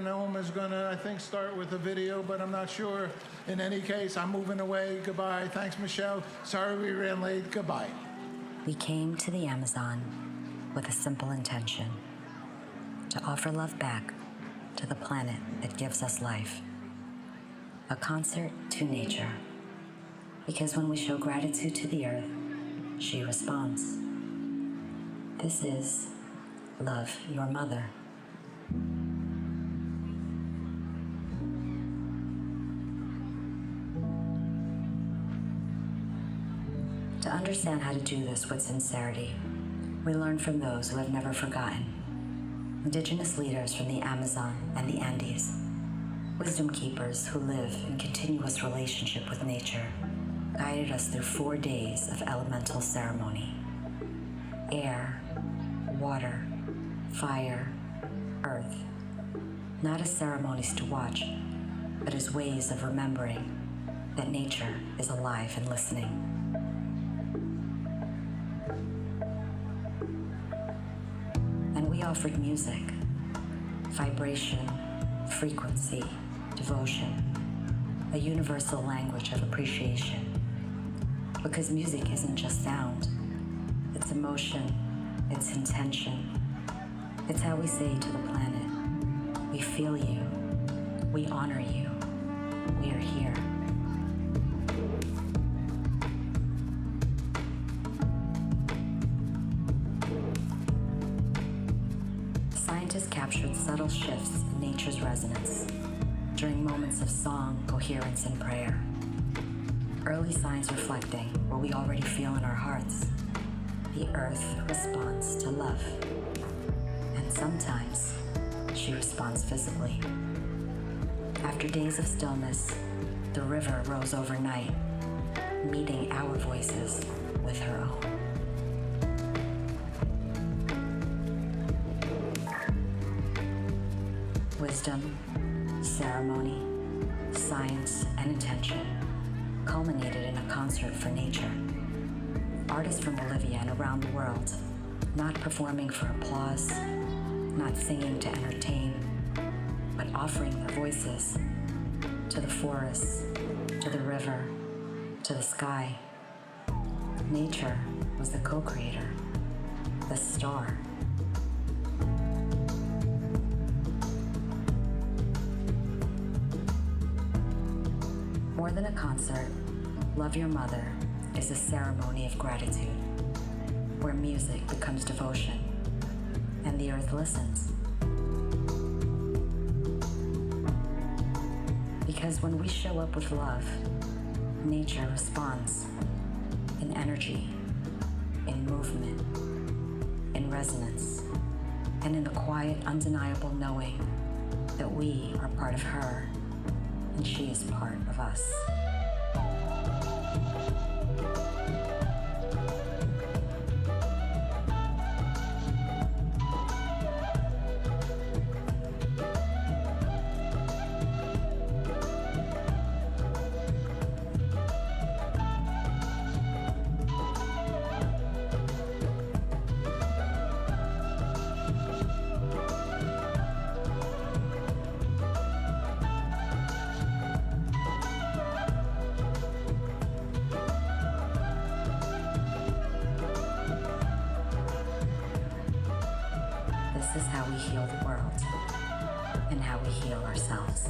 and Oma is going to, I think, start with a video, but I'm not sure. In any case, I'm moving away. Goodbye. Thanks, Michelle. Sorry we ran late. Goodbye. We came to the Amazon with a simple intention: to offer love back to the planet that gives us life. A concert to nature. Because when we show gratitude to the earth, she responds. This is Love Your Mother. To understand how to do this with sincerity, we learn from those who have never forgotten. Indigenous leaders from the Amazon and the Andes, wisdom keepers who live in continuous relationship with nature, guided us through 4 days of elemental ceremony. Air, water, fire, earth, not as ceremonies to watch, but as ways of remembering that nature is alive and listening. And we offered music, vibration, frequency, devotion, a universal language of appreciation. Because music isn't just sound, it's emotion, it's intention. It's how we say to the planet, we feel you, we honor you, we are here. Scientists captured subtle shifts in nature's resonance during moments of song, coherence, and prayer. Early signs reflecting what we already feel in our hearts. The earth responds to love. And sometimes she responds physically. After days of stillness, the river rose overnight, meeting our voices with her own. Wisdom, ceremony, science, and intention culminated in a concert for nature. Artists from Bolivia and around the world, not performing for applause, not singing to entertain, but offering their voices to the forests, to the river, to the sky. Nature was the co-creator, the star. More than a concert, Love Your Mother is a ceremony of gratitude, where music becomes devotion, and the earth listens. Because when we show up with love, nature responds in energy, in movement, in resonance, and in the quiet, undeniable knowing that we are part of her and she is part of us. This is how we heal the world and how we heal ourselves.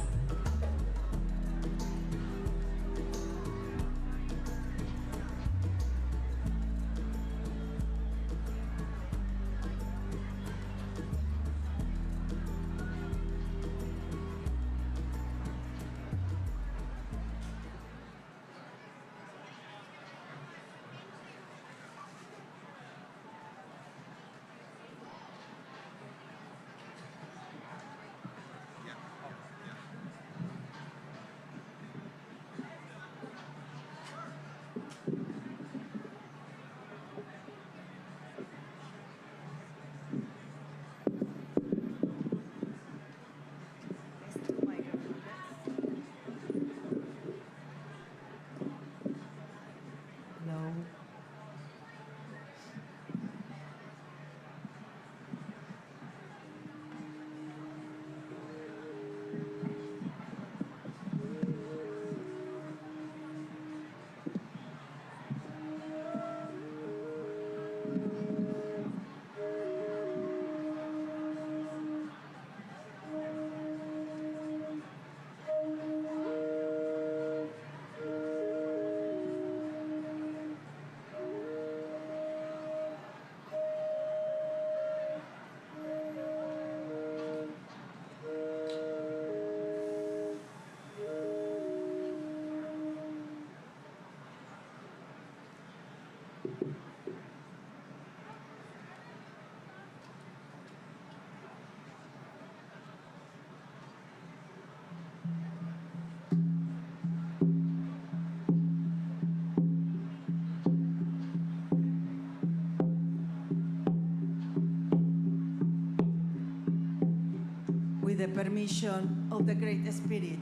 with the permission of the Great Spirit,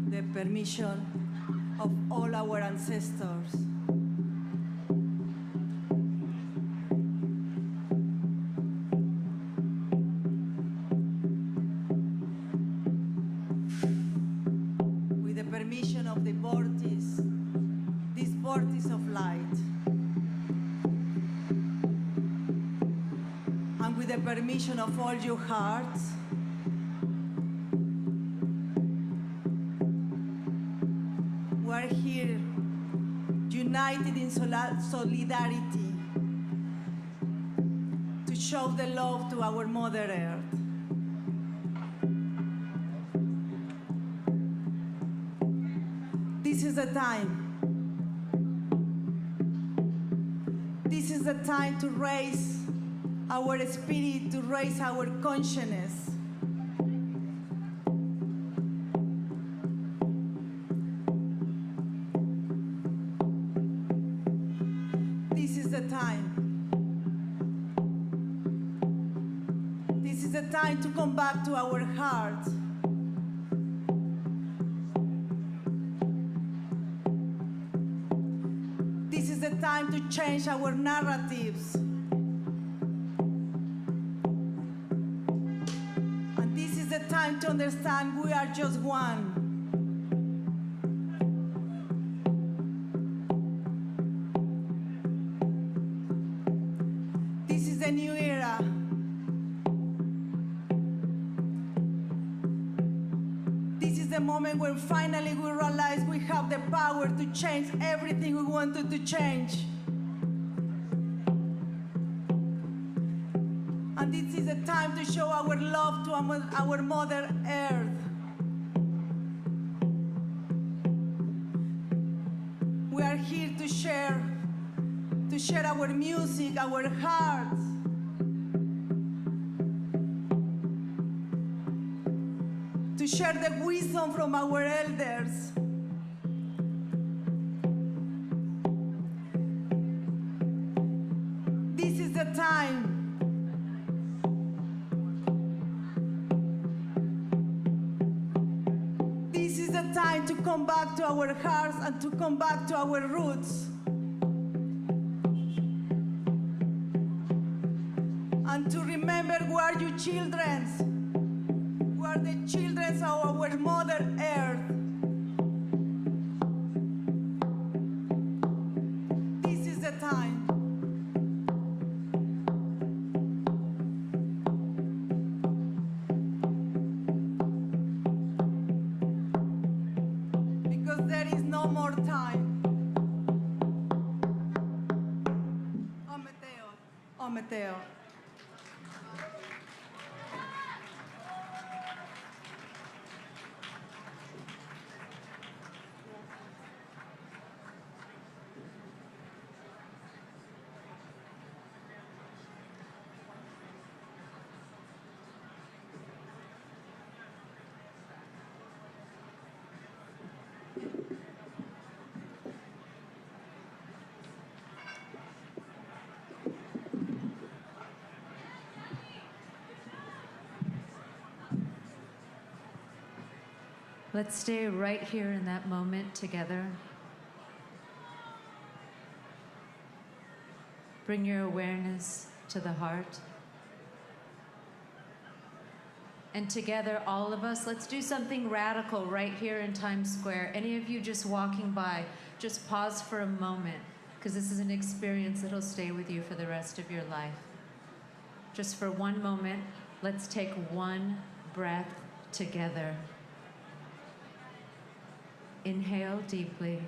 the permission of all our ancestors, with the permission of the vortice, this vortice of light, and with the permission of all your hearts, we're here united in solidarity to show the love to our Mother Earth. This is the time. This is the time to raise our spirit, to raise our consciousness. This is the time. This is the time to come back to our hearts. This is the time to change our narratives. And this is the time to understand we are just one. This is a new era. This is the moment where finally we realize we have the power to change everything we wanted to change. And this is the time to show our love to our Mother Earth. We are here to share our music, our hearts. To share the wisdom from our elders. This is the time. This is the time to come back to our hearts and to come back to our roots. And to remember we are your children. We are the children of our Mother Earth. This is the time. Because there is no more time. Oh, Mateo. Let's stay right here in that moment together. Bring your awareness to the heart. And together, all of us, let's do something radical right here in Times Square. Any of you just walking by, just pause for a moment, because this is an experience that'll stay with you for the rest of your life. Just for one moment, let's take one breath together. Inhale deeply.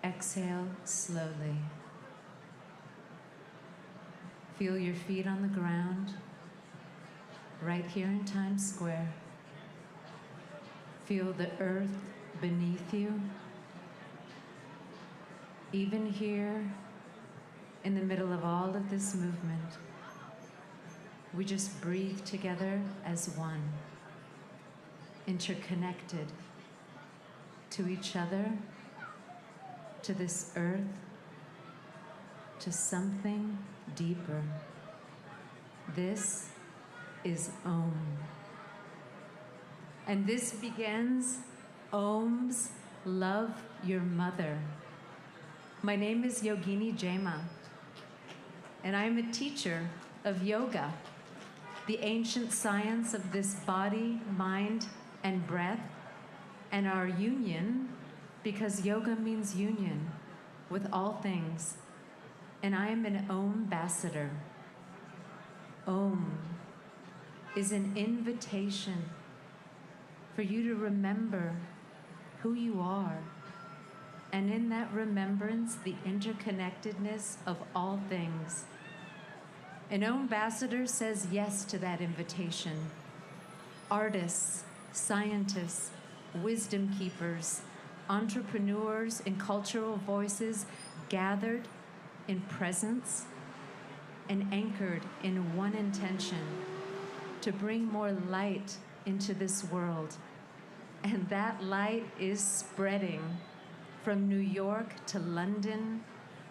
Exhale slowly. Feel your feet on the ground, right here in Times Square. Feel the earth beneath you. Even here, in the middle of all of this movement, we just breathe together as one, interconnected to each other, to this earth, to something deeper. This is Om. And this begins Om's Love Your Mother. My name is Yogini Jema, and I am a teacher of yoga, the ancient science of this body, mind, and breath, and our union, because yoga means union with all things. And I am an Om ambassador. Om is an invitation for you to remember who you are, and in that remembrance, the interconnectedness of all things. An Om ambassador says yes to that invitation. Artists, scientists, wisdom keepers, entrepreneurs, and cultural voices gathered in presence and anchored in one intention: to bring more light into this world. And that light is spreading from New York to London,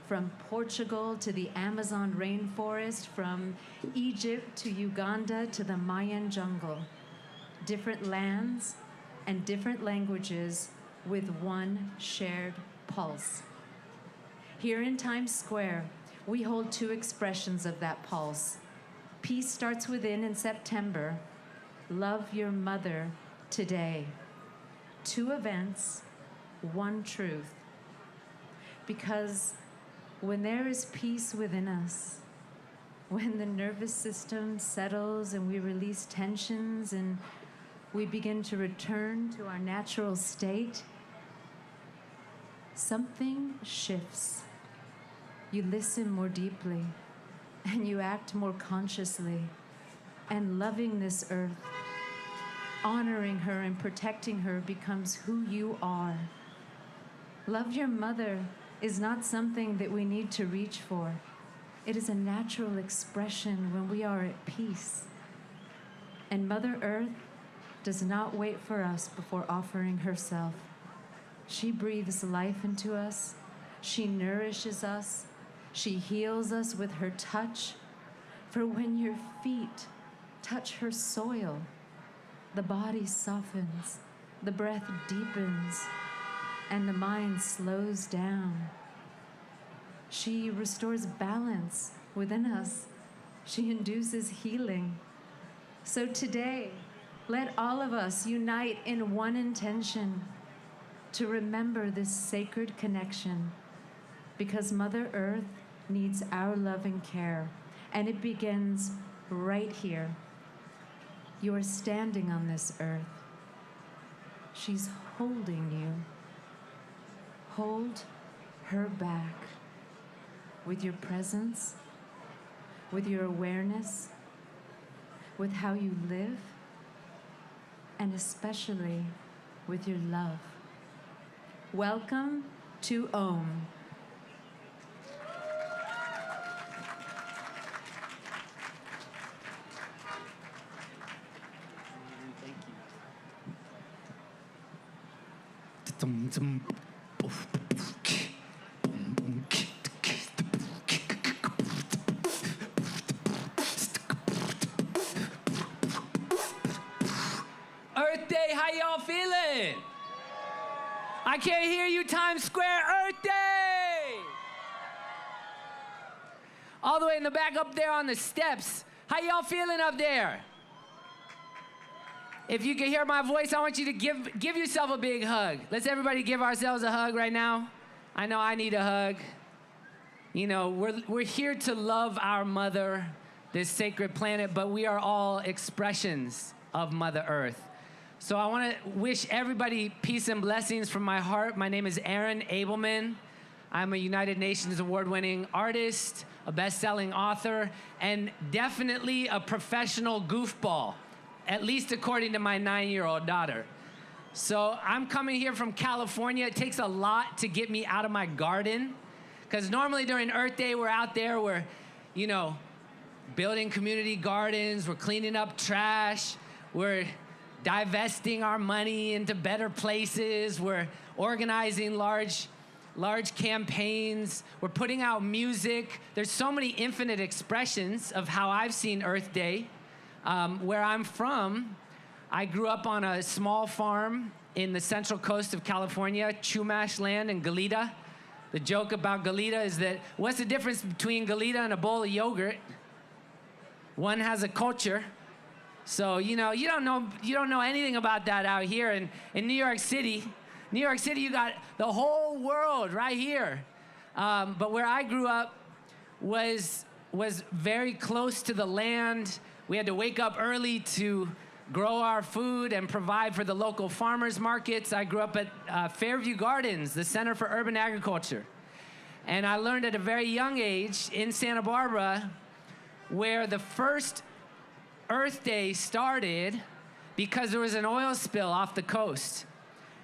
from Portugal to the Amazon rainforest, from Egypt to Uganda to the Mayan jungle. Different lands and different languages with one shared pulse. Here in Times Square, we hold two expressions of that pulse. Peace starts within in September. Love your mother today. 2 events, 1 truth. Because when there is peace within us, when the nervous system settles and we release tensions and we begin to return to our natural state, something shifts. You listen more deeply, and you act more consciously, and loving this earth, honoring her and protecting her becomes who you are. Love your mother is not something that we need to reach for. It is a natural expression when we are at peace. And Mother Earth does not wait for us before offering herself. She breathes life into us. She nourishes us. She heals us with her touch. For when your feet touch her soil, the body softens, the breath deepens, and the mind slows down. She restores balance within us. She induces healing. So today, let all of us unite in one intention to remember this sacred connection, because Mother Earth needs our love and care, and it begins right here. You are standing on this earth. She's holding you. Hold her back with your presence, with your awareness, with how you live, and especially with your love. Welcome to Om. Earth Day, how y'all feeling? I can't hear you, Times Square. Earth Day! All the way in the back up there on the steps. How y'all feeling up there? If you can hear my voice, I want you to give yourself a big hug. Let's everybody give ourselves a hug right now. I know I need a hug. You know, we're here to love our mother, this sacred planet, but we are all expressions of Mother Earth. So I want to wish everybody peace and blessings from my heart. My name is Aaron Abelman. I'm a United Nations award-winning artist, a best-selling author, and definitely a professional goofball, at least according to my 9-year-old daughter. So I'm coming here from California. It takes a lot to get me out of my garden, because normally during Earth Day, we're out there, we're, you know, building community gardens, we're cleaning up trash, we're divesting our money into better places, we're organizing large large campaigns. We're putting out music. There's so many infinite expressions of how I've seen Earth Day. Where I'm from, I grew up on a small farm in the central coast of California, Chumash land in Goleta. The joke about Goleta is that what's the difference between Goleta and a bowl of yogurt? One has a culture. So, you know, you don't know anything about that out here in New York City. New York City, you got the whole world right here. But where I grew up was very close to the land. We had to wake up early to grow our food and provide for the local farmers markets. I grew up at Fairview Gardens, the Center for Urban Agriculture. And I learned at a very young age in Santa Barbara where the first Earth Day started because there was an oil spill off the coast.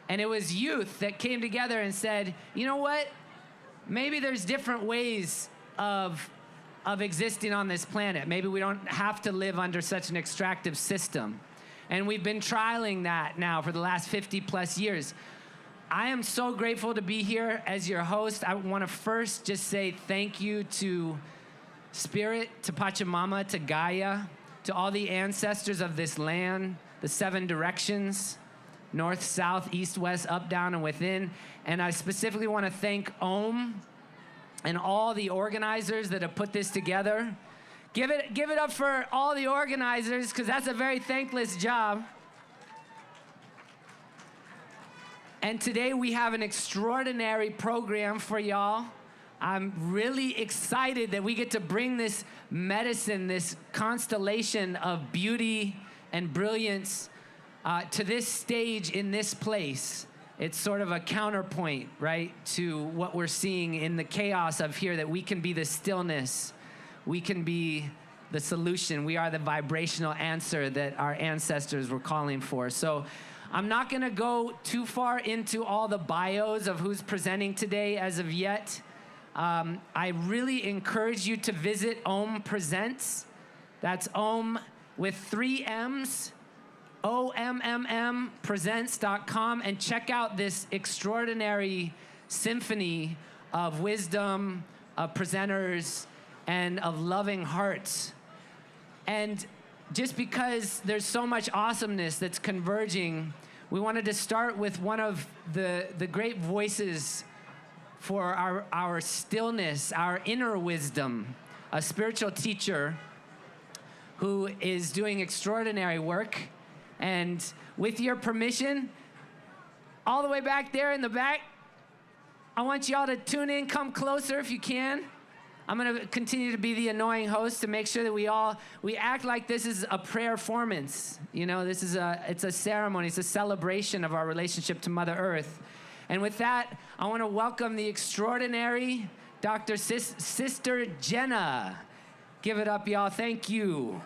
And it was youth that came together and said, you know what? Maybe there's different ways of existing on this planet. Maybe we don't have to live under such an extractive system. And we've been trialing that now for the last 50 plus years. I am so grateful to be here as your host. I want to first just say thank you to Spirit, to Pachamama, to Gaia, to all the ancestors of this land, the 7 directions, north, south, east, west, up, down, and within. And I specifically want to thank OMMM and all the organizers that have put this together. Give it up for all the organizers, because that's a very thankless job. And today we have an extraordinary program for y'all. I'm really excited that we get to bring this medicine, this constellation of beauty and brilliance to this stage in this place. It's sort of a counterpoint, right, to what we're seeing in the chaos of here, that we can be the stillness. We can be the solution. We are the vibrational answer that our ancestors were calling for. So I'm not going to go too far into all the bios of who's presenting today as of yet. I really encourage you to visit OMMM Presents. That's OMMM with 3 M's. OMMM presents.com, and check out this extraordinary symphony of wisdom, of presenters, and of loving hearts. And just because there's so much awesomeness that's converging, we wanted to start with one of the great voices for our stillness, our inner wisdom, a spiritual teacher who is doing extraordinary work. And with your permission, all the way back there in the back, I want y'all to tune in, come closer if you can. I'm gonna continue to be the annoying host to make sure that we act like this is a prayer-formance. You know, it's a ceremony, it's a celebration of our relationship to Mother Earth. And with that, I wanna welcome the extraordinary Dr. Sister Jenna. Give it up, y'all, thank you.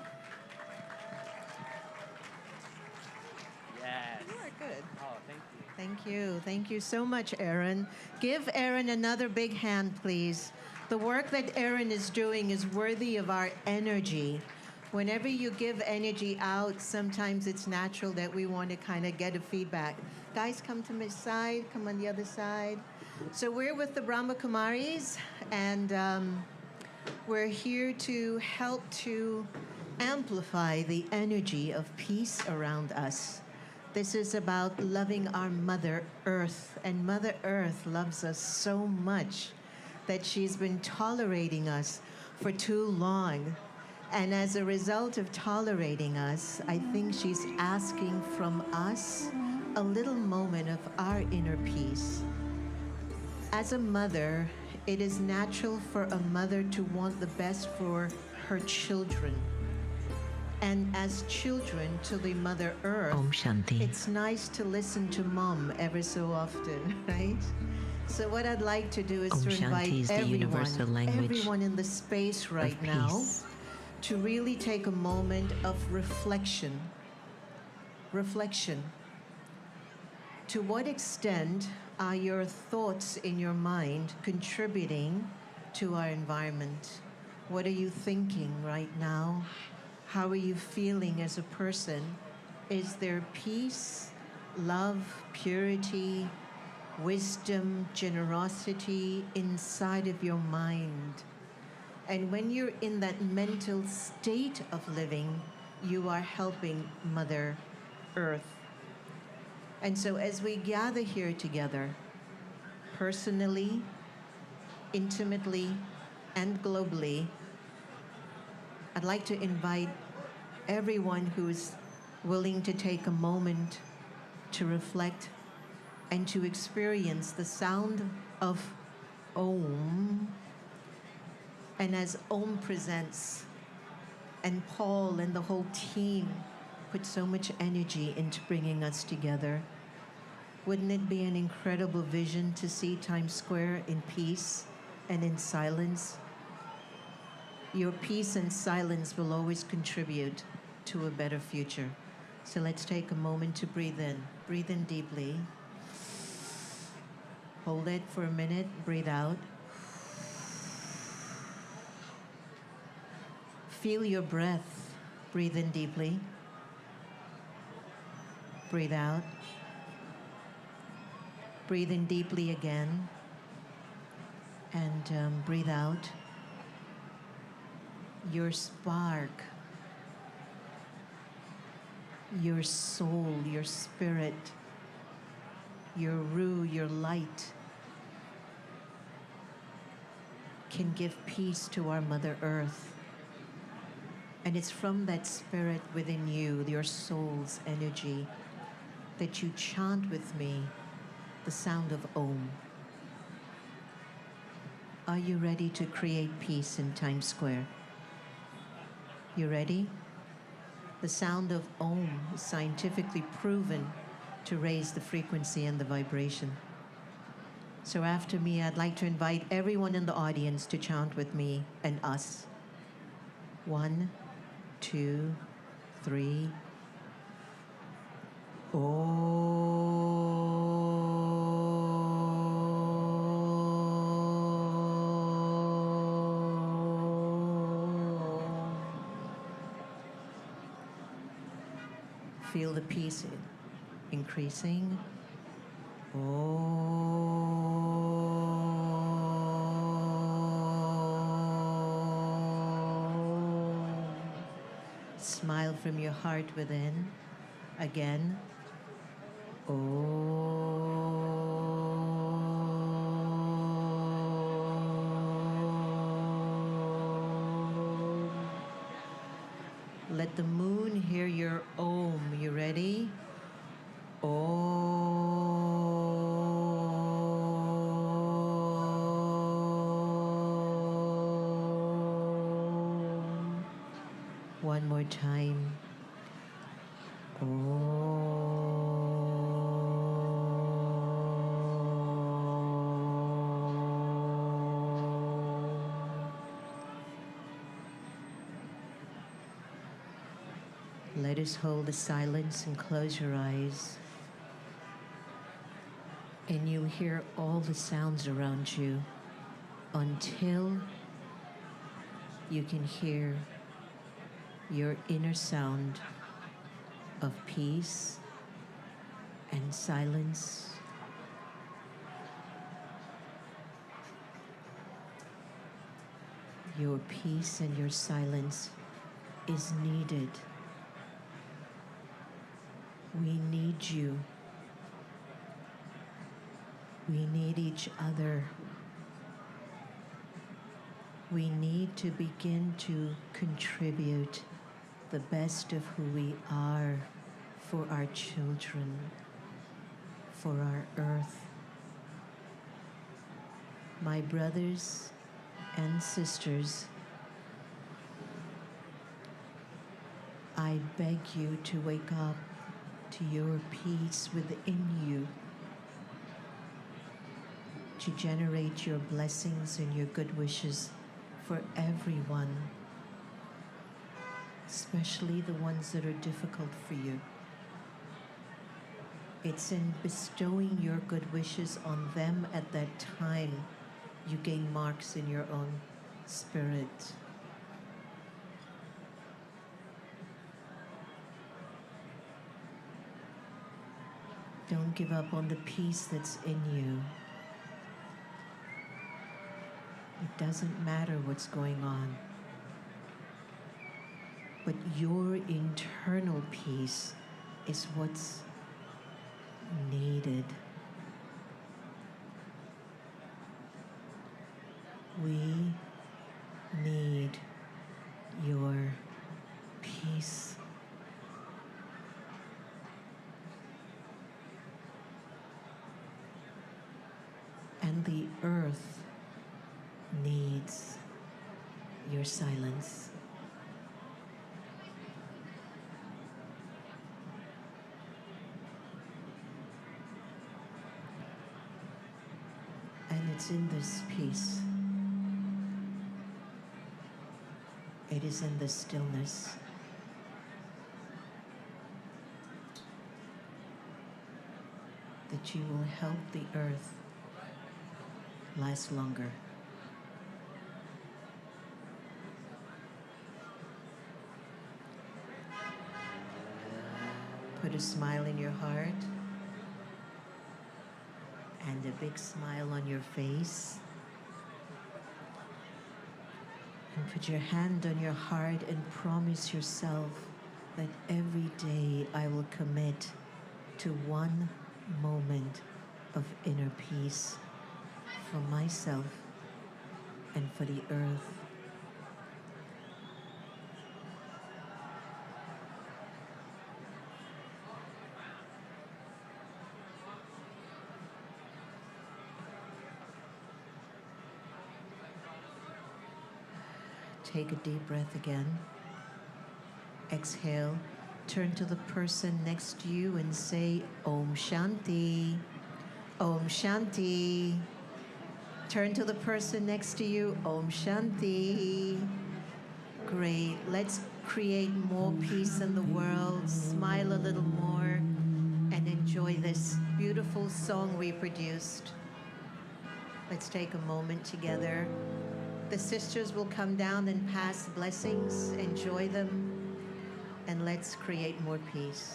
Thank you. Thank you so much, Aaron. Give Aaron another big hand, please. The work that Aaron is doing is worthy of our energy. Whenever you give energy out, sometimes it's natural that we want to kind of get a feedback. Guys, come to my side. Come on the other side. So we're with the Brahma Kumaris, and we're here to help to amplify the energy of peace around us. This is about loving our Mother Earth, and Mother Earth loves us so much that she's been tolerating us for too long. And as a result of tolerating us, I think she's asking from us a little moment of our inner peace. As a mother, it is natural for a mother to want the best for her children. And as children to the Mother Earth, Om Shanti. It's nice to listen to Mom ever so often, right? So what I'd like to do is Om to Shanti invite is the universal language everyone in the space right now to really take a moment of reflection. Reflection. To what extent are your thoughts in your mind contributing to our environment? What are you thinking right now? How are you feeling as a person? Is there peace, love, purity wisdom, generosity inside of your mind. And when you're in that mental state of living, you are helping Mother Earth. And so as we gather here together, personally, intimately, and globally, I'd like to invite everyone who's willing to take a moment to reflect and to experience the sound of Om. And as Om presents, and Paul and the whole team put so much energy into bringing us together, wouldn't it be an incredible vision to see Times Square in peace and in silence? Your peace and silence will always contribute to a better future. So let's take a moment to breathe in. Breathe in deeply. Hold it for a minute. Breathe out. Feel your breath. Breathe in deeply. Breathe out. Breathe in deeply again. And breathe out. Your spark, your soul, your spirit, your Ru, your light can give peace to our Mother Earth. And it's from that spirit within you, your soul's energy, that you chant with me the sound of Om. Are you ready to create peace in Times Square? You ready? The sound of Om is scientifically proven to raise the frequency and the vibration. So after me, I'd like to invite everyone in the audience to chant with me and us. 1, 2, 3. Feel the peace increasing. Smile from your heart within. Again. Let the moon hear your Om. You ready? Om. One more time. Let us hold the silence and close your eyes. And you hear all the sounds around you until you can hear your inner sound of peace and silence. Your peace and your silence is needed. We need you. We need each other. We need to begin to contribute the best of who we are for our children, for our earth. My brothers and sisters, I beg you to wake up to your peace within you, to generate your blessings and your good wishes for everyone, especially the ones that are difficult for you. It's in bestowing your good wishes on them at that time you gain marks in your own spirit. Don't give up on the peace that's in you. It doesn't matter what's going on, but your internal peace is what's needed. We need your peace. And the earth needs your silence. And it's in this peace. It is in the stillness that you will help the earth last longer. Put a smile in your heart and a big smile on your face. And put your hand on your heart and promise yourself that every day I will commit to one moment of inner peace for myself and for the earth. Take a deep breath again. Exhale. Turn to the person next to you and say, Om Shanti. Om Shanti. Turn to the person next to you. Om Shanti. Great. Let's create more peace in the world. Smile a little more and enjoy this beautiful song we produced. Let's take a moment together. The sisters will come down and pass blessings. Enjoy them. And let's create more peace.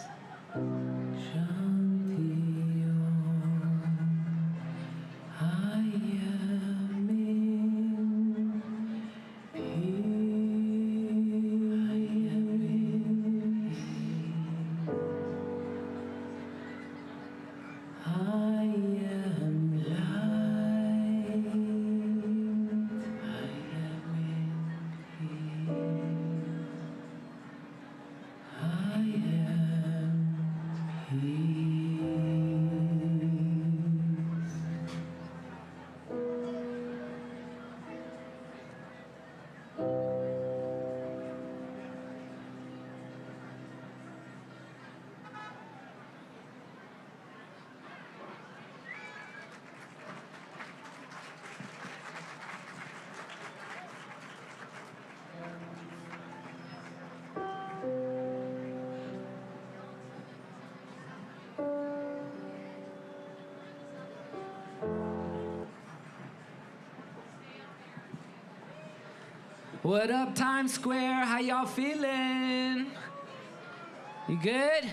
What up, Times Square? How y'all feeling? You good?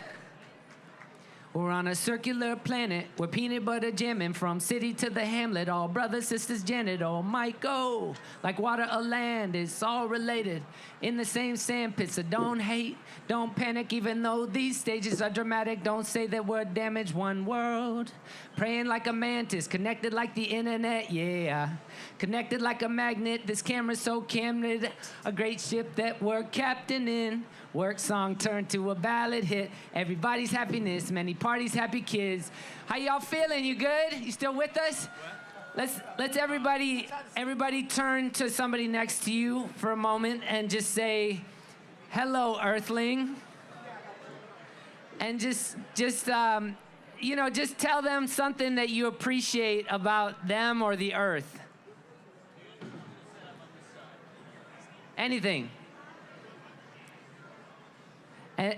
We're on a circular planet. We're peanut butter jamming from city to the hamlet. All brothers, sisters, Janet, all might go. Like water or land, it's all related. In the same sandpit, so don't hate, don't panic, even though these stages are dramatic. Don't say that we're damaged, one world. Praying like a mantis, connected like the internet, yeah. Connected like a magnet, this camera's so candid. A great ship that we're captain in. Work song turned to a ballad hit. Everybody's happiness, many parties, happy kids. How y'all feeling? You good? You still with us? Let's everybody turn to somebody next to you for a moment and just say, hello, Earthling. And just tell them something that you appreciate about them or the Earth. Anything. And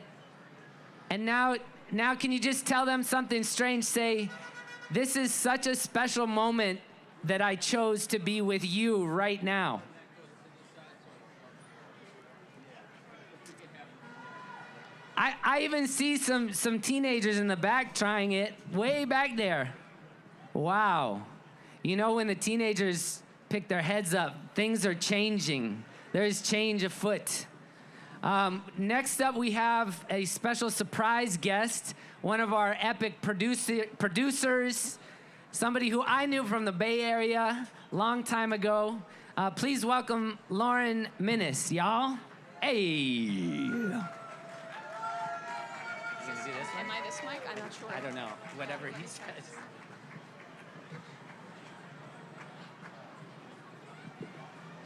now can you just tell them something strange? Say, this is such a special moment that I chose to be with you right now. I even see some teenagers in the back trying it, way back there. Wow. You know, when the teenagers pick their heads up, things are changing. There's change afoot. Next up, we have a special surprise guest, one of our epic producers, somebody who I knew from the Bay Area long time ago. Please welcome Lauren Minnis, y'all. Hey. Am I this mic? I'm not sure. I don't know. Whatever he says.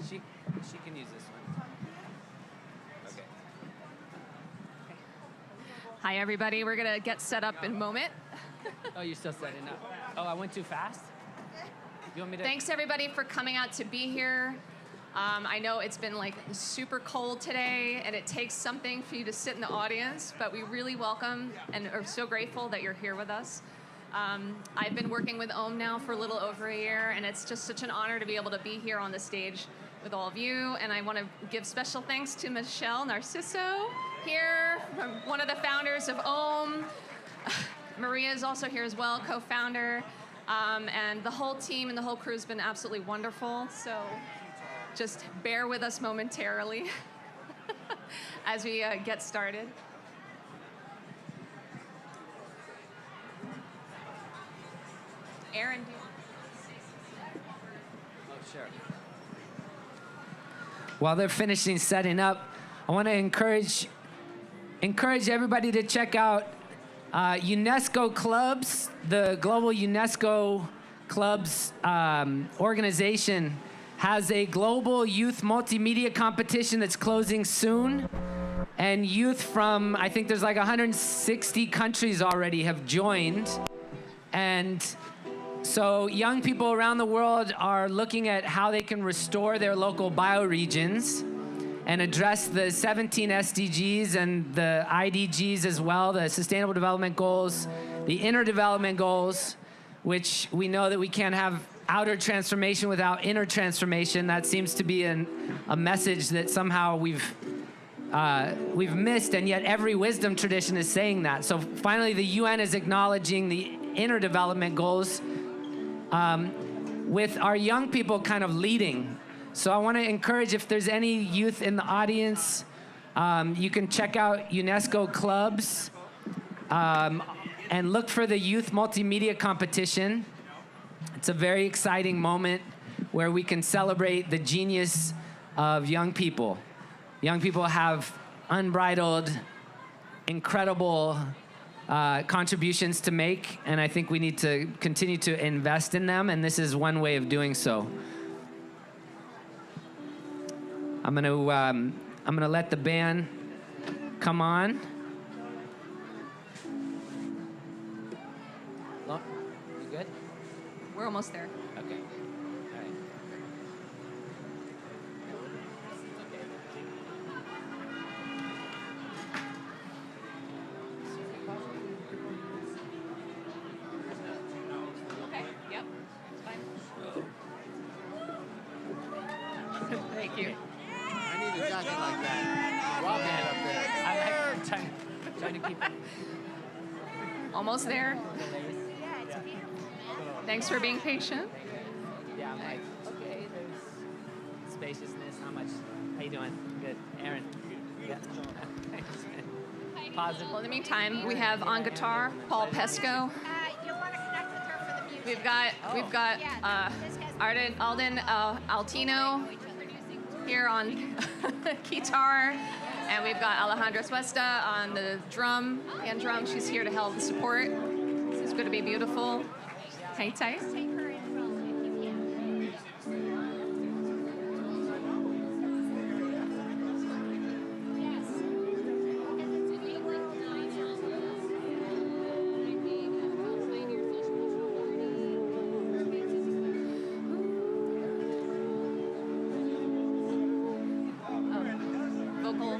She can use this one. Okay. Hi, everybody. We're going to get set up in a moment. Oh, you're still setting up. Oh, I went too fast? You want me to? Thanks, everybody, for coming out to be here. I know it's been like super cold today, and it takes something for you to sit in the audience, but we really welcome and are so grateful that you're here with us. I've been working with OMMM now for a little over a year, and it's just such an honor to be able to be here on the stage with all of you. And I want to give special thanks to Michelle Narciso here, one of the founders of OMMM. Maria is also here as well, co-founder. And the whole team and the whole crew has been absolutely wonderful. So just bear with us momentarily as we get started. Aaron, do you want to say something? Oh, sure. While they're finishing setting up, I want to encourage everybody to check out UNESCO Clubs, the global UNESCO Clubs organization has a global youth multimedia competition that's closing soon. And youth from, I think there's like 160 countries already have joined. And so young people around the world are looking at how they can restore their local bioregions and address the 17 SDGs and the IDGs as well, the Sustainable Development Goals, the Inner Development Goals, which we know that we can't have outer transformation without inner transformation. That seems to be a message that somehow we've missed, and yet every wisdom tradition is saying that. So finally, the UN is acknowledging the Inner Development Goals with our young people kind of leading. So I want to encourage, if there's any youth in the audience, you can check out UNESCO Clubs and look for the Youth Multimedia Competition. It's a very exciting moment where we can celebrate the genius of young people. Young people have unbridled, incredible contributions to make, and I think we need to continue to invest in them, and this is one way of doing so. I'm gonna let the band come on. You good? We're almost there. Okay. All right. Okay, yep, it's fine. Thank you. I need a jacket like that. Walking it up there. I'm trying to keep it. Almost there. Thanks for being patient. Yeah, I'm like, okay, there's spaciousness. How you doing? Good. Aaron? Yeah. Thanks, man. Positive. Well, in the meantime, we have on guitar Paul Pesco. You'll want to connect with her for the music. We've got Alden Altino here on guitar, and we've got Alejandra Suesta on the drum. She's here to help support. This is going to be beautiful. Hang tight. Take her intro if you can. Yes. Because it's a new world now. Vocal.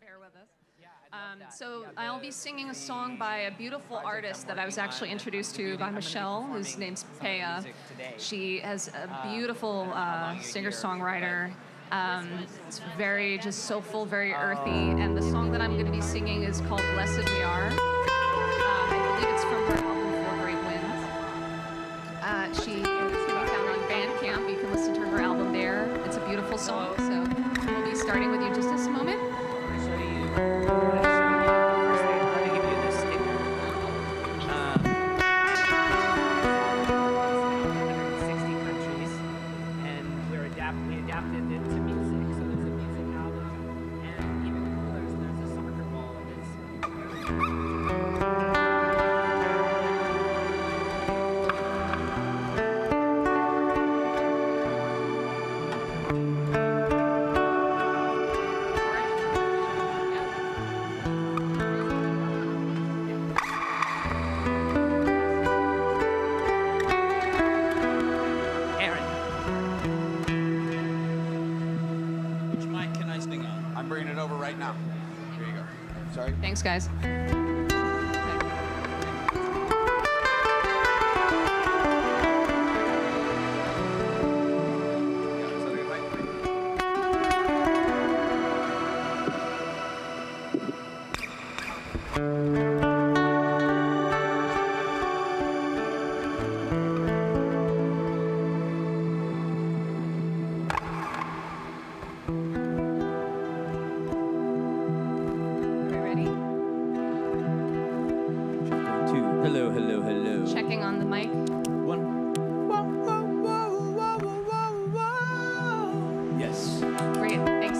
Bear with us. So I'll be singing a song by a beautiful artist that I was actually introduced to by Michelle, whose name's Paya. She has a beautiful singer-songwriter. It's very just soulful, very earthy. And the song that I'm going to be singing is called Blessed We Are. I believe it's from her album Four Great Winds. She can be found on Bandcamp. You can listen to her album there. It's a beautiful song. So we'll be starting with you just this moment. Thanks, guys. Checking on the mic. Yes. Great, thanks.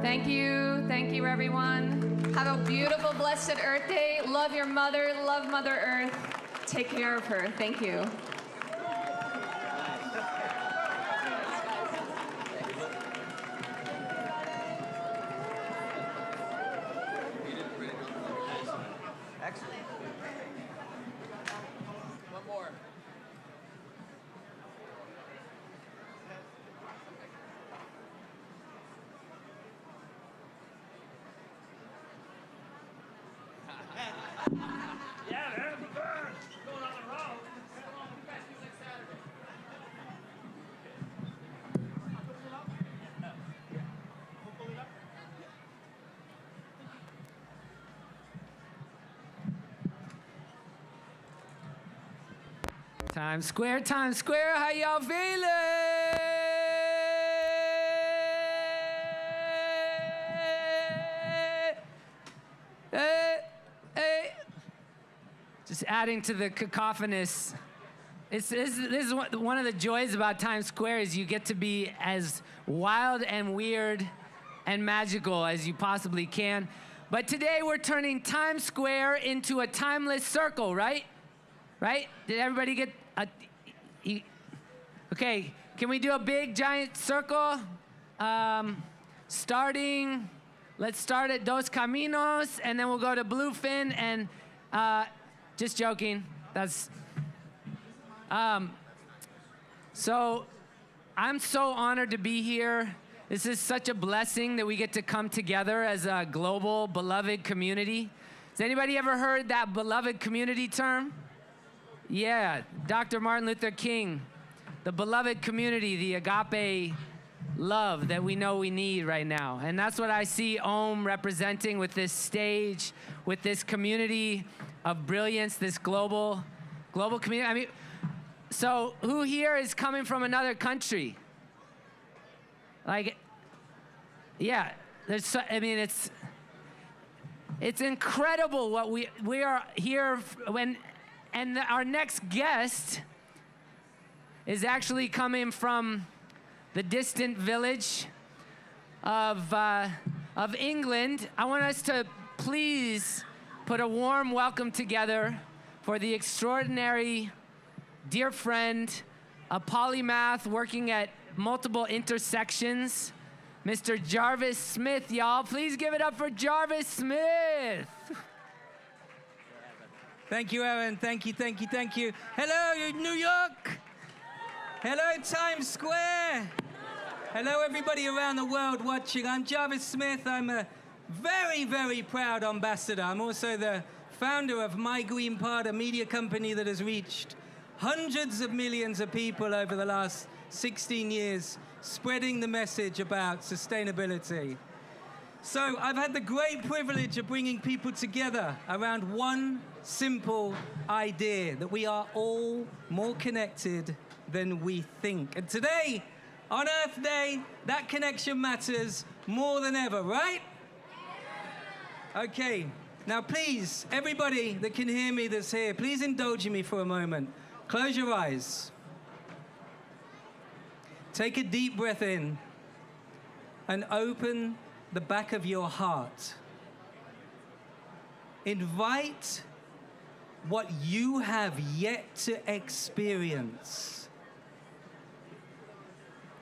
Thank you everyone. Have a beautiful, blessed Earth Day. Love your mother, love Mother Earth. Take care of her. Thank you. Excellent. One more. Yeah, man. Going on the road. Times Square, how y'all feeling? Hey. Just adding to the cacophonous. This is one of the joys about Times Square is you get to be as wild and weird and magical as you possibly can. But today we're turning Times Square into a timeless circle, right? Right? Did everybody get okay, can we do a big giant circle? Let's start at Dos Caminos, and then we'll go to Bluefin, and just joking. That's, so I'm so honored to be here. This is such a blessing that we get to come together as a global beloved community. Has anybody ever heard that beloved community term? Yeah, Dr. Martin Luther King, the beloved community, the agape love that we know we need right now. And that's what I see OMMM representing with this stage, with this community of brilliance, this global community. I mean, so who here is coming from another country? Like, yeah, I mean, it's incredible what we are here when. And our next guest is actually coming from the distant village of England. I want us to please put a warm welcome together for the extraordinary dear friend, a polymath working at multiple intersections, Mr. Jarvis Smith, y'all. Please give it up for Jarvis Smith. Thank you, Aaron. Thank you. Hello, New York. Hello, Times Square. Hello, everybody around the world watching. I'm Jarvis Smith. I'm a very, very proud ambassador. I'm also the founder of My Green Part, a media company that has reached hundreds of millions of people over the last 16 years, spreading the message about sustainability. So I've had the great privilege of bringing people together around one simple idea, that we are all more connected than we think. And today, on Earth Day, that connection matters more than ever, right? Okay, now please, everybody that can hear me that's here, please indulge me for a moment. Close your eyes. Take a deep breath in and open the back of your heart. Invite what you have yet to experience.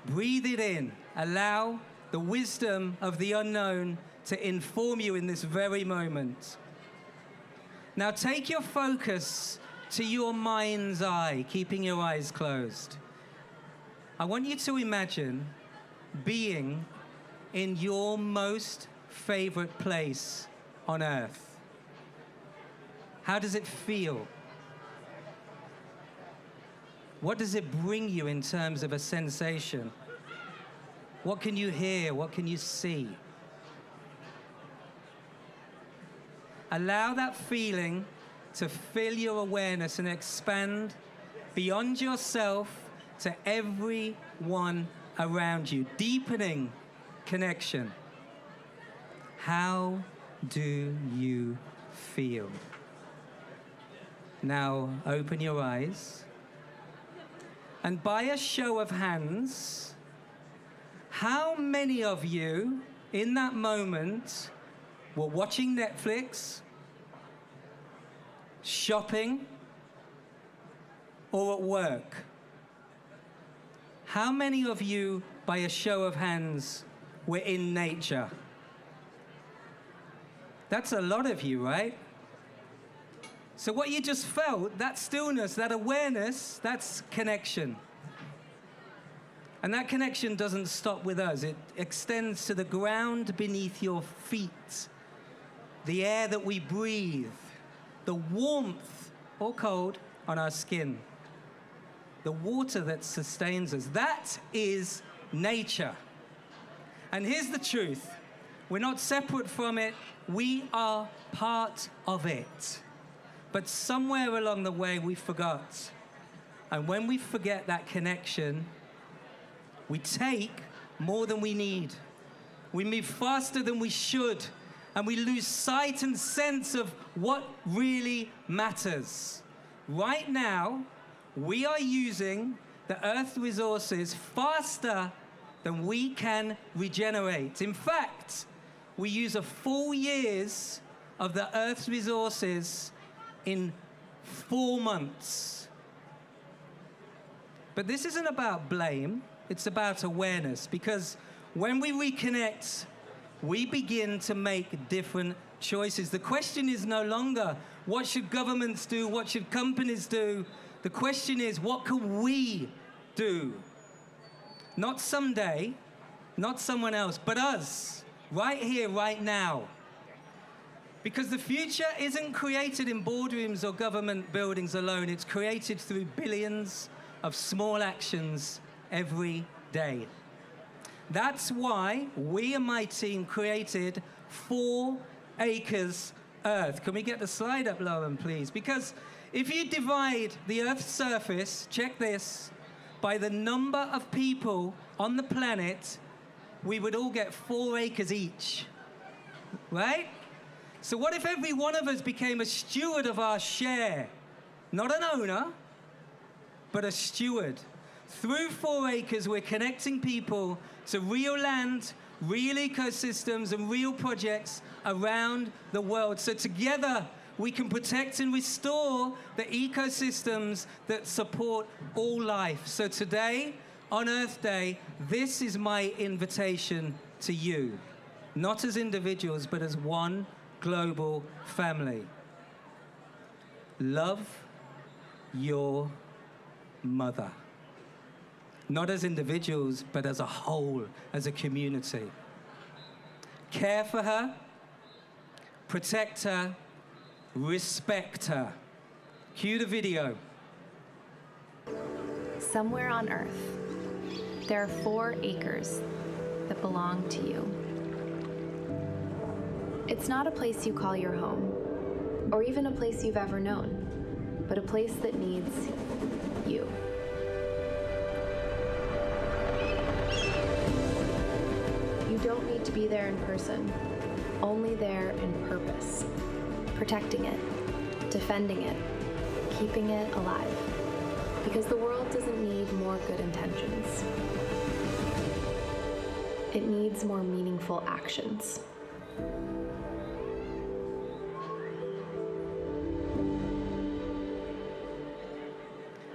Breathe it in. Allow the wisdom of the unknown to inform you in this very moment. Now take your focus to your mind's eye, keeping your eyes closed. I want you to imagine being in your most favorite place on earth. How does it feel? What does it bring you in terms of a sensation? What can you hear? What can you see? Allow that feeling to fill your awareness and expand beyond yourself to everyone around you, deepening connection. How do you feel? Now open your eyes, and by a show of hands, how many of you in that moment were watching Netflix, shopping, or at work? How many of you, by a show of hands, were in nature? That's a lot of you, right? So what you just felt, that stillness, that awareness, that's connection. And that connection doesn't stop with us. It extends to the ground beneath your feet, the air that we breathe, the warmth or cold on our skin, the water that sustains us. That is nature. And here's the truth. We're not separate from it. We are part of it. But somewhere along the way, we forgot. And when we forget that connection, we take more than we need. We move faster than we should. And we lose sight and sense of what really matters. Right now, we are using the Earth's resources faster than we can regenerate. In fact, we use a full year's of the Earth's resources in 4 months. But this isn't about blame, it's about awareness, because when we reconnect, we begin to make different choices. The question is no longer, what should governments do? What should companies do? The question is, what can we do? Not someday, not someone else, but us, right here, right now. Because the future isn't created in boardrooms or government buildings alone. It's created through billions of small actions every day. That's why we and my team created 4 Acres Earth. Can we get the slide up, Lauren, please? Because if you divide the Earth's surface, check this, by the number of people on the planet, we would all get 4 acres each, right? So what if every one of us became a steward of our share? Not an owner, but a steward. Through 4 Acres, we're connecting people to real land, real ecosystems, and real projects around the world. So together, we can protect and restore the ecosystems that support all life. So today, on Earth Day, this is my invitation to you, not as individuals, but as one global family. Love your mother. Not as individuals, but as a whole, as a community. Care for her, protect her, respect her. Cue the video. Somewhere on Earth, there are 4 acres that belong to you. It's not a place you call your home, or even a place you've ever known, but a place that needs you. You don't need to be there in person, only there in purpose. Protecting it, defending it, keeping it alive. Because the world doesn't need more good intentions. It needs more meaningful actions.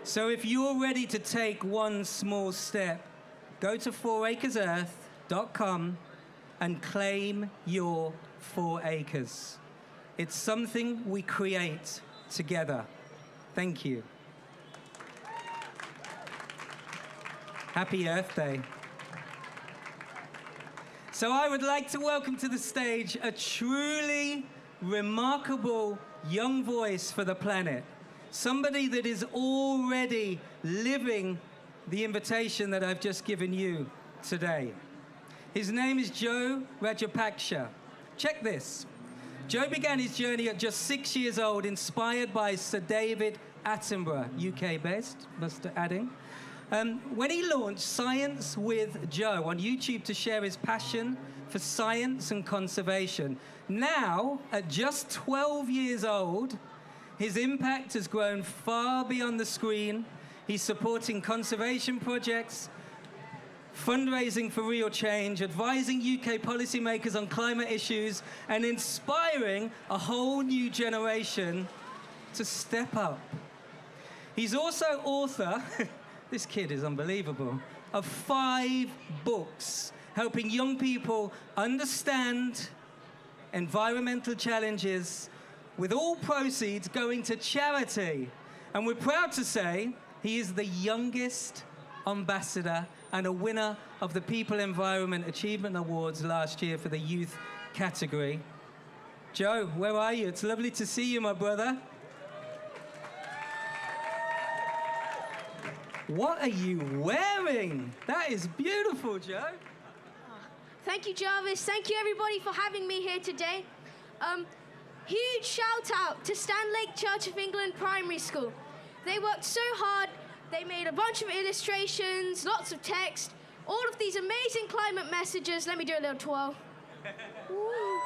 So if you're ready to take one small step, go to 4acresearth.com and claim your 4 acres. It's something we create together. Thank you. Happy Earth Day. So I would like to welcome to the stage a truly remarkable young voice for the planet. Somebody that is already living the invitation that I've just given you today. His name is Joe Rajapaksha. Check this. Joe began his journey at just 6 years old, inspired by Sir David Attenborough, UK-based, must adding. When he launched Science with Joe on YouTube to share his passion for science and conservation. Now, at just 12 years old, his impact has grown far beyond the screen. He's supporting conservation projects fundraising for real change, advising UK policymakers on climate issues, and inspiring a whole new generation to step up. He's also author, this kid is unbelievable, of 5 books helping young people understand environmental challenges, with all proceeds going to charity. And we're proud to say he is the youngest ambassador and a winner of the People Environment Achievement Awards last year for the youth category. Joe, where are you? It's lovely to see you, my brother. What are you wearing? That is beautiful, Joe. Thank you, Jarvis. Thank you, everybody, for having me here today. Huge shout out to Stanlake Church of England Primary School. They worked so hard. They made a bunch of illustrations, lots of text, all of these amazing climate messages. Let me do a little twirl. Woo.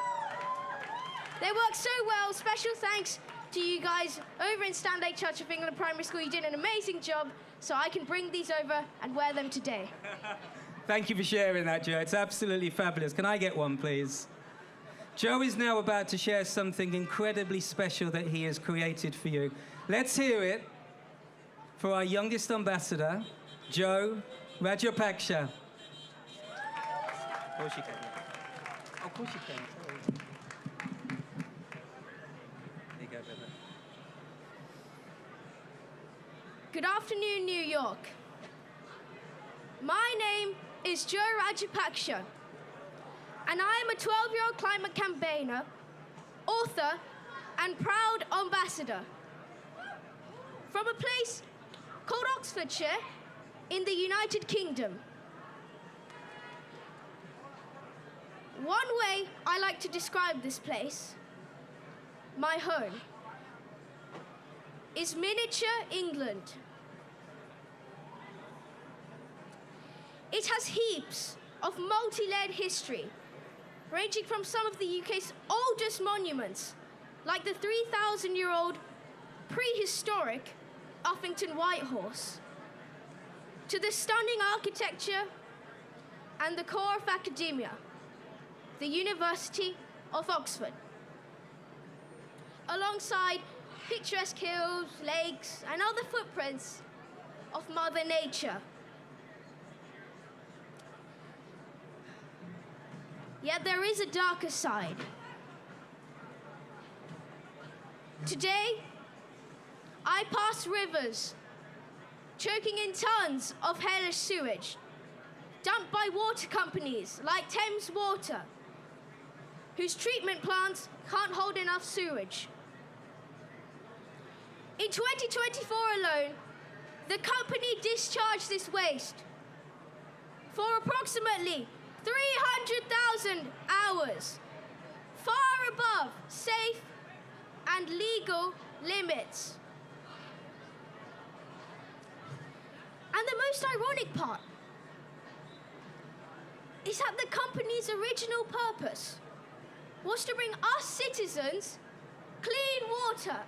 They worked so well. Special thanks to you guys over in Stanlake Church of England Primary School. You did an amazing job, so I can bring these over and wear them today. Thank you for sharing that, Joe. It's absolutely fabulous. Can I get one, please? Joe is now about to share something incredibly special that he has created for you. Let's hear it for our youngest ambassador, Joe Rajapaksha. Of course you can. Of course you can. There you go, brother. Good afternoon, New York. My name is Joe Rajapaksha, and I am a 12-year-old climate campaigner, author, and proud ambassador from a place called Oxfordshire in the United Kingdom. One way I like to describe this place, my home, is miniature England. It has heaps of multi-layered history, ranging from some of the UK's oldest monuments, like the 3,000-year-old prehistoric Uffington Whitehorse, to the stunning architecture and the core of academia, the University of Oxford, alongside picturesque hills, lakes, and other footprints of Mother Nature. Yet there is a darker side. Today, I pass rivers choking in tons of hellish sewage, dumped by water companies like Thames Water, whose treatment plants can't hold enough sewage. In 2024 alone, the company discharged this waste for approximately 300,000 hours, far above safe and legal limits. And the most ironic part is that the company's original purpose was to bring us citizens clean water.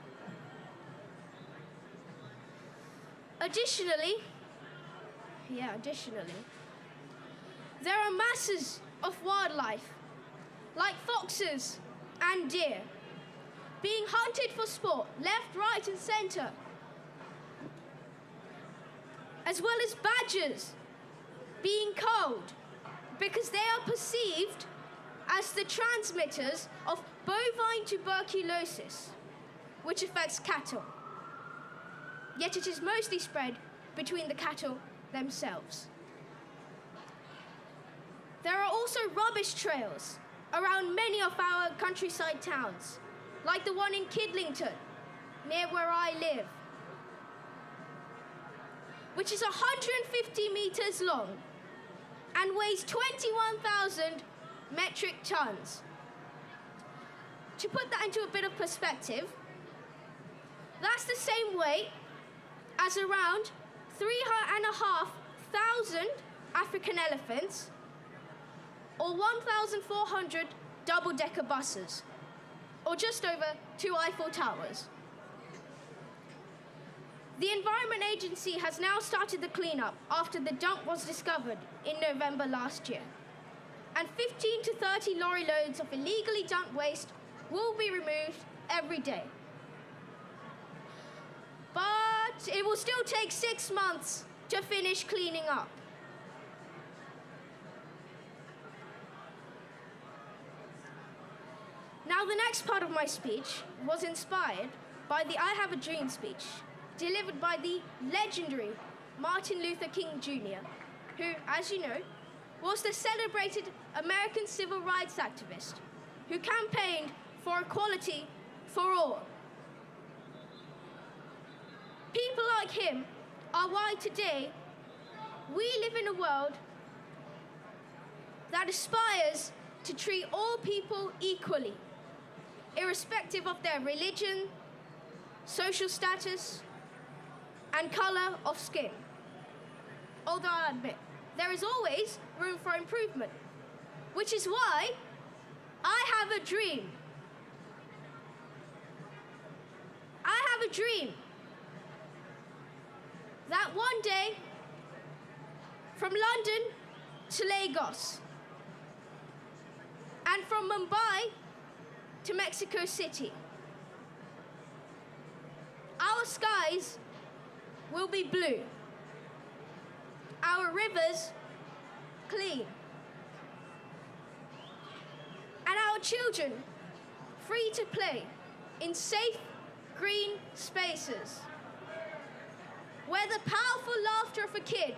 Additionally, there are masses of wildlife, like foxes and deer, being hunted for sport, left, right, and center, as well as badgers being culled because they are perceived as the transmitters of bovine tuberculosis, which affects cattle. Yet it is mostly spread between the cattle themselves. There are also rubbish trails around many of our countryside towns, like the one in Kidlington, near where I live, which is 150 meters long and weighs 21,000 metric tons. To put that into a bit of perspective, that's the same weight as around 3,500 African elephants, or 1,400 double-decker buses, or just over 2 Eiffel Towers. The Environment Agency has now started the cleanup after the dump was discovered in November last year. And 15 to 30 lorry loads of illegally dumped waste will be removed every day. But it will still take 6 months to finish cleaning up. Now, the next part of my speech was inspired by the I Have a Dream speech delivered by the legendary Martin Luther King Jr., who, as you know, was the celebrated American civil rights activist who campaigned for equality for all. People like him are why today we live in a world that aspires to treat all people equally, irrespective of their religion, social status, and color of skin. Although I admit, there is always room for improvement, which is why I have a dream. I have a dream that one day, from London to Lagos, and from Mumbai to Mexico City, our skies will be blue, our rivers clean, and our children free to play in safe, green spaces, where the powerful laughter of a kid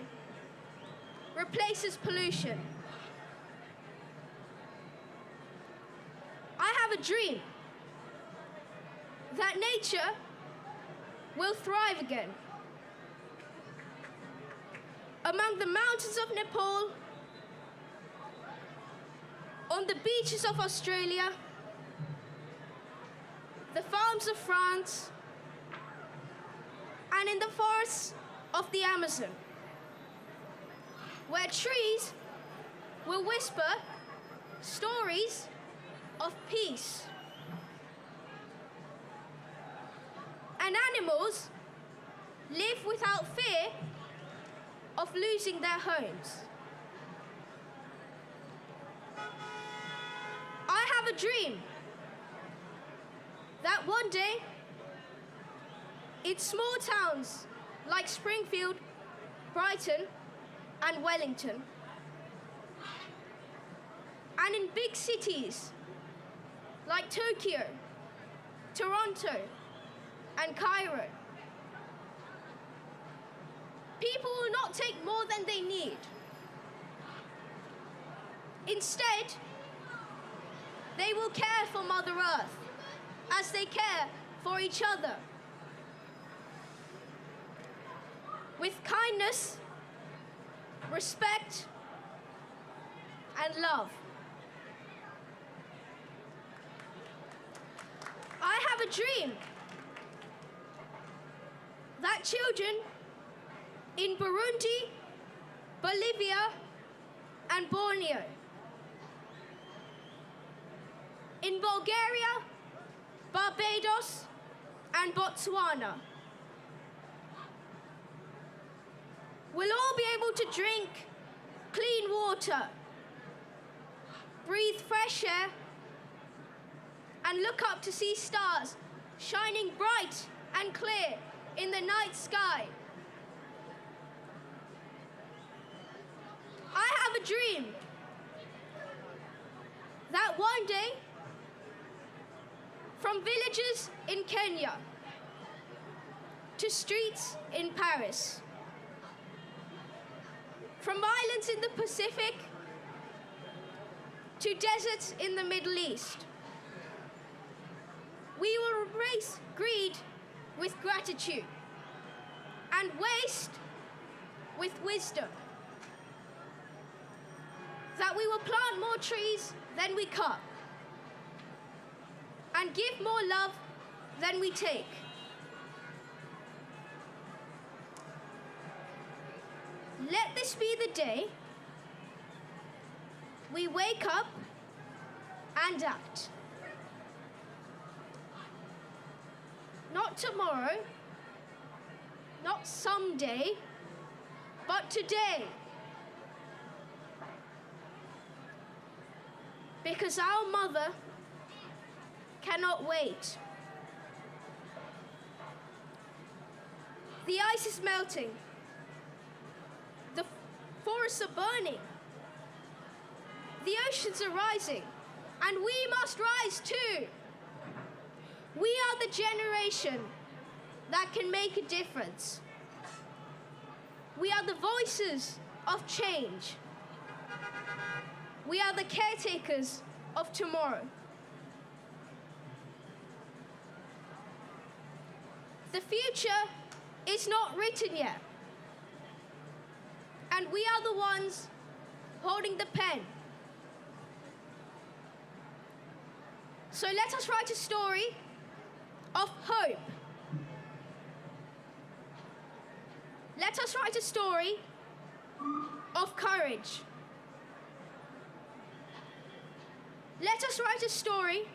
replaces pollution. I have a dream that nature will thrive again. Among the mountains of Nepal, on the beaches of Australia, the farms of France, and in the forests of the Amazon, where trees will whisper stories of peace, and animals live without fear of losing their homes. I have a dream that one day, in small towns like Springfield, Brighton, and Wellington, and in big cities like Tokyo, Toronto, and Cairo, people will not take more than they need. Instead, they will care for Mother Earth as they care for each other, with kindness, respect, and love. I have a dream that children in Burundi, Bolivia, and Borneo, in Bulgaria, Barbados, and Botswana, will all be able to drink clean water, breathe fresh air, and look up to see stars shining bright and clear in the night sky. I have a dream that one day, from villages in Kenya to streets in Paris, from islands in the Pacific to deserts in the Middle East, we will replace greed with gratitude and waste with wisdom. That we will plant more trees than we cut and give more love than we take. Let this be the day we wake up and act. Not tomorrow, not someday, but today. Because our mother cannot wait. The ice is melting. The forests are burning. The oceans are rising. And we must rise too. We are the generation that can make a difference. We are the voices of change. We are the caretakers of tomorrow. The future is not written yet. And we are the ones holding the pen. So let us write a story of hope. Let us write a story of courage. Let us write a story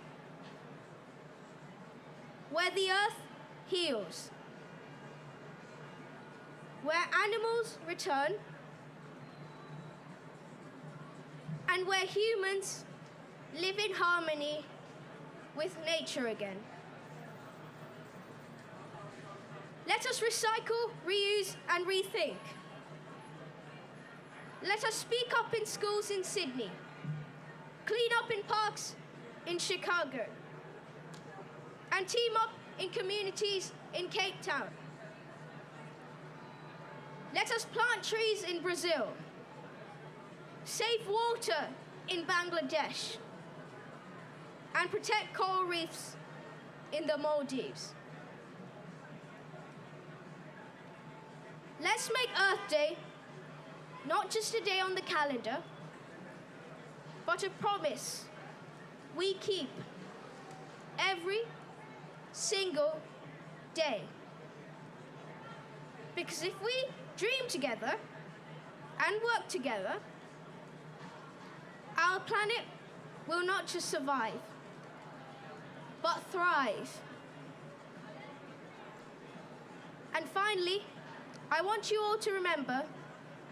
where the earth heals, where animals return, and where humans live in harmony with nature again. Let us recycle, reuse, and rethink. Let us speak up in schools in Sydney, clean up in parks in Chicago, and team up in communities in Cape Town. Let us plant trees in Brazil, save water in Bangladesh, and protect coral reefs in the Maldives. Let's make Earth Day not just a day on the calendar, but a promise we keep every single day. Because if we dream together and work together, our planet will not just survive, but thrive. And finally, I want you all to remember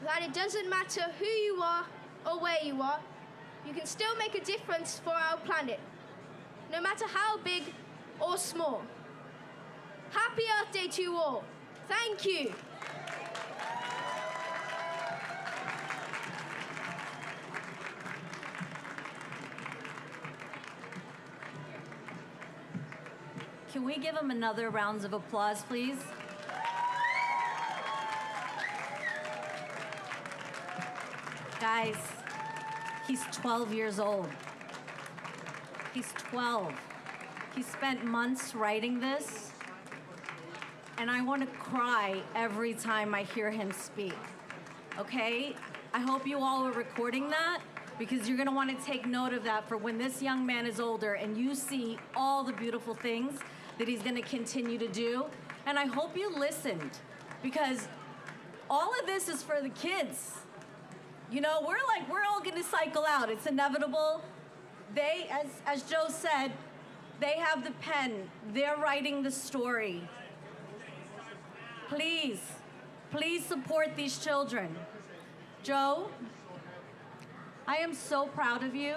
that it doesn't matter who you are or where you are, you can still make a difference for our planet, no matter how big or small. Happy Earth Day to you all. Thank you. Can we give him another round of applause, please? Guys, he's 12 years old. He's 12. He spent months writing this, and I want to cry every time I hear him speak, okay? I hope you all are recording that, because you're gonna want to take note of that for when this young man is older and you see all the beautiful things that he's gonna continue to do. And I hope you listened, because all of this is for the kids. You know, we're all gonna cycle out. It's inevitable. They, as Joe said, they have the pen. They're writing the story. Please, please support these children. Joe, I am so proud of you.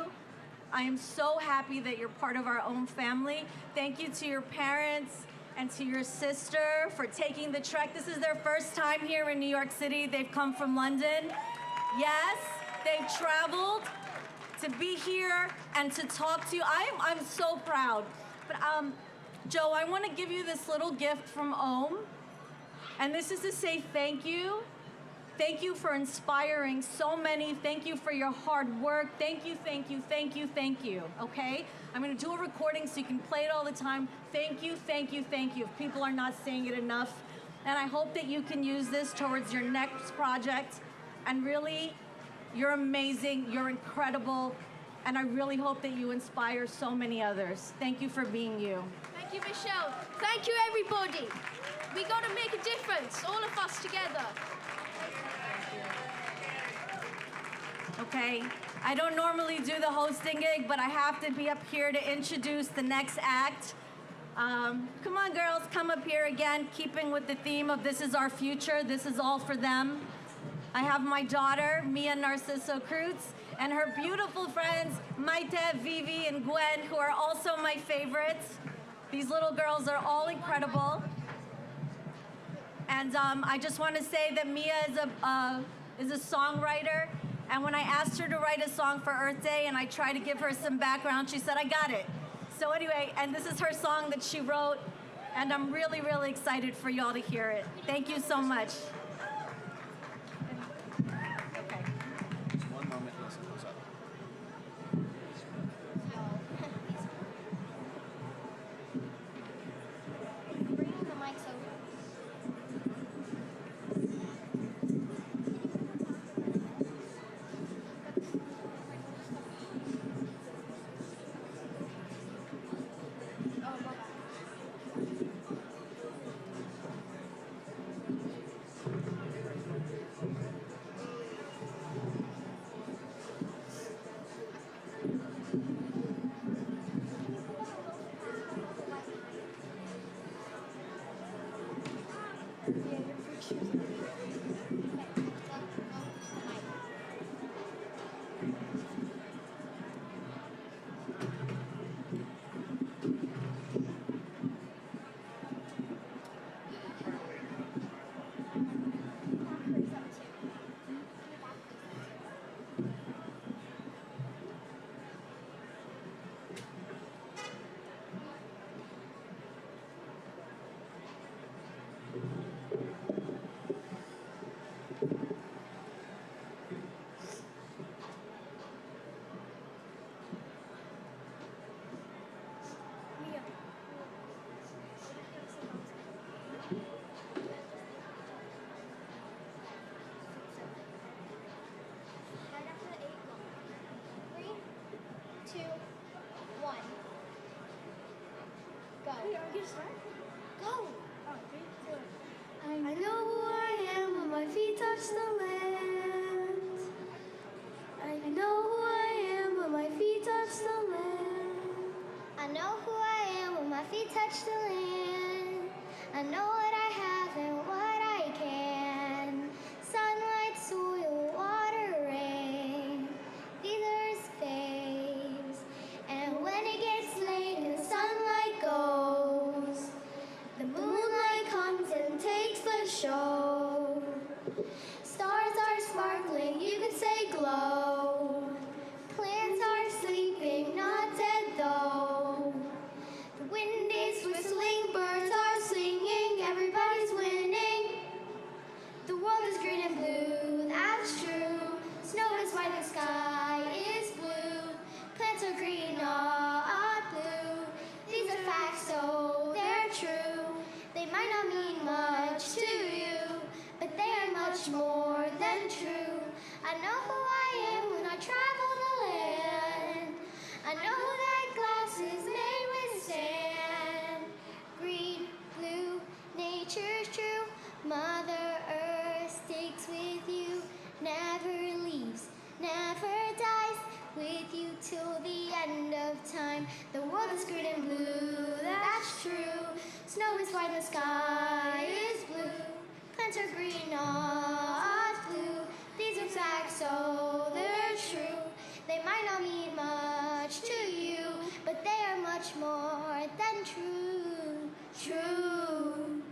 I am so happy that you're part of our own family. Thank you to your parents and to your sister for taking the trek. This is their first time here in New York City. They've come from London. Yes, they've traveled to be here and to talk to you. I'm so proud. But Joe, I want to give you this little gift from OMMM. And this is to say thank you. Thank you for inspiring so many. Thank you for your hard work. Thank you, thank you, thank you, thank you, okay? I'm gonna do a recording so you can play it all the time. Thank you, thank you, thank you. If people are not saying it enough. And I hope that you can use this towards your next project. And really, you're amazing, you're incredible, and I really hope that you inspire so many others. Thank you for being you. Thank you, Michelle. Thank you, everybody. We gotta make a difference, all of us together. Okay, I don't normally do the hosting gig, but I have to be up here to introduce the next act. Come on, girls, come up here again, keeping with the theme of this is our future, this is all for them. I have my daughter, Mia Narciso Cruz, and her beautiful friends, Maite, Vivi, and Gwen, who are also my favorites. These little girls are all incredible. And I just want to say that Mia is a songwriter, and when I asked her to write a song for Earth Day and I tried to give her some background, she said, I got it. So anyway, and this is her song that she wrote, and I'm really, really excited for y'all to hear it. Thank you so much. Okay. Just one moment, listen goes up. Bring the mics over. Go! I know who I am when my feet touch the land. I know who I am when my feet touch the land. I know who I am when my feet touch the land. I know what I have and what I can. Sunlight, soil, water, rain. These are his phase. And when it gets late and the sunlight goes, the moonlight comes and takes the show. Stars are sparkling, you could say glow. Plants are sleeping, not dead though. The wind is whistling, birds are singing, everybody's winning. The world is green and blue, that's true. Snow is white and sky is blue. Plants are green, not blue. These are facts, so they're true. They might not mean much to you, but they are much more than true. I know who I am when I travel the land. I know that glass is made with sand. Green, blue, nature's true. Mother Earth sticks with you, never leaves, never dies. With you till the end of time. The world is green and blue, that's true. Snow is white and the sky is blue. Plants are green, not blue. These are facts, so they're true. They might not mean much to you, but they are much more than true. True.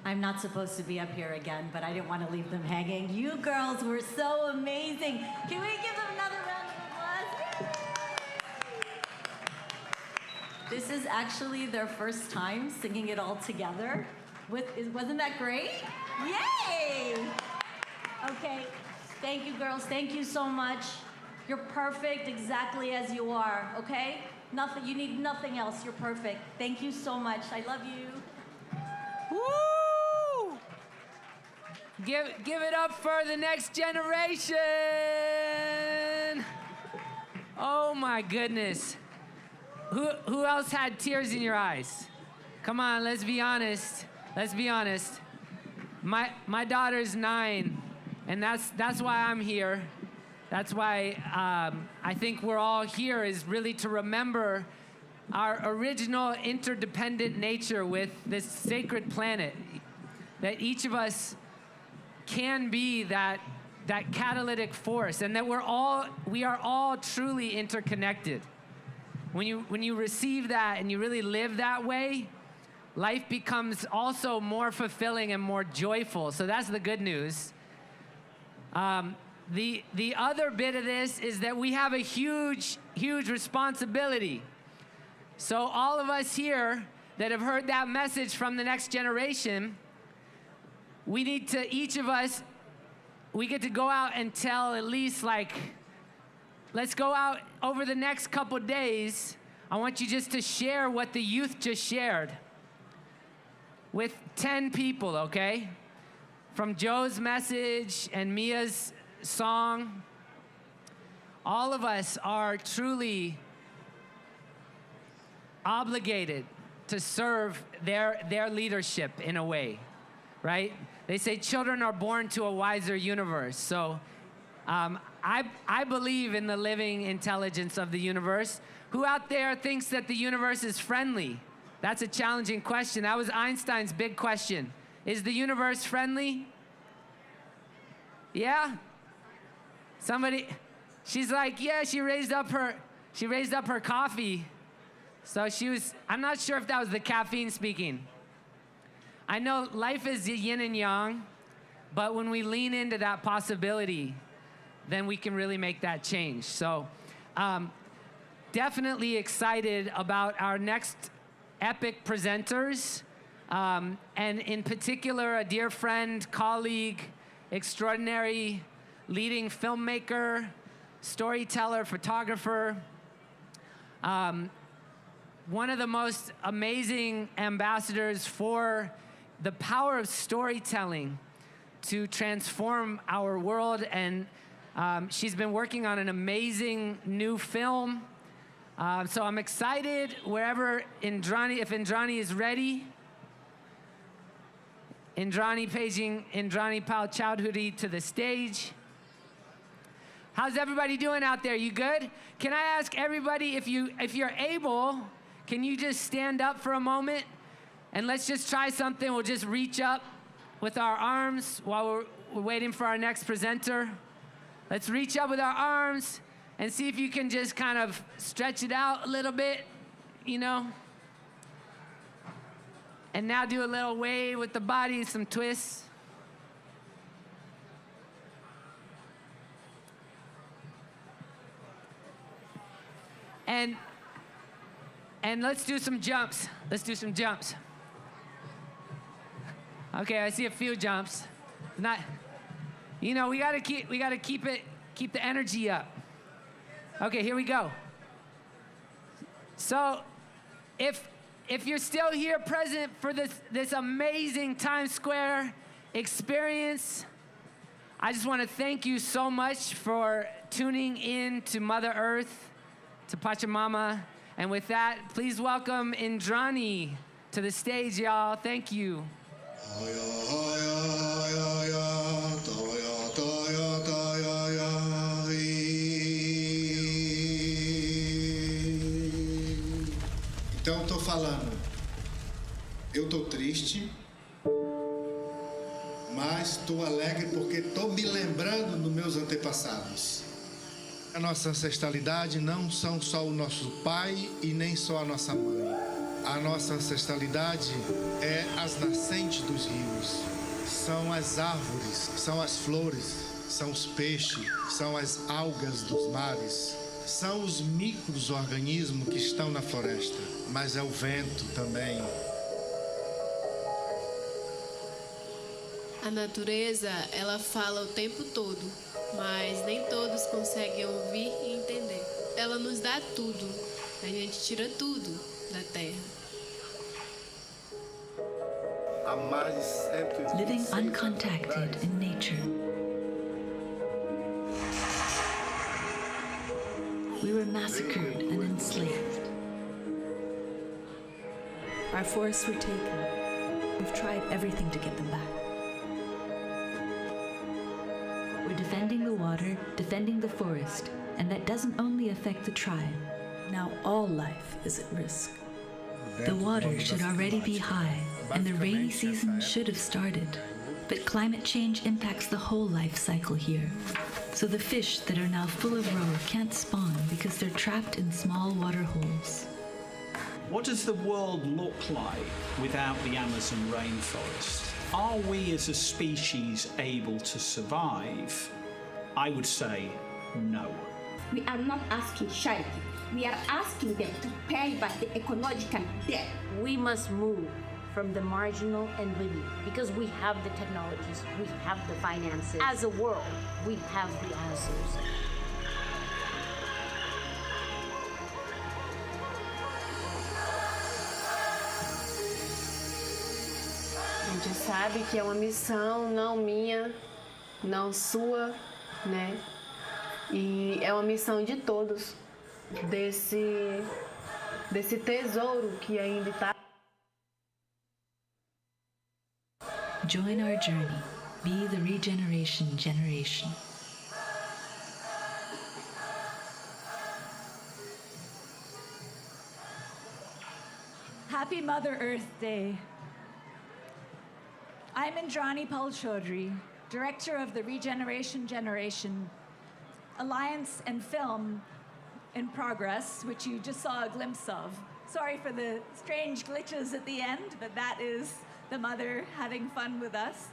I'm not supposed to be up here again, but I didn't want to leave them hanging. You girls were so amazing. Can we give them another round of applause? This is actually their first time singing it all together. Wasn't that great? Yay! Okay, thank you girls, thank you so much. You're perfect exactly as you are, okay? Nothing, you need nothing else, you're perfect. Thank you so much, I love you. Woo! Give it up for the next generation. Oh my goodness. Who else had tears in your eyes? Come on, let's be honest. Let's be honest. My daughter's 9, and that's why I'm here. That's why I think we're all here, is really to remember our original interdependent nature with this sacred planet. That each of us can be that catalytic force, and that we are all truly interconnected. When you receive that and you really live that way, life becomes also more fulfilling and more joyful. So that's the good news. The other bit of this is that we have a huge, huge responsibility. So all of us here that have heard that message from the next generation, we need to, each of us, we get to go out and tell at least let's go out over the next couple days. I want you just to share what the youth just shared with 10 people, okay? From Joe's message and Mia's song, all of us are truly obligated to serve their leadership in a way, right? They say children are born to a wiser universe. So I believe in the living intelligence of the universe. Who out there thinks that the universe is friendly? That's a challenging question. That was Einstein's big question. Is the universe friendly? Yeah? Somebody, she's like, yeah, she raised up her coffee. So I'm not sure if that was the caffeine speaking. I know life is yin and yang, but when we lean into that possibility, then we can really make that change. So definitely excited about our next epic presenters, and in particular, a dear friend, colleague, extraordinary leading filmmaker, storyteller, photographer, one of the most amazing ambassadors for the power of storytelling to transform our world. And she's been working on an amazing new film. So I'm excited wherever if Indrani is ready. Indrani paging Indrani Palri to the stage. How's everybody doing out there? You good? Can I ask everybody, if you're able, can you just stand up for a moment? And let's just try something. We'll just reach up with our arms while we're waiting for our next presenter. Let's reach up with our arms and see if you can just kind of stretch it out a little bit, you know? And now do a little wave with the body, some twists. And let's do some jumps. Let's do some jumps. Okay, I see a few jumps. Not, you know, we gotta keep the energy up. Okay, here we go. So, if you're still here present for this amazing Times Square experience, I just want to thank you so much for tuning in to Mother Earth, to Pachamama. And with that, please welcome Indrani to the stage, y'all. Thank you. Então, estou falando, eu estou triste, mas estou alegre porque estou me lembrando dos meus antepassados. A nossa ancestralidade não são só o nosso pai e nem só a nossa mãe. A nossa ancestralidade é as nascentes dos rios, são as árvores, são as flores, são os peixes, são as algas dos mares, são os micro-organismos que estão na floresta, mas é o vento também. A natureza, ela fala o tempo todo, mas nem todos conseguem ouvir e entender. Ela nos dá tudo, a gente tira tudo da terra. living uncontacted in nature. We were massacred and enslaved. Our forests were taken. We've tried everything to get them back. We're defending the water, defending the forest, and that doesn't only affect the tribe. Now all life is at risk. The water should already be high, and the rainy season should have started. But climate change impacts the whole life cycle here. So the fish that are now full of roe can't spawn because they're trapped in small water holes. What does the world look like without the Amazon rainforest? Are we as a species able to survive? I would say no. We are not asking charity. We are asking them to pay back the ecological debt. We must move from the marginal and living because we have the technologies, we have the finances. As a world, we have the answers. A gente sabe que é uma missão não minha, não sua, né? E é uma missão de todos, desse tesouro que ainda está. Join our journey. Be the regeneration generation. Happy Mother Earth Day. I'm Indrani Palri, Director of the Regeneration Generation Alliance and Film in Progress, which you just saw a glimpse of. Sorry for the strange glitches at the end, but that is the mother having fun with us,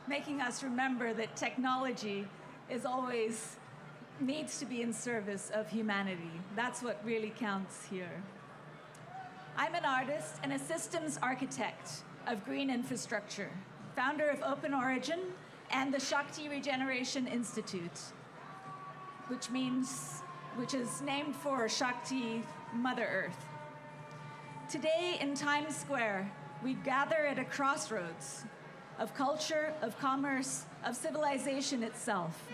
making us remember that technology is always needs to be in service of humanity. That's what really counts here. I'm an artist and a systems architect of green infrastructure, founder of Open Origin and the Shakti Regeneration Institute, which is named for Shakti, Mother Earth. Today in Times Square, we gather at a crossroads of culture, of commerce, of civilization itself.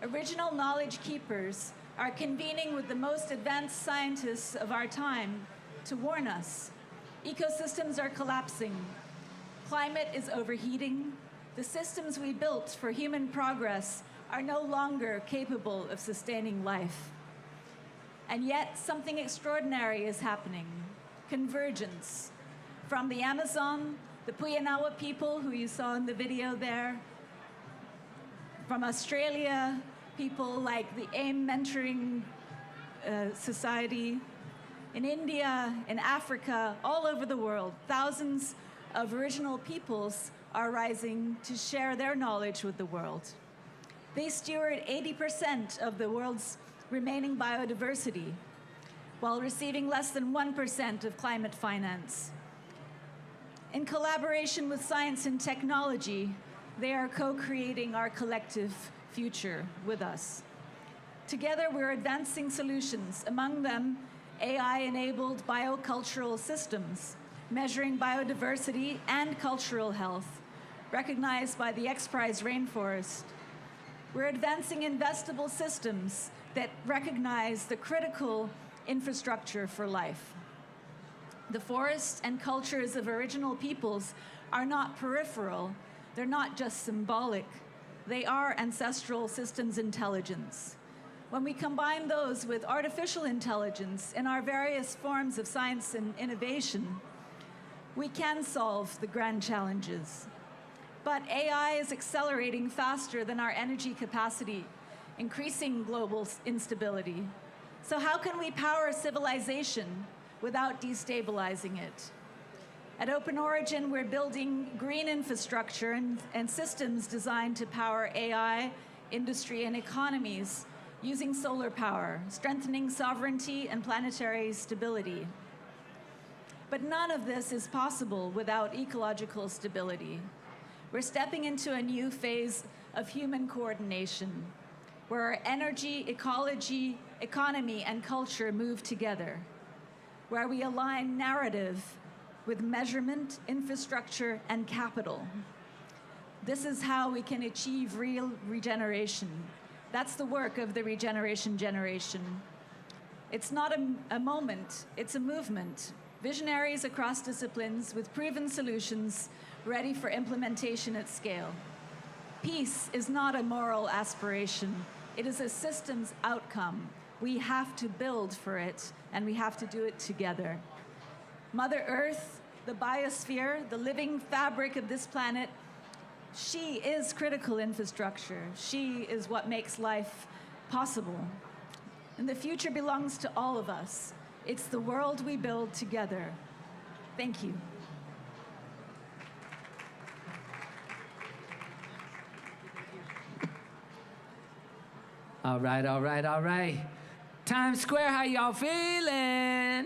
Original knowledge keepers are convening with the most advanced scientists of our time to warn us. Ecosystems are collapsing. Climate is overheating. The systems we built for human progress are no longer capable of sustaining life. And yet, something extraordinary is happening. Convergence. From the Amazon, the Puyanawa people, who you saw in the video there, from Australia, people like the AIM Mentoring Society, in India, in Africa, all over the world, thousands of original peoples are rising to share their knowledge with the world. They steward 80% of the world's remaining biodiversity, while receiving less than 1% of climate finance. In collaboration with science and technology, they are co-creating our collective future with us. Together, we're advancing solutions, among them AI-enabled biocultural systems, measuring biodiversity and cultural health, recognized by the X Prize Rainforest. We're advancing investable systems that recognize the critical infrastructure for life. The forests and cultures of original peoples are not peripheral. They're not just symbolic. They are ancestral systems intelligence. When we combine those with artificial intelligence in our various forms of science and innovation, we can solve the grand challenges. But AI is accelerating faster than our energy capacity, increasing global instability. So how can we power civilization without destabilizing it? At Open Origin, we're building green infrastructure and systems designed to power AI, industry, and economies using solar power, strengthening sovereignty and planetary stability. But none of this is possible without ecological stability. We're stepping into a new phase of human coordination, where our energy, ecology, economy, and culture move together, where we align narrative with measurement, infrastructure, and capital. This is how we can achieve real regeneration. That's the work of the regeneration generation. It's not a moment, it's a movement. Visionaries across disciplines with proven solutions ready for implementation at scale. Peace is not a moral aspiration, it is a systems outcome. We have to build for it, and we have to do it together. Mother Earth, the biosphere, the living fabric of this planet, she is critical infrastructure. She is what makes life possible. And the future belongs to all of us. It's the world we build together. Thank you. All right, all right, all right. Times Square, how y'all feeling?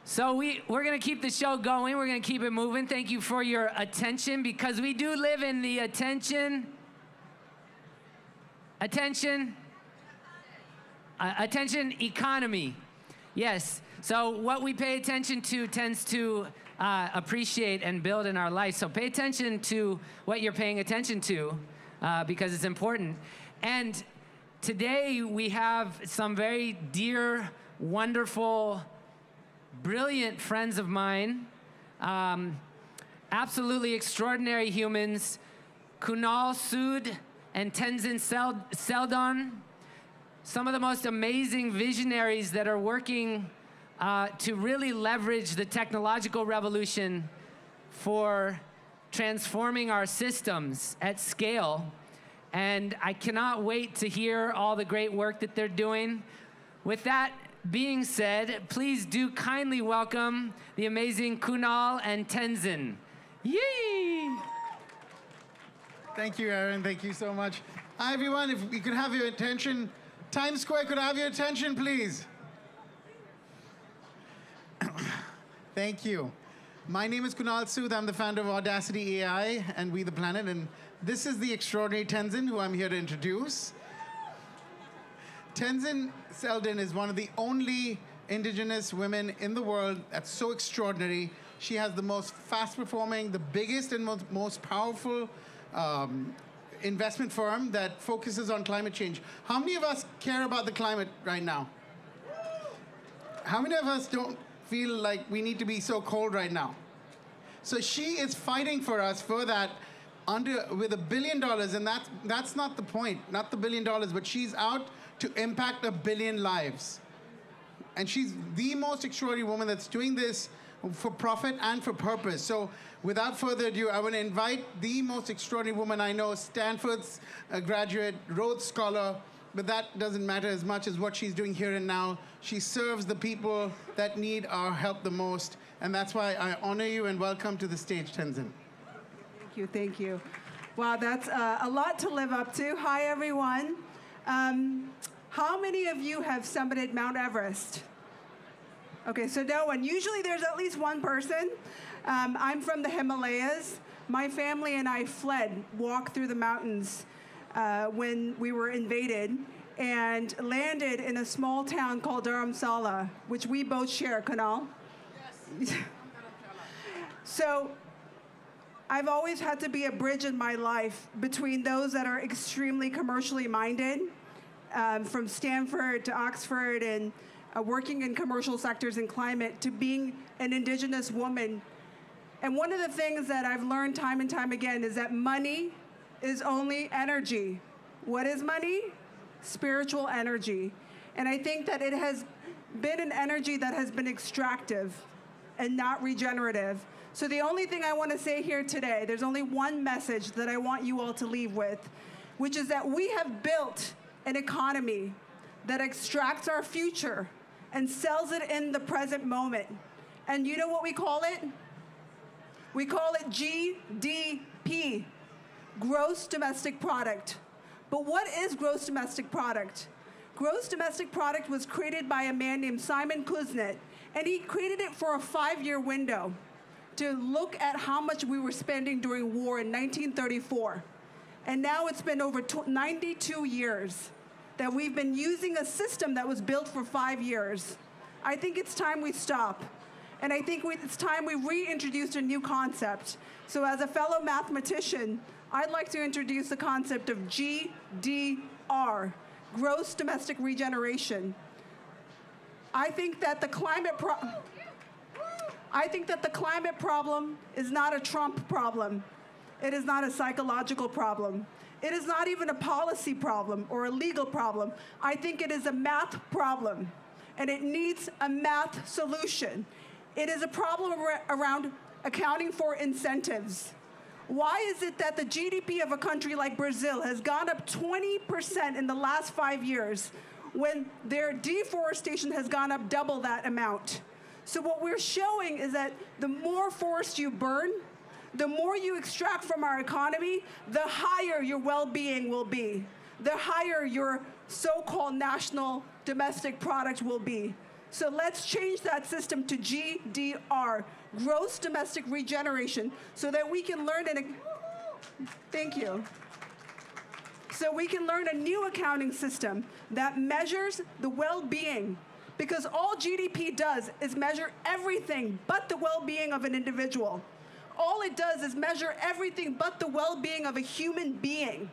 So we're going to keep the show going. We're going to keep it moving. Thank you for your attention, because we do live in the attention economy. Yes. So what we pay attention to tends to appreciate and build in our life. So pay attention to what you're paying attention to, because it's important. And today we have some very dear, wonderful, brilliant friends of mine, absolutely extraordinary humans, Kunal Sood and Tenzin Seldon, some of the most amazing visionaries that are working to really leverage the technological revolution for transforming our systems at scale. And I cannot wait to hear all the great work that they're doing. With that being said, please do kindly welcome the amazing Kunal and Tenzin. Yay! Thank you, Aaron. Thank you so much. Hi, everyone. If we could have your attention. Times Square, could I have your attention, please? Thank you. My name is Kunal Sood. I'm the founder of Audacity AI and We the Planet. And this is the extraordinary Tenzin, who I'm here to introduce. Tenzin Seldon is one of the only Indigenous women in the world that's so extraordinary. She has the most fast-performing, the biggest and most powerful investment firm that focuses on climate change. How many of us care about the climate right now? How many of us don't feel like we need to be so cold right now? So she is fighting for us for that with $1 billion, and that's not the point, not the $1 billion, but she's out to impact 1 billion lives. And she's the most extraordinary woman that's doing this for profit and for purpose. So without further ado, I want to invite the most extraordinary woman I know, Stanford's graduate, Rhodes Scholar, but that doesn't matter as much as what she's doing here and now. She serves the people that need our help the most, and that's why I honor you and welcome to the stage, Tenzin. Thank you, thank you. Wow, that's a lot to live up to. Hi, everyone. How many of you have summited Mount Everest? Okay, so no one. Usually there's at least one person. I'm from the Himalayas. My family and I walked through the mountains when we were invaded, and landed in a small town called Dharamsala, which we both share, Kunal. Yes. So I've always had to be a bridge in my life between those that are extremely commercially minded, from Stanford to Oxford, and working in commercial sectors and climate, to being an Indigenous woman. And one of the things that I've learned time and time again is that money is only energy. What is money? Spiritual energy. And I think that it has been an energy that has been extractive and not regenerative. So the only thing I want to say here today, there's only one message that I want you all to leave with, which is that we have built an economy that extracts our future and sells it in the present moment. And you know what we call it? We call it GDP, gross domestic product. But what is gross domestic product? Gross domestic product was created by a man named Simon Kuznets, and he created it for a 5-year window to look at how much we were spending during war in 1934. And now it's been over 92 years. that we've been using a system that was built for 5 years. I think it's time we stop. And I think it's time we reintroduced a new concept. So as a fellow mathematician, I'd like to introduce the concept of GDR, gross domestic regeneration. I think that the climate problem is not a Trump problem. It is not a psychological problem. It is not even a policy problem or a legal problem. I think it is a math problem, and it needs a math solution. It is a problem around accounting for incentives. Why is it that the GDP of a country like Brazil has gone up 20% in the last 5 years when their deforestation has gone up double that amount? So what we're showing is that the more forest you burn, the more you extract from our economy, the higher your well-being will be, the higher your so-called national domestic product will be. So let's change that system to GDR, gross domestic regeneration, so that we can learn thank you. So we can learn a new accounting system that measures the well-being, because all GDP does is measure everything but the well-being of an individual. All it does is measure everything but the well-being of a human being.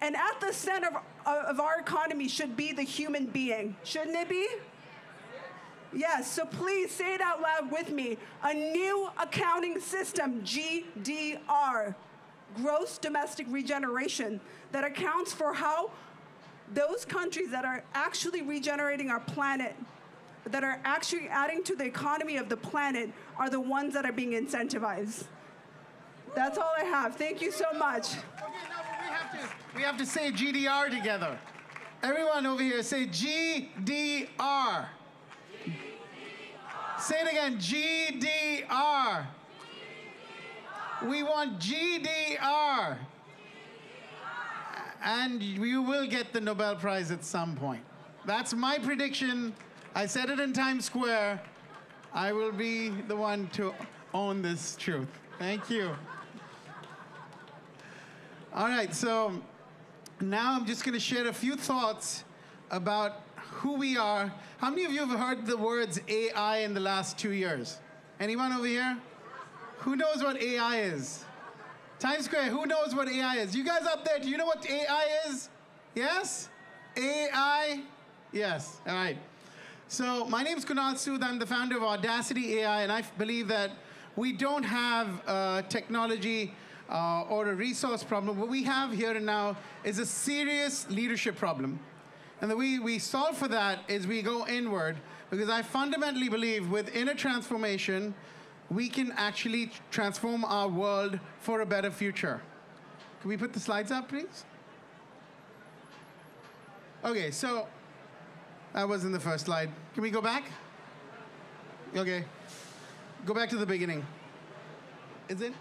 And at the center of our economy should be the human being. Shouldn't it be? Yes, so please say it out loud with me. A new accounting system, GDR, gross domestic regeneration, that accounts for how those countries that are actually regenerating our planet, that are actually adding to the economy of the planet, are the ones that are being incentivized. That's all I have. Thank you so much. Okay, now we have to say GDR together. Everyone over here, say GDR. Say it again, GDR. We want GDR. And you will get the Nobel Prize at some point. That's my prediction. I said it in Times Square. I will be the one to own this truth. Thank you. All right, so now I'm just going to share a few thoughts about who we are. How many of you have heard the words AI in the last 2 years? Anyone over here? Who knows what AI is? Times Square, who knows what AI is? You guys up there, do you know what AI is? Yes? AI? Yes, all right. So my name is Kunal Sood. I'm the founder of Audacity AI, and I believe that we don't have technology or a resource problem. What we have here and now is a serious leadership problem. And the way we solve for that is we go inward, because I fundamentally believe with inner transformation, we can actually transform our world for a better future. Can we put the slides up, please? Okay, so that wasn't the first slide. Can we go back? Okay. Go back to the beginning. Is it?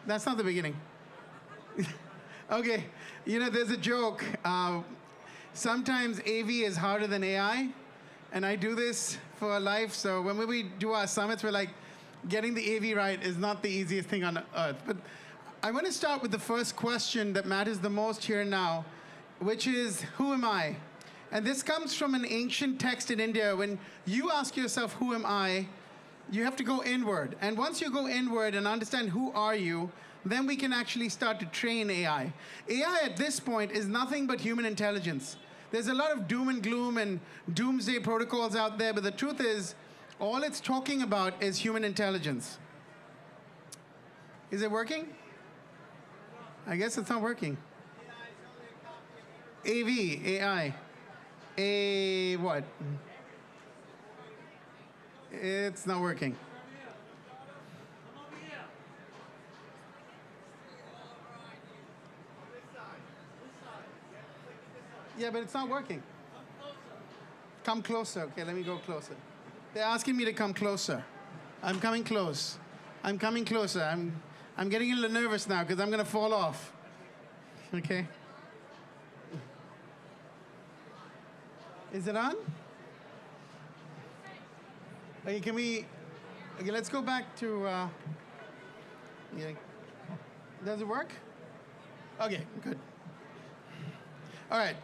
That's not the beginning. Okay, you know, there's a joke. Sometimes AV is harder than AI, and I do this for a life, so when we do our summits, we're like, getting the AV right is not the easiest thing on earth. But I want to start with the first question that matters the most here and now, which is, who am I? And this comes from an ancient text in India. When you ask yourself, who am I, you have to go inward. And once you go inward and understand who are you, then we can actually start to train AI. AI at this point is nothing but human intelligence. There's a lot of doom and gloom and doomsday protocols out there, but the truth is, all it's talking about is human intelligence. Is it working? I guess it's not working. AV, AI. A what? It's not working. Yeah, but it's not working. Come closer. Okay, let me go closer. They're asking me to come closer. I'm coming close. I'm coming closer. I'm getting a little nervous now because I'm going to fall off. Okay. Is it on? Okay, can we... Okay, let's go back to... yeah. Does it work? Okay, good. All right.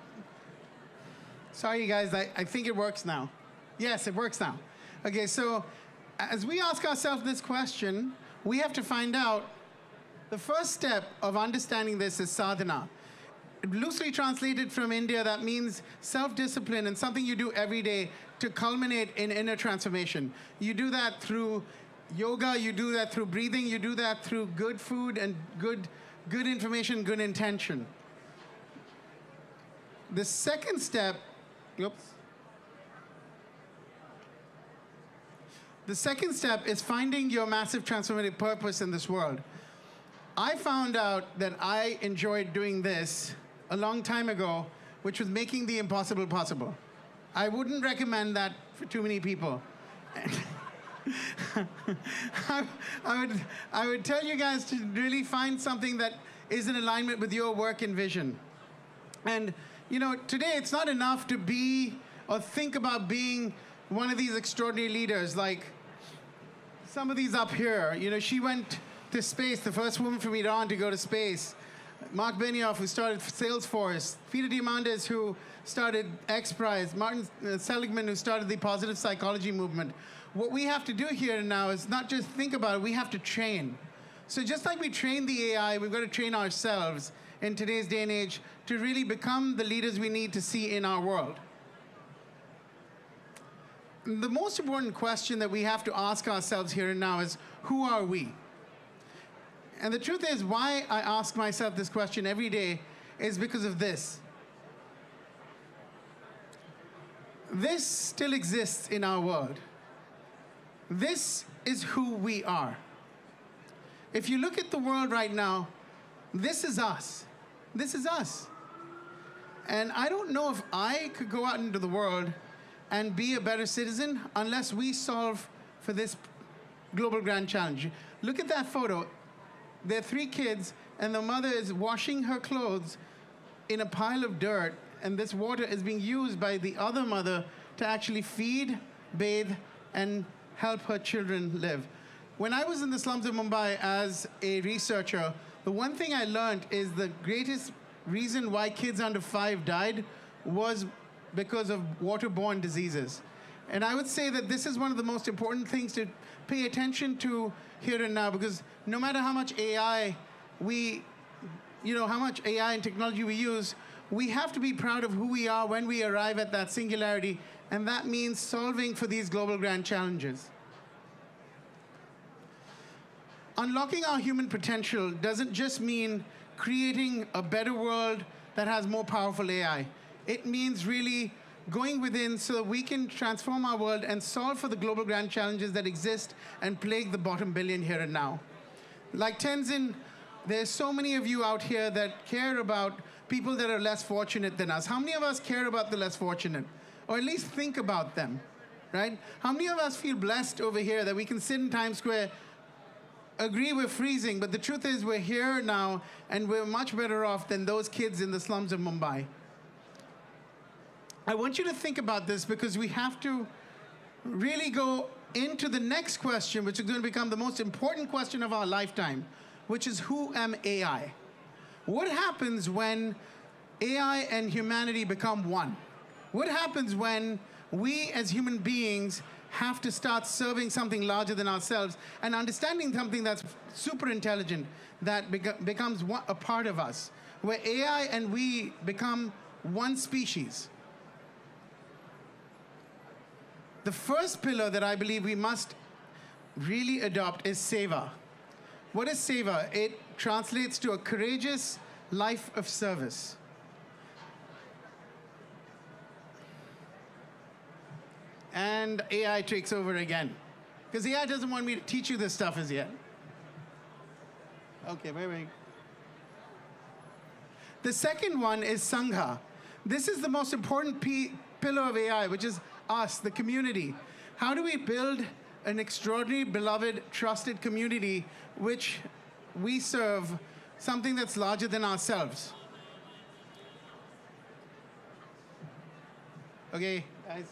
Sorry, guys, I think it works now. Yes, it works now. Okay, so as we ask ourselves this question, we have to find out the first step of understanding this is sadhana. Loosely translated from India, that means self-discipline and something you do every day to culminate in inner transformation. You do that through yoga, you do that through breathing, you do that through good food and good information, good intention. The second step, The second step is finding your massive transformative purpose in this world. I found out that I enjoyed doing this a long time ago, which was making the impossible possible. I wouldn't recommend that for too many people. I would tell you guys to really find something that is in alignment with your work and vision. And you know, today it's not enough to be or think about being one of these extraordinary leaders like some of these up here. You know, she went to space, the first woman from Iran to go to space. Mark Benioff, who started Salesforce. Peter Diamandis, who started XPRIZE. Martin Seligman, who started the positive psychology movement. What we have to do here now is not just think about it, we have to train. So just like we train the AI, we've got to train ourselves in today's day and age to really become the leaders we need to see in our world. The most important question that we have to ask ourselves here and now is, who are we? And the truth is, why I ask myself this question every day is because of this. This still exists in our world. This is who we are. If you look at the world right now, this is us. This is us. And I don't know if I could go out into the world and be a better citizen unless we solve for this global grand challenge. Look at that photo. There are 3 kids, and the mother is washing her clothes in a pile of dirt, and this water is being used by the other mother to actually feed, bathe, and help her children live. When I was in the slums of Mumbai as a researcher, the one thing I learned is the greatest reason why kids under 5 died was because of waterborne diseases. And I would say that this is one of the most important things to pay attention to here and now, because no matter how much AI how much AI and technology we use, we have to be proud of who we are when we arrive at that singularity, and that means solving for these global grand challenges. Unlocking our human potential doesn't just mean creating a better world that has more powerful AI. It means really going within so that we can transform our world and solve for the global grand challenges that exist and plague the bottom billion here and now. Like Tenzin, there's so many of you out here that care about people that are less fortunate than us. How many of us care about the less fortunate? Or at least think about them, right? How many of us feel blessed over here that we can sit in Times Square, agree we're freezing, but the truth is we're here now and we're much better off than those kids in the slums of Mumbai. I want you to think about this because we have to really go into the next question, which is going to become the most important question of our lifetime, which is, who am AI? What happens when AI and humanity become one? What happens when we as human beings have to start serving something larger than ourselves and understanding something that's super intelligent that becomes a part of us, where AI and we become one species? The first pillar that I believe we must really adopt is seva. What is seva? It translates to a courageous life of service. And AI takes over again. Because AI doesn't want me to teach you this stuff as yet. Okay, wait. The second one is sangha. This is the most important pillar of AI, which is us, the community. How do we build an extraordinary, beloved, trusted community which we serve something that's larger than ourselves? Okay, guys.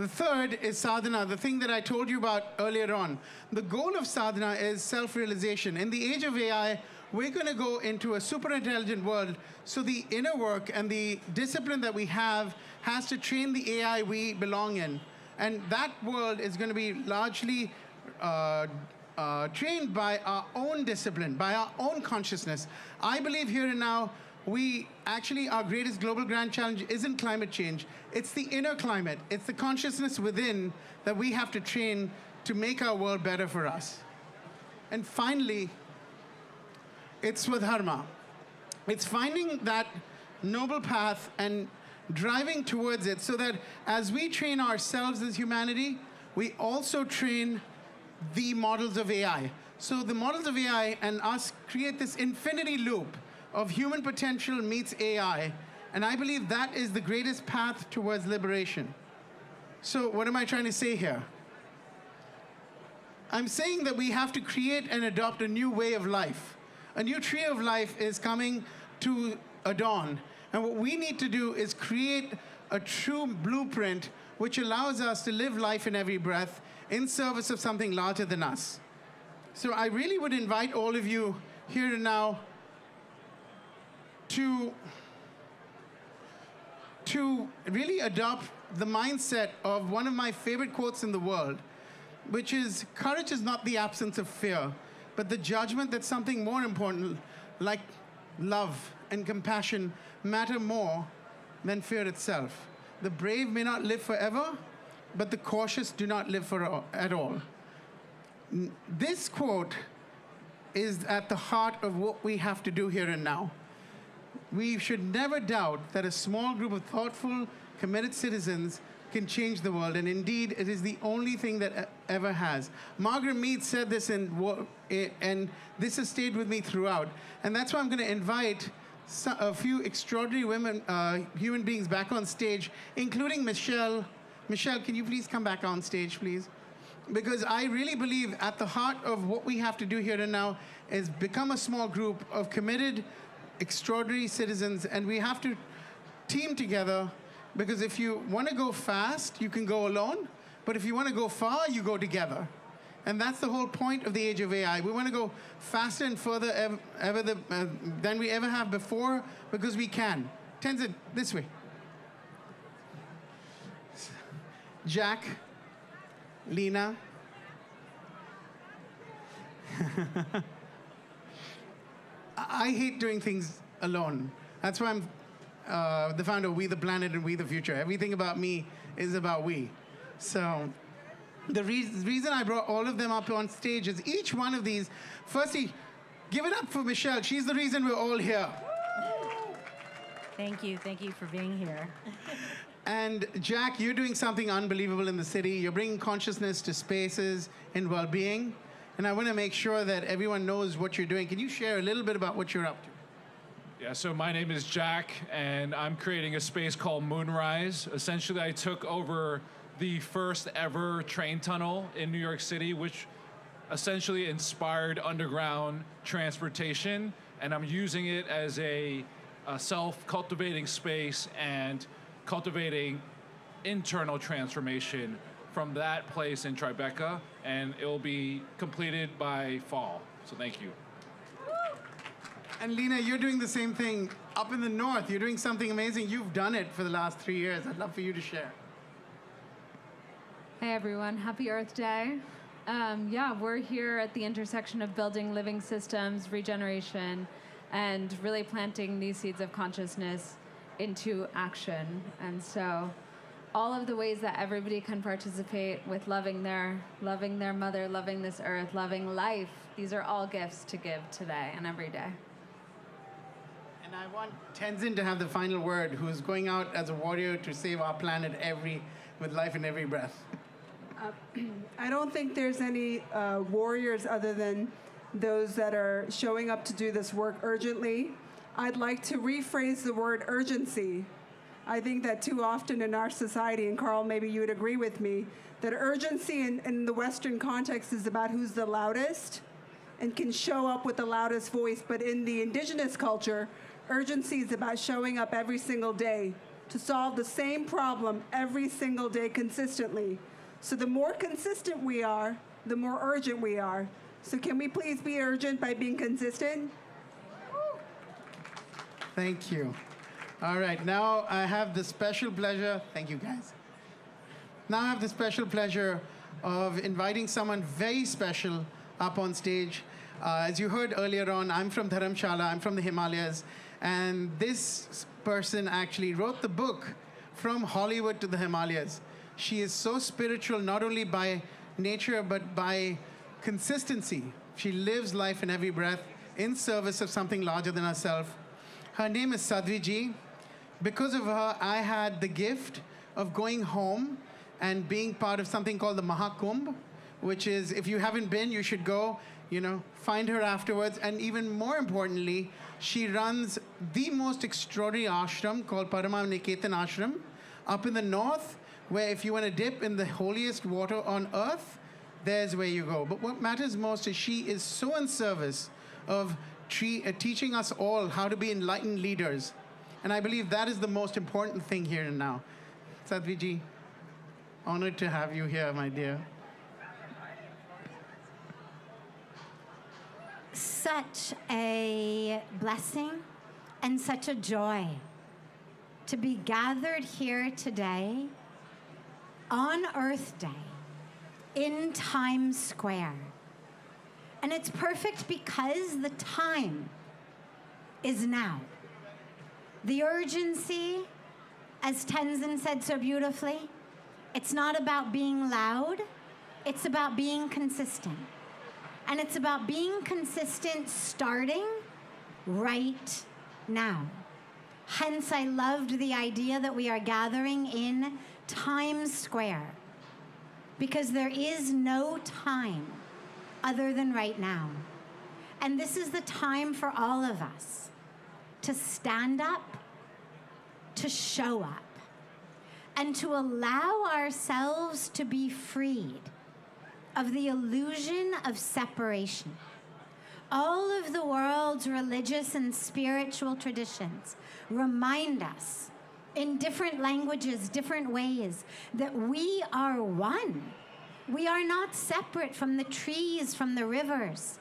The third is sadhana, the thing that I told you about earlier on. The goal of sadhana is self-realization. In the age of AI, we're going to go into a super intelligent world. So the inner work and the discipline that we have has to train the AI we belong in. And that world is going to be largely trained by our own discipline, by our own consciousness. I believe here and now, our greatest global grand challenge isn't climate change. It's the inner climate. It's the consciousness within that we have to train to make our world better for us. And finally, it's Swadharma. It's finding that noble path and driving towards it so that as we train ourselves as humanity, we also train the models of AI. So the models of AI and us create this infinity loop of human potential meets AI. And I believe that is the greatest path towards liberation. So what am I trying to say here? I'm saying that we have to create and adopt a new way of life. A new tree of life is coming to a dawn. And what we need to do is create a true blueprint which allows us to live life in every breath in service of something larger than us. So I really would invite all of you here and now to really adopt the mindset of one of my favorite quotes in the world, which is, courage is not the absence of fear, but the judgment that something more important, like love and compassion, matter more than fear itself. The brave may not live forever, but the cautious do not live at all. This quote is at the heart of what we have to do here and now. We should never doubt that a small group of thoughtful, committed citizens can change the world, and indeed, it is the only thing that ever has. Margaret Mead said this, and this has stayed with me throughout. And that's why I'm going to invite a few extraordinary women, human beings back on stage, including Michelle. Michelle, can you please come back on stage, please? Because I really believe at the heart of what we have to do here and now is become a small group of committed, extraordinary citizens, and we have to team together, because if you want to go fast, you can go alone, but if you want to go far, you go together. And that's the whole point of the age of AI. We want to go faster and further than we ever have before, because we can. Tenzin, this way. Jack, Lena. I hate doing things alone. That's why I'm the founder of We the Planet and We the Future. Everything about me is about we. So the reason I brought all of them up on stage is each one of these, firstly, give it up for Michelle. She's the reason we're all here. Thank you for being here. And Jack, you're doing something unbelievable in the city. You're bringing consciousness to spaces and well-being. And I want to make sure that everyone knows what you're doing. Can you share a little bit about what you're up to? Yeah, so my name is Jack, and I'm creating a space called Moonrise. Essentially, I took over the first ever train tunnel in New York City, which essentially inspired underground transportation, and I'm using it as a self-cultivating space and cultivating internal transformation from that place in Tribeca, and it will be completed by fall. So thank you. And Lena, you're doing the same thing up in the north. You're doing something amazing. You've done it for the last 3 years. I'd love for you to share. Hey everyone, happy Earth Day. Yeah, we're here at the intersection of building living systems, regeneration, and really planting these seeds of consciousness into action. And so all of the ways that everybody can participate with loving their mother, loving this earth, loving life, these are all gifts to give today and every day. And I want Tenzin to have the final word, who is going out as a warrior to save our planet with life in every breath. I don't think there's any warriors other than those that are showing up to do this work urgently. I'd like to rephrase the word urgency. I think that too often in our society, and Carl, maybe you would agree with me, that urgency in the Western context is about who's the loudest and can show up with the loudest voice. But in the Indigenous culture, urgency is about showing up every single day to solve the same problem every single day consistently. So the more consistent we are, the more urgent we are. So can we please be urgent by being consistent? Thank you. All right, now I have the special pleasure, thank you guys. Now I have the special pleasure of inviting someone very special up on stage. As you heard earlier on, I'm from Dharamshala, I'm from the Himalayas, and this person actually wrote the book From Hollywood to the Himalayas. She is so spiritual, not only by nature, but by consistency. She lives life in every breath in service of something larger than herself. Her name is Sadhviji. Because of her, I had the gift of going home and being part of something called the Mahakumbh, which is, if you haven't been, you should go, find her afterwards. And even more importantly, she runs the most extraordinary ashram called Paramam-Niketan Ashram up in the north, where if you want to dip in the holiest water on earth, there's where you go. But what matters most is she is so in service of teaching us all how to be enlightened leaders. And I believe that is the most important thing here and now. Sadhviji, honored to have you here, my dear. Such a blessing and such a joy to be gathered here today on Earth Day in Times Square. And it's perfect because the time is now. The urgency, as Tenzin said so beautifully, it's not about being loud, it's about being consistent. And it's about being consistent starting right now. Hence, I loved the idea that we are gathering in Times Square, because there is no time other than right now. And this is the time for all of us to stand up, to show up, and to allow ourselves to be freed of the illusion of separation. All of the world's religious and spiritual traditions remind us in different languages, different ways, that we are one. We are not separate from the trees, from the rivers,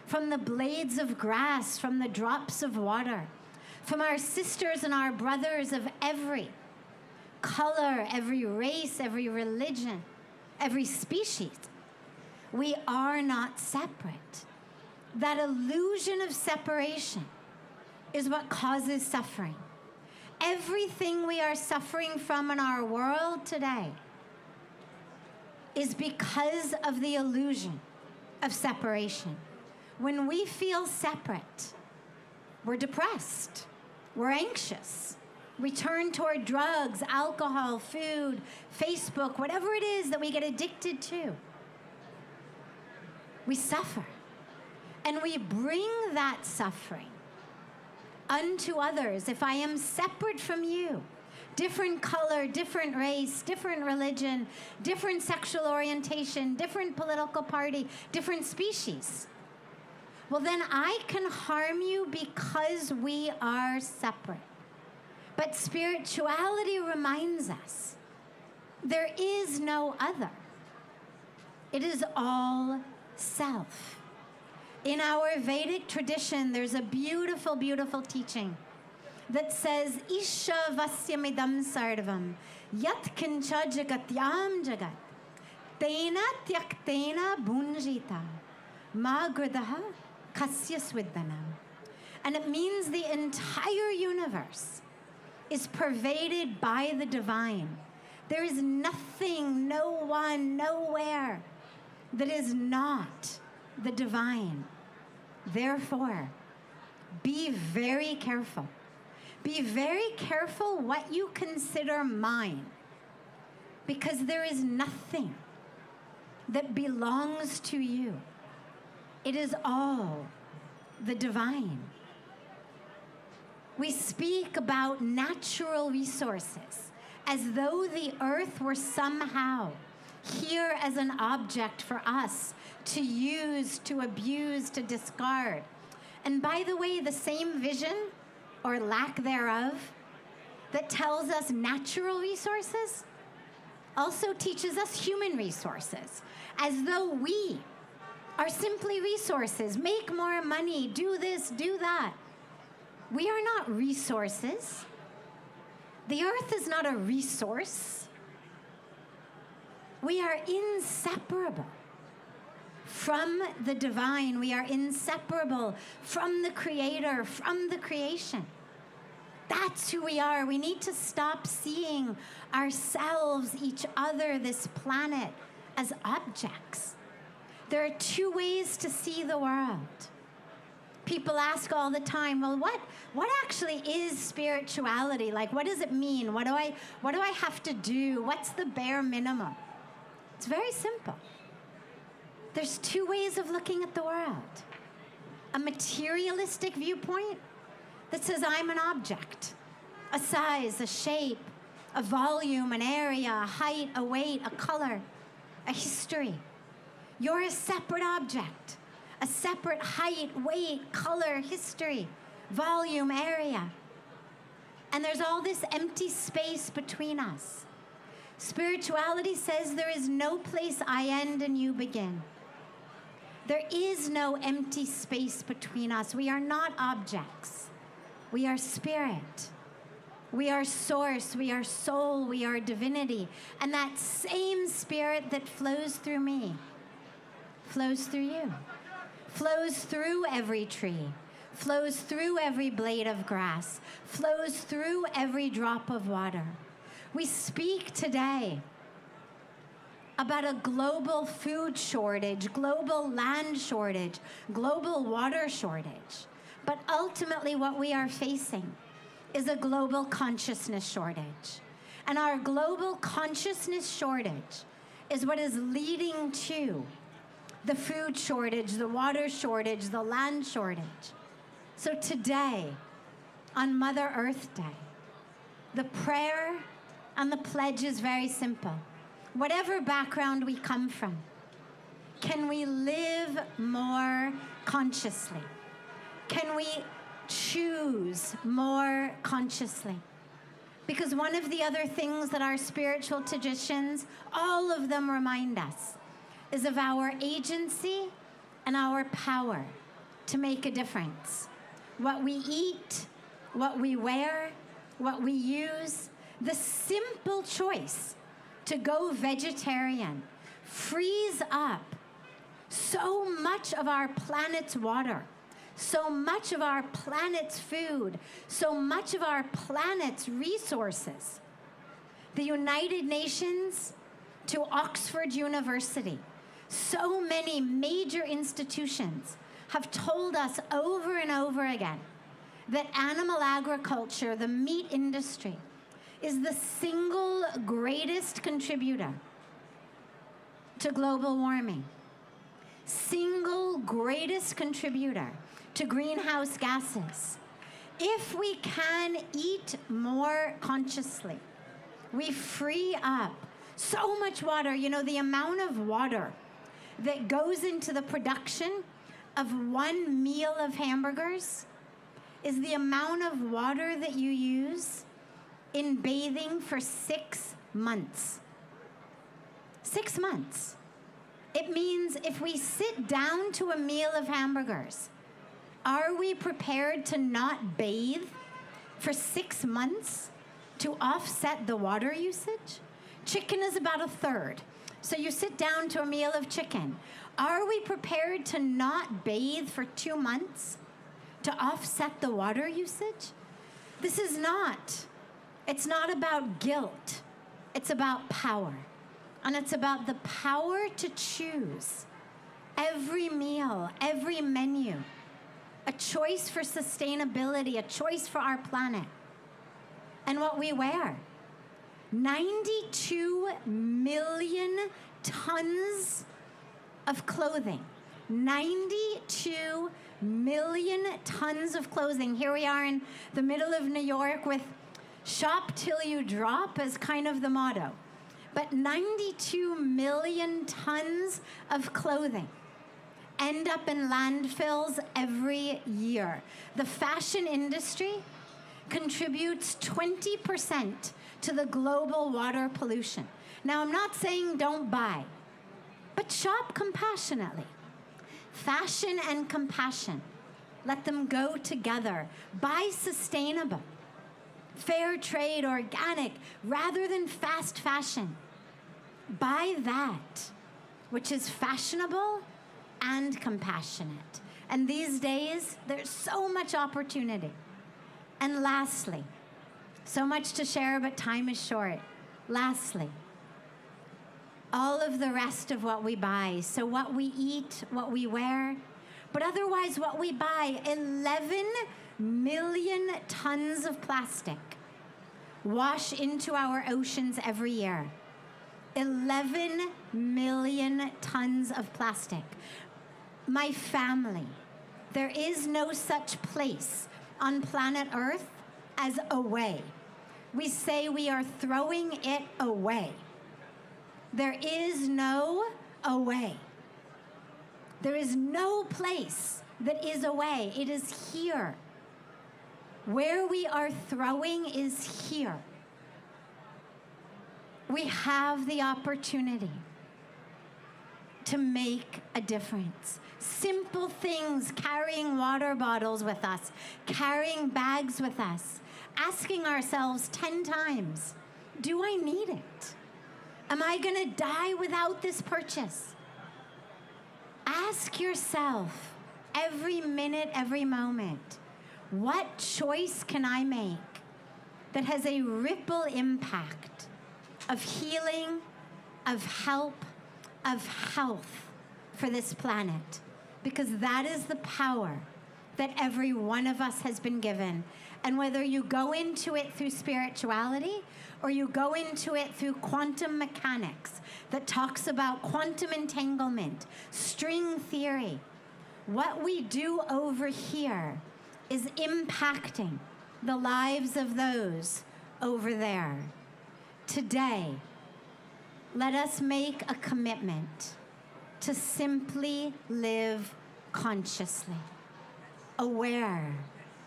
from the blades of grass, from the drops of water, from our sisters and our brothers of every color, every race, every religion, every species. We are not separate. That illusion of separation is what causes suffering. Everything we are suffering from in our world today is because of the illusion of separation. When we feel separate, we're depressed, we're anxious. We turn toward drugs, alcohol, food, Facebook, whatever it is that we get addicted to. We suffer. And we bring that suffering unto others. If I am separate from you, different color, different race, different religion, different sexual orientation, different political party, different species, well, then I can harm you because we are separate. But spirituality reminds us there is no other. It is all self. In our Vedic tradition, there's a beautiful, beautiful teaching that says, Isha vasyamidam sarvam, yat kincha jagatyam jagat, tena tyaktena bunjita, ma gradaha kasya swidhanam. And it means the entire universe is pervaded by the divine. There is nothing, no one, nowhere that is not the divine. Therefore, be very careful. Be very careful what you consider mine, because there is nothing that belongs to you. It is all the divine. We speak about natural resources as though the earth were somehow here as an object for us to use, to abuse, to discard. And by the way, the same vision, or lack thereof, that tells us natural resources also teaches us human resources, as though we are simply resources. Make more money, do this, do that. We are not resources. The earth is not a resource. We are inseparable from the divine. We are inseparable from the creator, from the creation. That's who we are. We need to stop seeing ourselves, each other, this planet, as objects. There are two ways to see the world. People ask all the time, well, what actually is spirituality? Like, what does it mean? What do I have to do? What's the bare minimum? It's very simple. There's two ways of looking at the world. A materialistic viewpoint that says I'm an object, a size, a shape, a volume, an area, a height, a weight, a color, a history. You're a separate object, a separate height, weight, color, history, volume, area. And there's all this empty space between us. Spirituality says there is no place I end and you begin. There is no empty space between us. We are not objects. We are spirit. We are source. We are soul. We are divinity. And that same spirit that flows through me flows through you, flows through every tree, flows through every blade of grass, flows through every drop of water. We speak today about a global food shortage, global land shortage, global water shortage. But ultimately what we are facing is a global consciousness shortage. And our global consciousness shortage is what is leading to the food shortage, the water shortage, the land shortage. So today, on Mother Earth Day, the prayer and the pledge is very simple. Whatever background we come from, can we live more consciously? Can we choose more consciously? Because one of the other things that our spiritual traditions, all of them remind us, is of our agency and our power to make a difference. What we eat, what we wear, what we use, the simple choice to go vegetarian frees up so much of our planet's water, so much of our planet's food, so much of our planet's resources. The United Nations to Oxford University, so many major institutions have told us over and over again that animal agriculture, the meat industry, is the single greatest contributor to global warming, single greatest contributor to greenhouse gases. If we can eat more consciously, we free up so much water. You know, the amount of water that goes into the production of one meal of hamburgers is the amount of water that you use in bathing for 6 months. 6 months. It means if we sit down to a meal of hamburgers, are we prepared to not bathe for 6 months to offset the water usage? Chicken is about a third. So you sit down to a meal of chicken. Are we prepared to not bathe for 2 months to offset the water usage? This is not. It's not about guilt. It's about power. And it's about the power to choose every meal, every menu, a choice for sustainability, a choice for our planet. And what we wear. 92 million tons of clothing. 92 million tons of clothing. Here we are in the middle of New York with shop till you drop as kind of the motto. But 92 million tons of clothing end up in landfills every year. The fashion industry contributes 20% to the global water pollution. Now, I'm not saying don't buy, but shop compassionately. Fashion and compassion, let them go together. Buy sustainable, fair trade, organic, rather than fast fashion. Buy that which is fashionable and compassionate. And these days, there's so much opportunity. And lastly, so much to share, but time is short. Lastly, all of the rest of what we buy, so what we eat, what we wear, but otherwise what we buy, 11 million tons of plastic wash into our oceans every year. 11 million tons of plastic. My family, there is no such place on planet Earth as away. We say we are throwing it away. There is no away. There is no place that is away. It is here. Where we are throwing is here. We have the opportunity to make a difference. Simple things, carrying water bottles with us, carrying bags with us, asking ourselves 10 times, do I need it? Am I gonna die without this purchase? Ask yourself every minute, every moment, what choice can I make that has a ripple impact of healing, of help, of health for this planet? Because that is the power that every one of us has been given. And whether you go into it through spirituality or you go into it through quantum mechanics that talks about quantum entanglement, string theory, what we do over here is impacting the lives of those over there. Today, let us make a commitment to simply live consciously, aware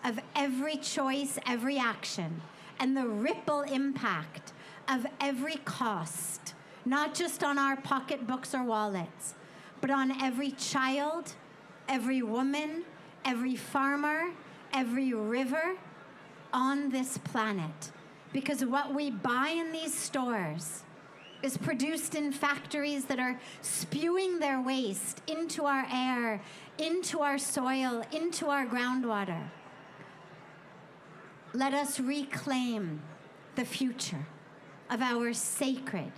of every choice, every action, and the ripple impact of every cost, not just on our pocketbooks or wallets, but on every child, every woman, every farmer, every river on this planet. Because what we buy in these stores is produced in factories that are spewing their waste into our air, into our soil, into our groundwater. Let us reclaim the future of our sacred,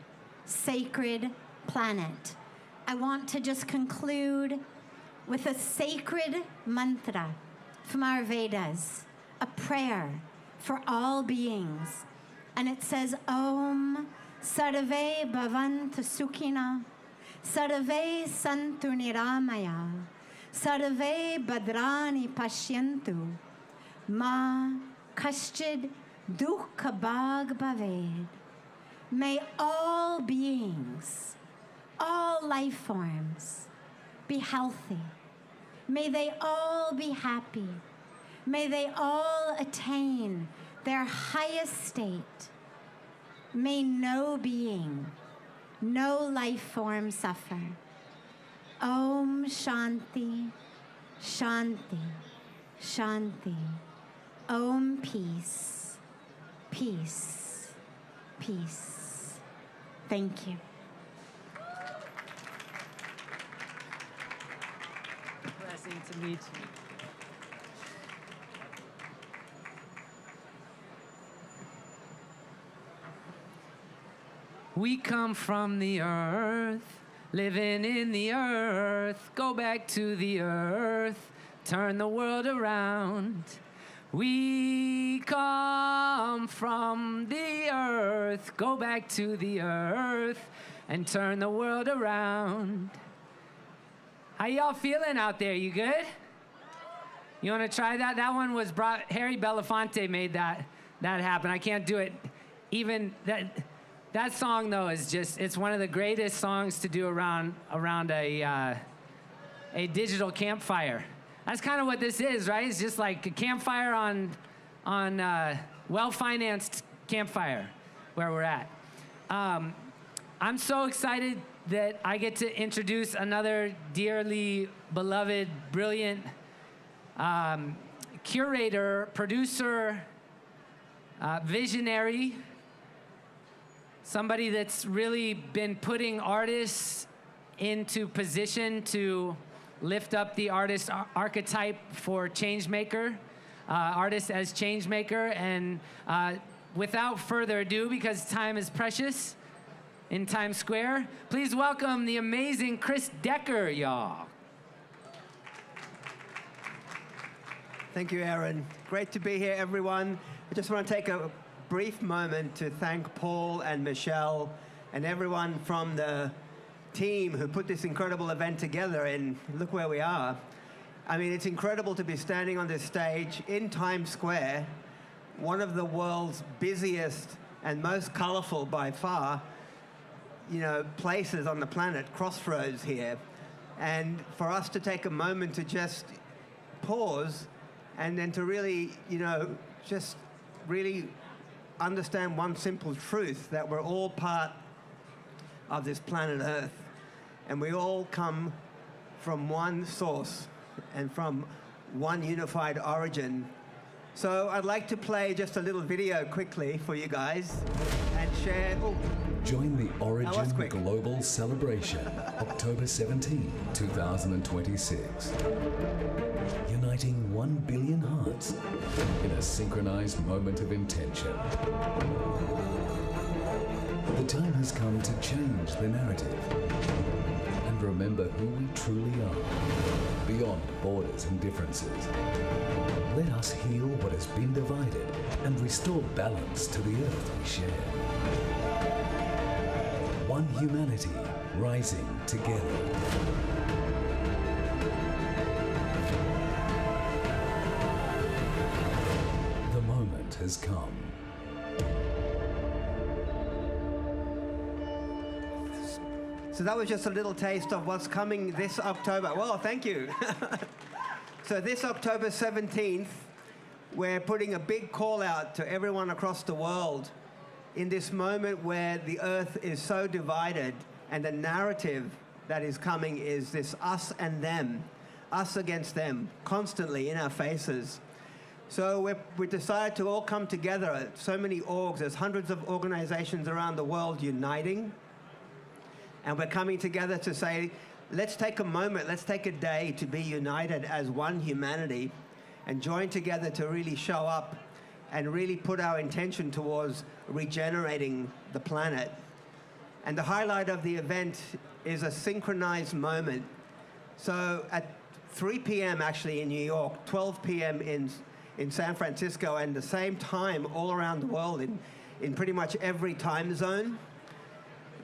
sacred planet. I want to just conclude with a sacred mantra from our Vedas, a prayer for all beings. And it says, Om Sarve Bhavantu Sukhina, Sarve Santu Niramaya, Sarve Bhadrani Pashyantu, Ma Kaschid Dukha Bhag Bhaved. May all beings, all life forms be healthy. May they all be happy. May they all attain their highest state. May no being, no life form suffer. Om Shanti, Shanti, Shanti. Om peace, peace, peace. Thank you. Blessing to meet you. We come from the earth, living in the earth, go back to the earth, turn the world around. We come from the earth, go back to the earth, and turn the world around. How y'all feeling out there? You good? You want to try that? That one was Harry Belafonte made that happen. I can't do it. Even that song though is it's one of the greatest songs to do around a digital campfire. That's kind of what this is, right? It's just like a campfire on on well-financed campfire where we're at. I'm so excited that I get to introduce another dearly beloved, brilliant curator, producer, visionary, somebody that's really been putting artists into position to lift up the artist archetype for changemaker, artist as changemaker. And without further ado, because time is precious in Times Square, please welcome the amazing Chris Decker, y'all. Thank you, Aaron. Great to be here, everyone. I just want to take a brief moment to thank Paul and Michelle and everyone from the team who put this incredible event together, and look where we are. I mean, it's incredible to be standing on this stage in Times Square, one of the world's busiest and most colorful by far, places on the planet, crossroads here. And for us to take a moment to just pause and then to really, just really understand one simple truth, that we're all part of this planet Earth. And we all come from one source and from one unified origin. So I'd like to play just a little video quickly for you guys and share. Join the Origin Global Celebration, October 17, 2026. Uniting 1 billion hearts in a synchronized moment of intention. The time has come to change the narrative and remember who we truly are, beyond borders and differences. Let us heal what has been divided and restore balance to the earth we share. One humanity rising together. The moment has come. So that was just a little taste of what's coming this October. Well, thank you. So this October 17th, we're putting a big call out to everyone across the world in this moment where the earth is so divided, and the narrative that is coming is this us and them, us against them, constantly in our faces. So we decided to all come together, so many orgs, there's hundreds of organizations around the world uniting, and we're coming together to say, let's take a moment, let's take a day to be united as one humanity and join together to really show up and really put our intention towards regenerating the planet. And the highlight of the event is a synchronized moment. So at 3 p.m. actually in New York, 12 p.m. in San Francisco, and the same time all around the world in pretty much every time zone,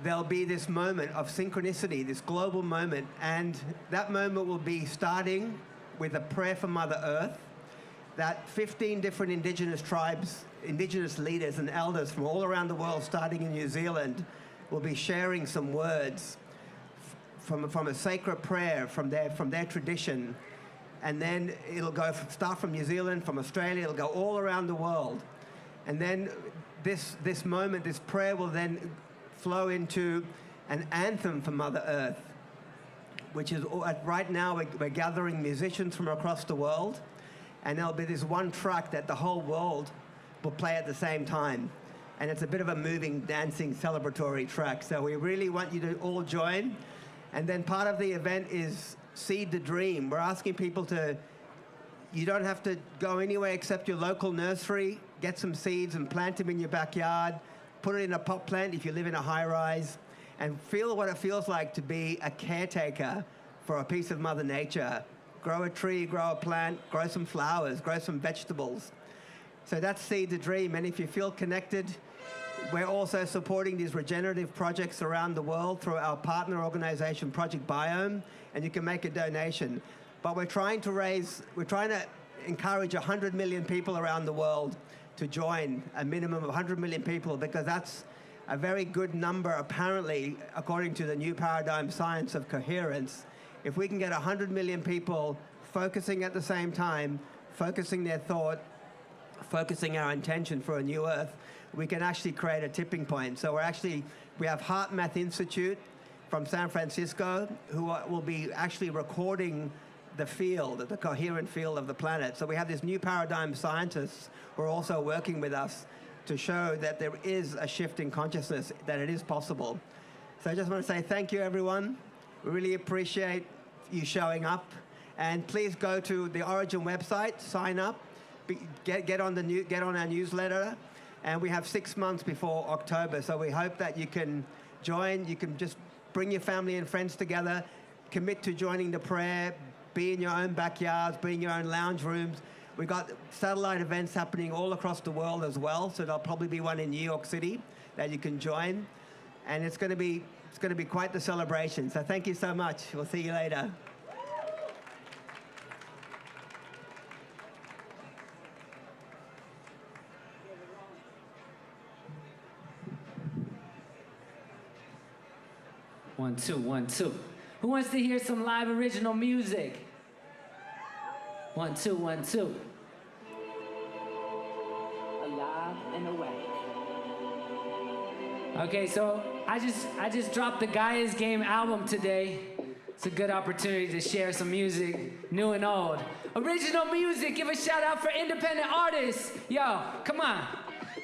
there'll be this moment of synchronicity, this global moment, and that moment will be starting with a prayer for Mother Earth, that 15 different Indigenous tribes, Indigenous leaders and elders from all around the world, starting in New Zealand, will be sharing some words from a sacred prayer from their tradition. And then it'll start from New Zealand, from Australia, it'll go all around the world. And then this moment, this prayer will then flow into an anthem for Mother Earth, which is, right now we're gathering musicians from across the world, and there'll be this one track that the whole world will play at the same time. And it's a bit of a moving, dancing, celebratory track. So we really want you to all join. And then part of the event is Seed the Dream. We're asking people you don't have to go anywhere except your local nursery, get some seeds and plant them in your backyard, put it in a pot plant if you live in a high rise, and feel what it feels like to be a caretaker for a piece of Mother Nature. Grow a tree, grow a plant, grow some flowers, grow some vegetables. So that's Seed the Dream. And if you feel connected, we're also supporting these regenerative projects around the world through our partner organization, Project Biome, and you can make a donation. But we're trying to encourage 100 million people around the world to join, a minimum of 100 million people, because that's a very good number, apparently, according to the new paradigm science of coherence. If we can get 100 million people focusing at the same time, focusing their thought, focusing our intention for a new earth, we can actually create a tipping point. So we have Heart Math Institute from San Francisco who will be actually recording the field, the coherent field of the planet. So we have this new paradigm scientists who are also working with us to show that there is a shift in consciousness, that it is possible. So I just want to say thank you, everyone. We really appreciate you showing up. And please go to the Origin website, sign up, get on our newsletter. And we have 6 months before October, so we hope that you can join. You can just bring your family and friends together, commit to joining the prayer, be in your own backyards, be in your own lounge rooms. We've got satellite events happening all across the world as well, so there'll probably be one in New York City that you can join. And it's going to be quite the celebration. So thank you so much. We'll see you later. One, two, 1, 2. Who wants to hear some live original music? 1, 2, 1, 2. Alive and awake. Okay, so I just dropped the Gaia's Game album today. It's a good opportunity to share some music, new and old. Original music, give a shout out for independent artists. Yo, come on.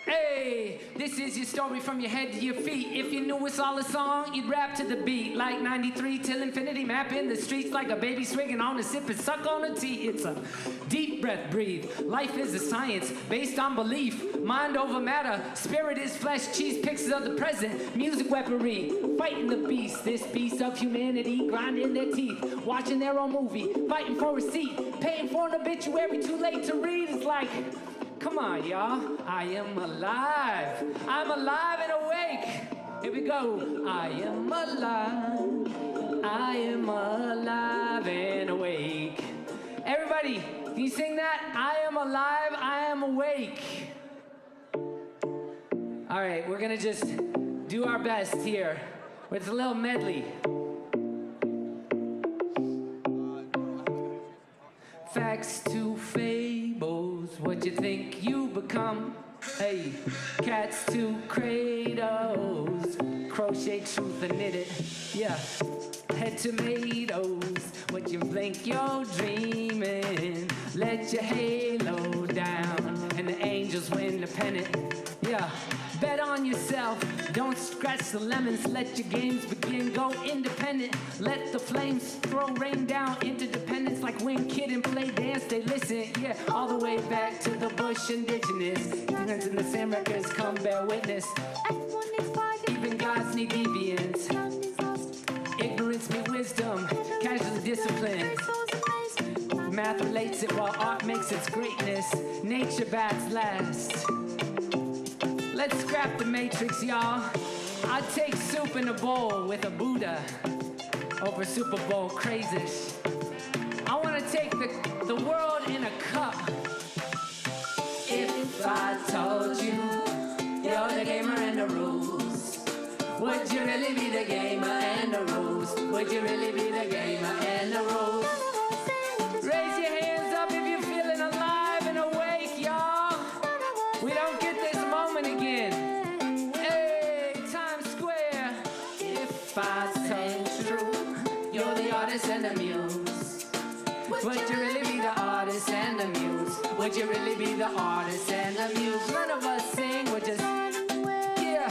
Hey, this is your story from your head to your feet. If you knew it's all a song, you'd rap to the beat. Like 93 till infinity, map in the streets like a baby swinging on a sip and suck on a tea. It's a deep breath, breathe. Life is a science based on belief. Mind over matter, spirit is flesh, cheese pictures of the present. Music weaponry, fighting the beast. This beast of humanity, grinding their teeth. Watching their own movie, fighting for a seat. Paying for an obituary, too late to read. It's like... Come on, y'all. I am alive. I'm alive and awake. Here we go. I am alive. I am alive and awake. Everybody, can you sing that? I am alive. I am awake. All right, we're going to just do our best here with a little medley. Facts to fables, what you think you become. Hey, cats to cradles, crochet truth and knit it. Yeah, head tomatoes, what you blink you're dreaming. Let your halo down, and the angels win the pennant. Yeah, bet on yourself, don't scratch the lemons. Let your games begin, go independent. Let the flames throw rain down, interdependence. Like when kid and play dance, they listen. Yeah, all the way back to the bush indigenous. Ignorance and the same records come bear witness. Even gods need deviance. Ignorance meet wisdom, casual discipline. Math relates it while art makes its greatness. Nature bats last. Let's scrap the matrix, y'all. I'd take soup in a bowl with a Buddha over Super Bowl crazes. I want to take the world in a cup. If I told you you're the gamer and the rules, would you really be the gamer and the rules? Would you really be the gamer and the rules? Raise your hands up if you're feeling alive and awake, y'all. We don't get this moment again. Hey, Times Square. If I say true, you're the artist and the muse. Would you really be the artist and the muse? Would you really be the artist and the muse? None of us sing, we're just, yeah.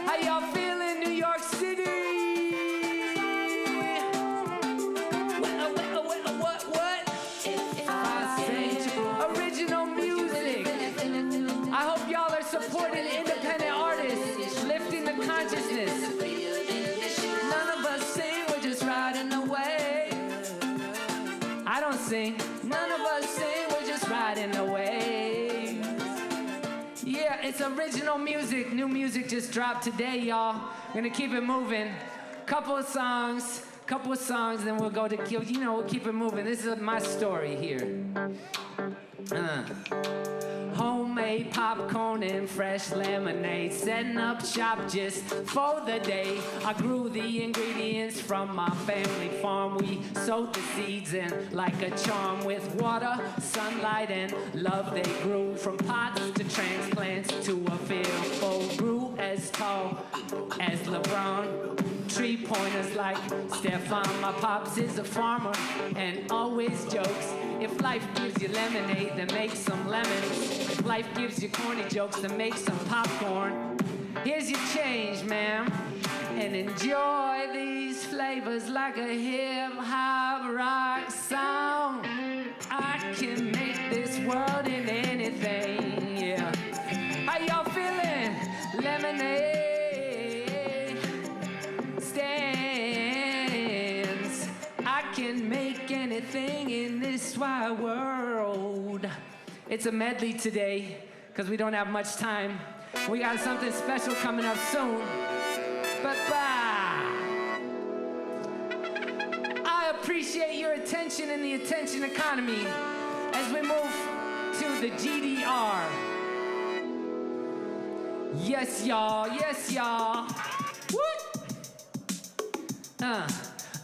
How y'all feeling, New York City? What? If I say original music. I hope y'all are supporting independent artists, lifting the consciousness. None of us sing, we're just riding away. I don't sing. None of us sing, we're just riding away. Yeah, it's original music. New music just dropped today, y'all. We're gonna keep it moving. Couple of songs, then we'll go to, we'll keep it moving. This is my story here. Homemade homemade popcorn and fresh lemonade. Setting up shop just for the day. I grew the ingredients from my family farm. We sowed the seeds in like a charm. With water, sunlight, and love they grew. From pots to transplants to a field full. Grew as tall as LeBron. Tree pointers like Stefan. My pops is a farmer and always jokes. If life gives you lemonade, then make some lemons. If life gives you corny jokes, then make some popcorn. Here's your change, ma'am, and enjoy these flavors like a hip-hop rock song. I can make this world into anything, yeah. How y'all feeling? Lemonade stands. I can make anything in this wide world. It's a medley today, because we don't have much time. We got something special coming up soon. But I appreciate your attention in the attention economy as we move to the GDR. Yes, y'all. Yes, y'all. What?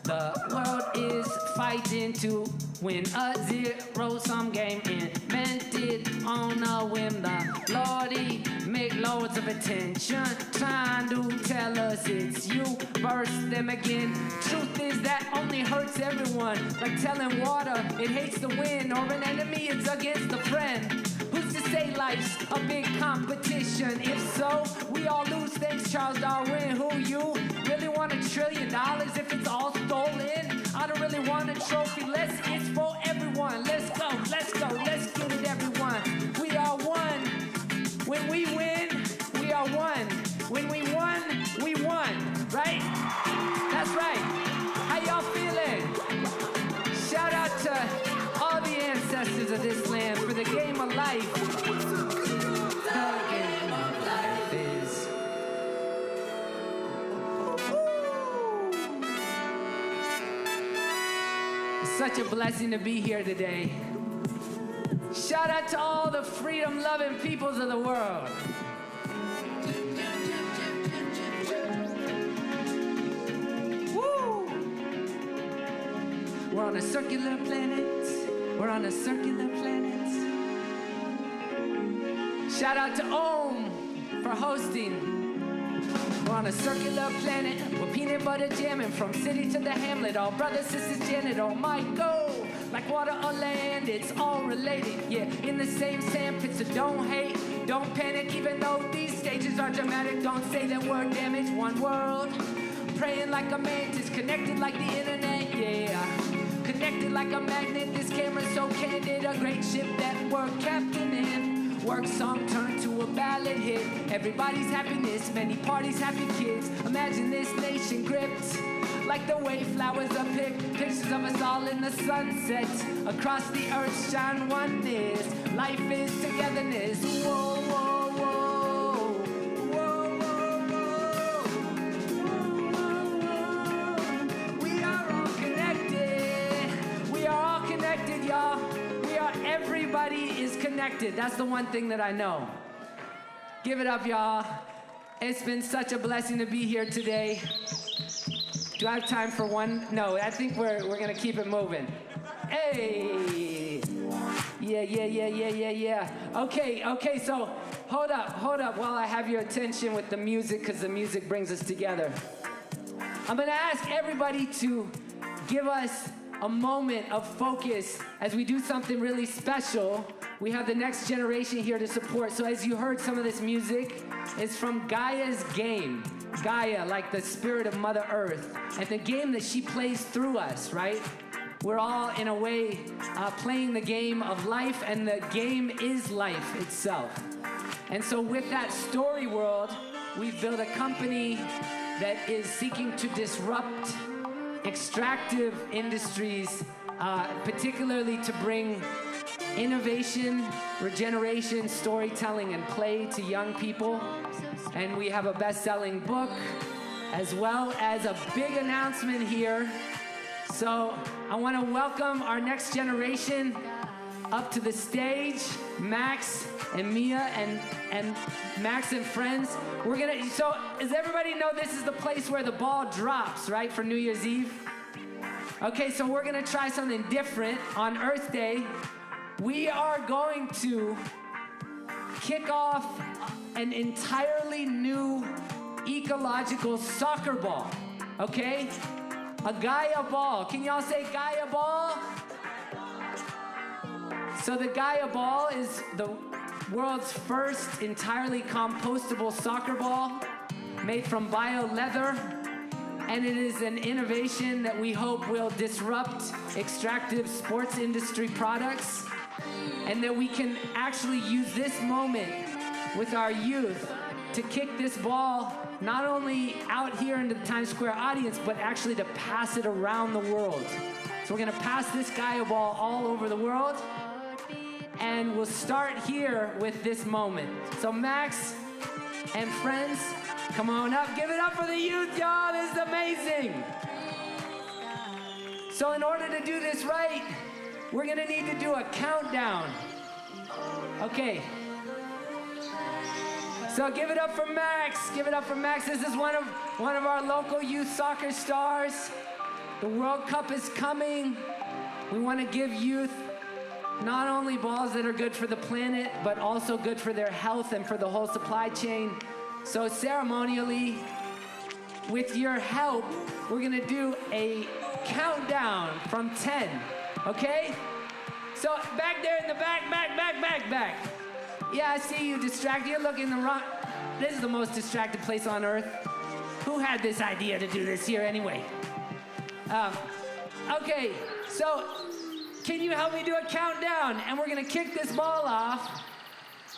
The world is fighting to win a zero-sum game, invented on a whim. The Lordy make loads of attention, trying to tell us it's you versus them again. Truth is that only hurts everyone, like telling water it hates the wind, or an enemy is against a friend. Who's to say life's a big competition? If so, we all lose. Thanks, Charles Darwin. Who you really want $1 trillion if it's all stolen? I don't really want a trophy. It's for everyone. Let's go, let's go, let's get it, everyone. We are one. When we win, we are one. When we won, we won. Right? That's right. How y'all feeling? Shout out to all the ancestors of this land for the game of life. The game of life is. It's such a blessing to be here today. Shout out to all the freedom-loving peoples of the world. Woo! We're on a circular planet. We're on a circular planet. Shout out to OMMM for hosting. We're on a circular planet. We're peanut butter jamming from city to the hamlet. All brothers, sisters, Janet, all might go. Like water or land, it's all related. Yeah, in the same sandpit, so don't hate, don't panic. Even though these stages are dramatic, don't say that we're damaged. One world, praying like a mantis, connected like the internet, yeah. Connected like a magnet, this camera's so candid. A great ship that we're captaining. Work song turned to a ballad hit. Everybody's happiness, many parties, happy kids. Imagine this nation gripped like the way flowers are picked. Pictures of us all in the sunset. Across the earth shine oneness. Life is togetherness. Whoa, whoa, whoa. Whoa, whoa, whoa. We are all connected. We are all connected, y'all. Everybody is connected. That's the one thing that I know. Give it up, y'all. It's been such a blessing to be here today. Do I have time for one? No, I think we're gonna keep it moving. Hey! Yeah. Okay, so hold up while I have your attention with the music, because the music brings us together. I'm gonna ask everybody to give us a moment of focus as we do something really special. We have the next generation here to support. So as you heard, some of this music is from Gaia's game. Gaia, like the spirit of Mother Earth, and the game that she plays through us, right? We're all, in a way, playing the game of life, and the game is life itself. And so with that story world, we've built a company that is seeking to disrupt extractive industries, particularly to bring innovation, regeneration, storytelling, and play to young people. And we have a best-selling book, as well as a big announcement here. So I want to welcome our next generation up to the stage, Max and Mia and Max and friends. So does everybody know this is the place where the ball drops, right, for New Year's Eve? Okay, so we're gonna try something different on Earth Day. We are going to kick off an entirely new ecological soccer ball, okay? A Gaia ball. Can y'all say Gaia ball? So the Gaia ball is the world's first entirely compostable soccer ball made from bio leather, and it is an innovation that we hope will disrupt extractive sports industry products, and that we can actually use this moment with our youth to kick this ball not only out here into the Times Square audience, but actually to pass it around the world. So we're gonna pass this Gaia ball all over the world, and we'll start here with this moment. So Max and friends, come on up. Give it up for the youth, y'all. This is amazing. So in order to do this right, we're gonna need to do a countdown. Okay. So give it up for Max. Give it up for Max. This is one of our local youth soccer stars. The World Cup is coming. We want to give youth not only balls that are good for the planet, but also good for their health and for the whole supply chain. So ceremonially, with your help, we're gonna do a countdown from 10, okay? So back there in the back. Yeah, I see you distracted. You're looking the wrong. This is the most distracted place on earth. Who had this idea to do this here anyway? Okay, so can you help me do a countdown? And we're gonna kick this ball off,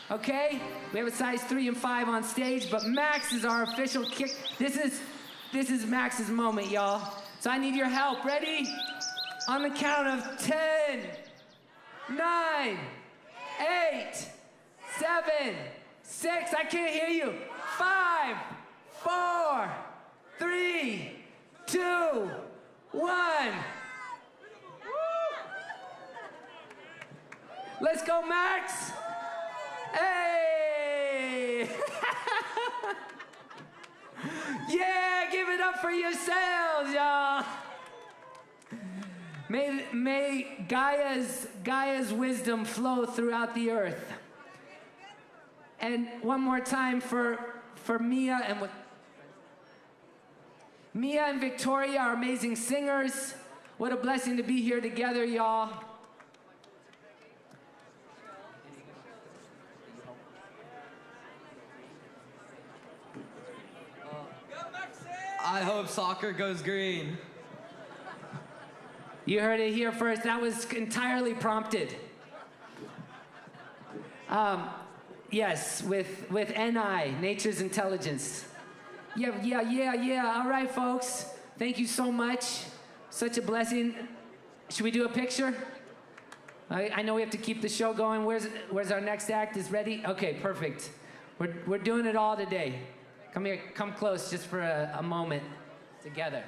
okay? We have a size 3 and 5 on stage, but Max is our official kick. This is Max's moment, y'all. So I need your help. Ready? On the count of 10, 9, 8, 7, 6, I can't hear you. 5, 4, 3, 2, 1. Let's go, Max. Hey. Yeah, give it up for yourselves, y'all. May Gaia's wisdom flow throughout the earth. And one more time for Mia and Victoria, our amazing singers. What a blessing to be here together, y'all. I hope soccer goes green. You heard it here first. That was entirely prompted. Yes, with NI, Nature's Intelligence. Yeah. All right, folks. Thank you so much. Such a blessing. Should we do a picture? I know we have to keep the show going. Where's our next act? Is ready? Okay, perfect. We're doing it all today. Come here, come close just for a moment together.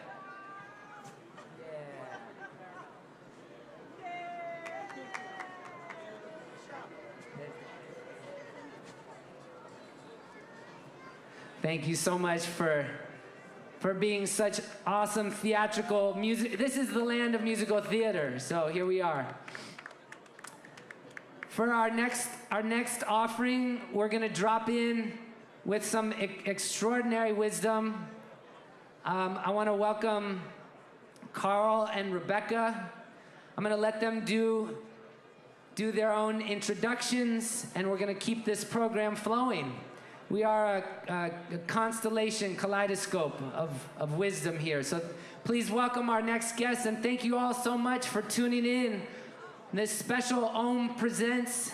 Thank you so much for being such awesome theatrical music. This is the land of musical theater, so here we are. For our next offering, we're gonna drop in with some extraordinary wisdom. I wanna welcome Carl and Rebecca. I'm gonna let them do their own introductions, and we're gonna keep this program flowing. We are a constellation kaleidoscope of wisdom here. So please welcome our next guests, and thank you all so much for tuning in. This special OM presents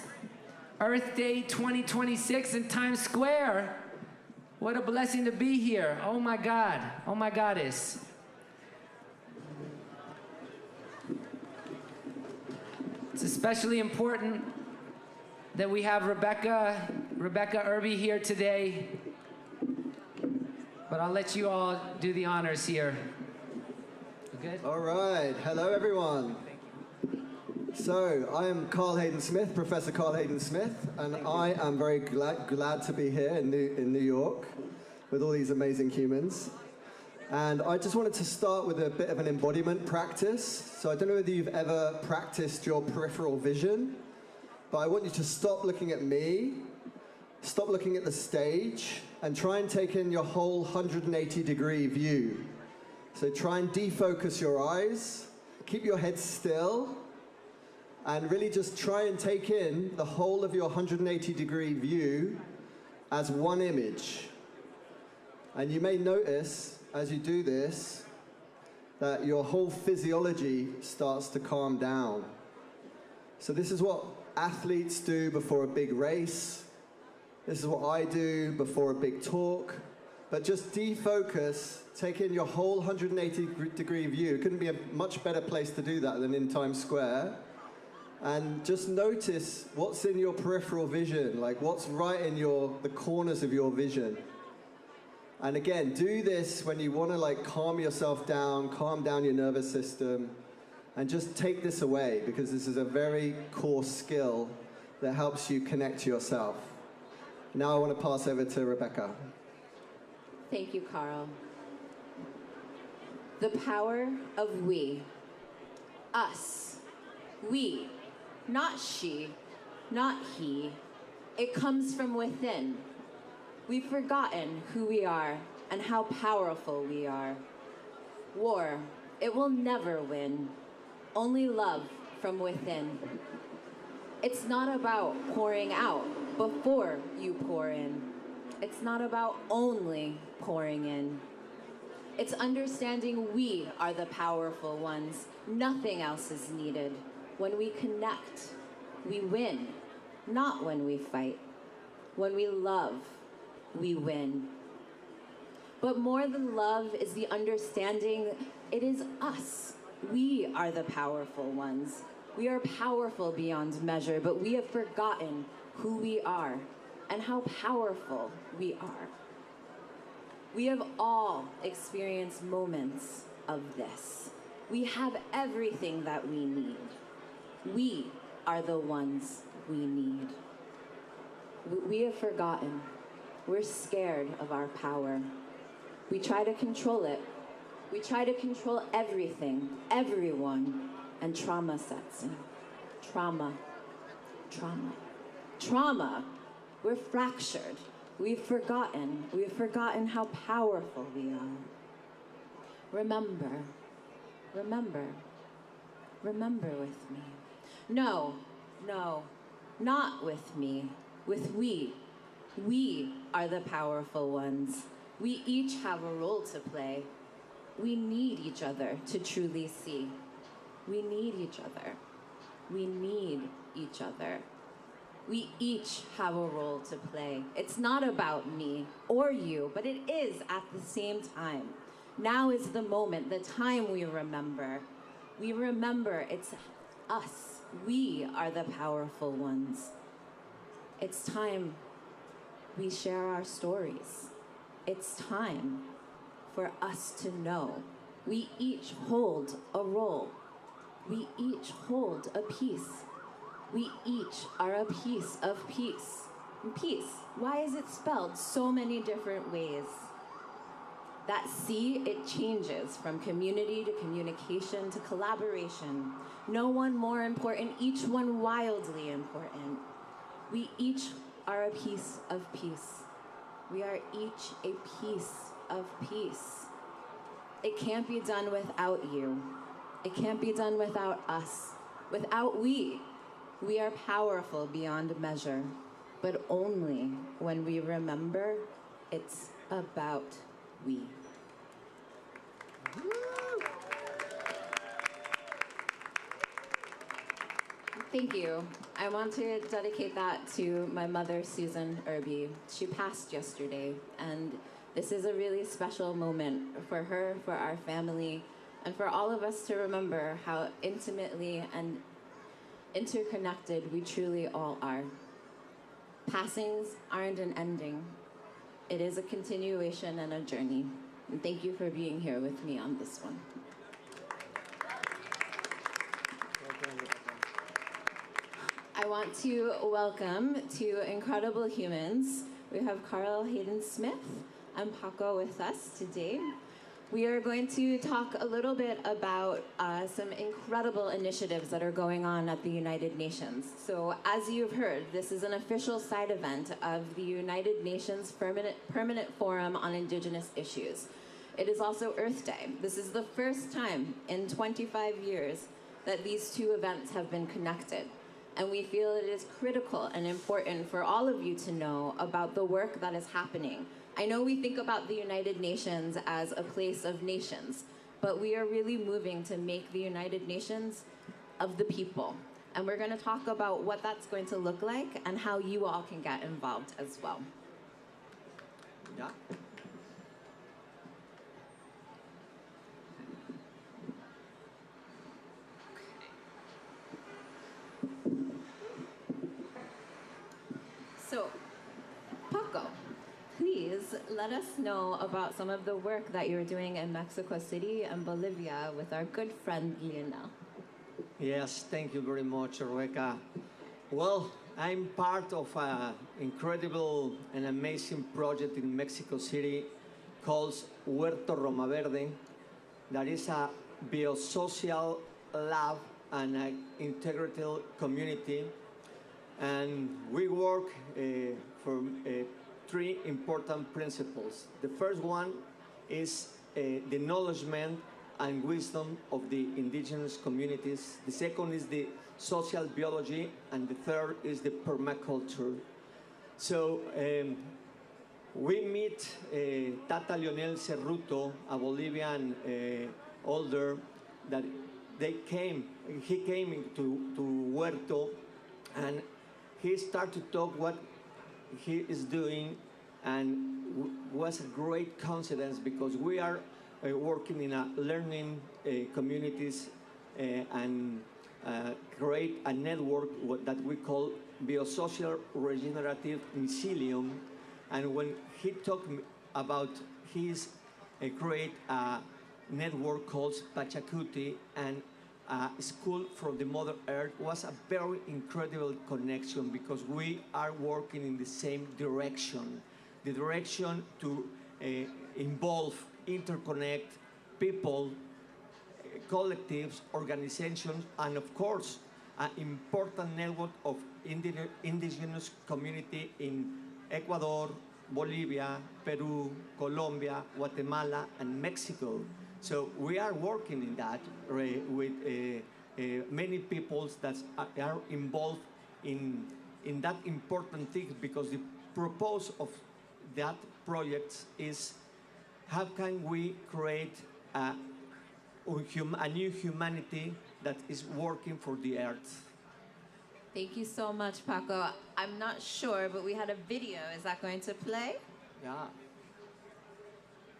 Earth Day 2026 in Times Square. What a blessing to be here. Oh my God, oh my goddess. It's especially important that we have Rebecca Irby here today, but I'll let you all do the honors here. You good? All right. Hello, everyone. So, I am Carl Hayden Smith, Professor Carl Hayden Smith, and I am very glad to be here in New York with all these amazing humans. And I just wanted to start with a bit of an embodiment practice. So I don't know whether you've ever practiced your peripheral vision, but I want you to stop looking at me, stop looking at the stage, and try and take in your whole 180-degree view. So try and defocus your eyes, keep your head still, and really just try and take in the whole of your 180-degree view as one image. And you may notice, as you do this, that your whole physiology starts to calm down. So this is what athletes do before a big race. This is what I do before a big talk. But just defocus, take in your whole 180-degree view. Couldn't be a much better place to do that than in Times Square. And just notice what's in your peripheral vision, like what's right in the corners of your vision. And again, do this when you want to like calm yourself down, calm down your nervous system, and just take this away, because this is a very core skill that helps you connect to yourself. Now I want to pass over to Rebecca. Thank you, Carl. The power of we. Us. We. Not she. Not he. It comes from within. We've forgotten who we are and how powerful we are. War. It will never win. Only love from within. It's not about pouring out before you pour in. It's not about only pouring in. It's understanding we are the powerful ones. Nothing else is needed. When we connect, we win, not when we fight. When we love, we win. But more than love is the understanding it is us. We are the powerful ones. We are powerful beyond measure, but we have forgotten who we are and how powerful we are. We have all experienced moments of this. We have everything that we need. We are the ones we need. We have forgotten. We're scared of our power. We try to control it. We try to control everything, everyone, and trauma sets in. Trauma, trauma, trauma. We're fractured. We've forgotten. We've forgotten how powerful we are. Remember, remember, remember with me. No, no, not with me, with we. We are the powerful ones. We each have a role to play. We need each other to truly see. We need each other. We need each other. We each have a role to play. It's not about me or you, but it is at the same time. Now is the moment, the time we remember. We remember it's us. We are the powerful ones. It's time we share our stories. It's time for us to know. We each hold a role. We each hold a piece. We each are a piece of peace. Peace, why is it spelled so many different ways? That C, it changes from community to communication to collaboration. No one more important, each one wildly important. We each are a piece of peace. We are each a piece of peace. It can't be done without you. It can't be done without us. Without we. We are powerful beyond measure, but only when we remember it's about we. Thank you. I want to dedicate that to my mother, Susan Irby. She passed yesterday, and this is a really special moment for her, for our family, and for all of us to remember how intimately and interconnected we truly all are. Passings aren't an ending. It is a continuation and a journey. And thank you for being here with me on this one. want to welcome two incredible humans. We have Carl Hayden Smith and Paco with us today. We are going to talk a little bit about some incredible initiatives that are going on at the United Nations. So as you've heard, this is an official side event of the United Nations Permanent Forum on Indigenous Issues. It is also Earth Day. This is the first time in 25 years that these two events have been connected. And we feel it is critical and important for all of you to know about the work that is happening. I know we think about the United Nations as a place of nations, but we are really moving to make the United Nations of the people. And we're going to talk about what that's going to look like and how you all can get involved as well. Yeah. So, Paco, please let us know about some of the work that you're doing in Mexico City and Bolivia with our good friend Lionel. Yes, thank you very much, Rebecca. Well, I'm part of an incredible and amazing project in Mexico City called Huerto Roma Verde. That is a biosocial lab and an integrated community. And we work for three important principles. The first one is the acknowledgement and wisdom of the indigenous communities. The second is the social biology, and the third is the permaculture. So we meet Tata Leonel Cerruto, a Bolivian elder, that he came to Huerto, and he started to talk what he is doing, and was a great coincidence because we are working in a learning communities and create a network that we call Biosocial Regenerative Mycelium. And when he talked about his create a network called Pachacuti and School for the Mother Earth, was a very incredible connection because we are working in the same direction, the direction to involve, interconnect people, collectives, organizations, and of course, an important network of indigenous community in Ecuador, Bolivia, Peru, Colombia, Guatemala, and Mexico. So we are working in that with many peoples that are involved in that important thing, because the purpose of that project is how can we create a new humanity that is working for the earth. Thank you so much, Paco. I'm not sure, but we had a video. Is that going to play? Yeah.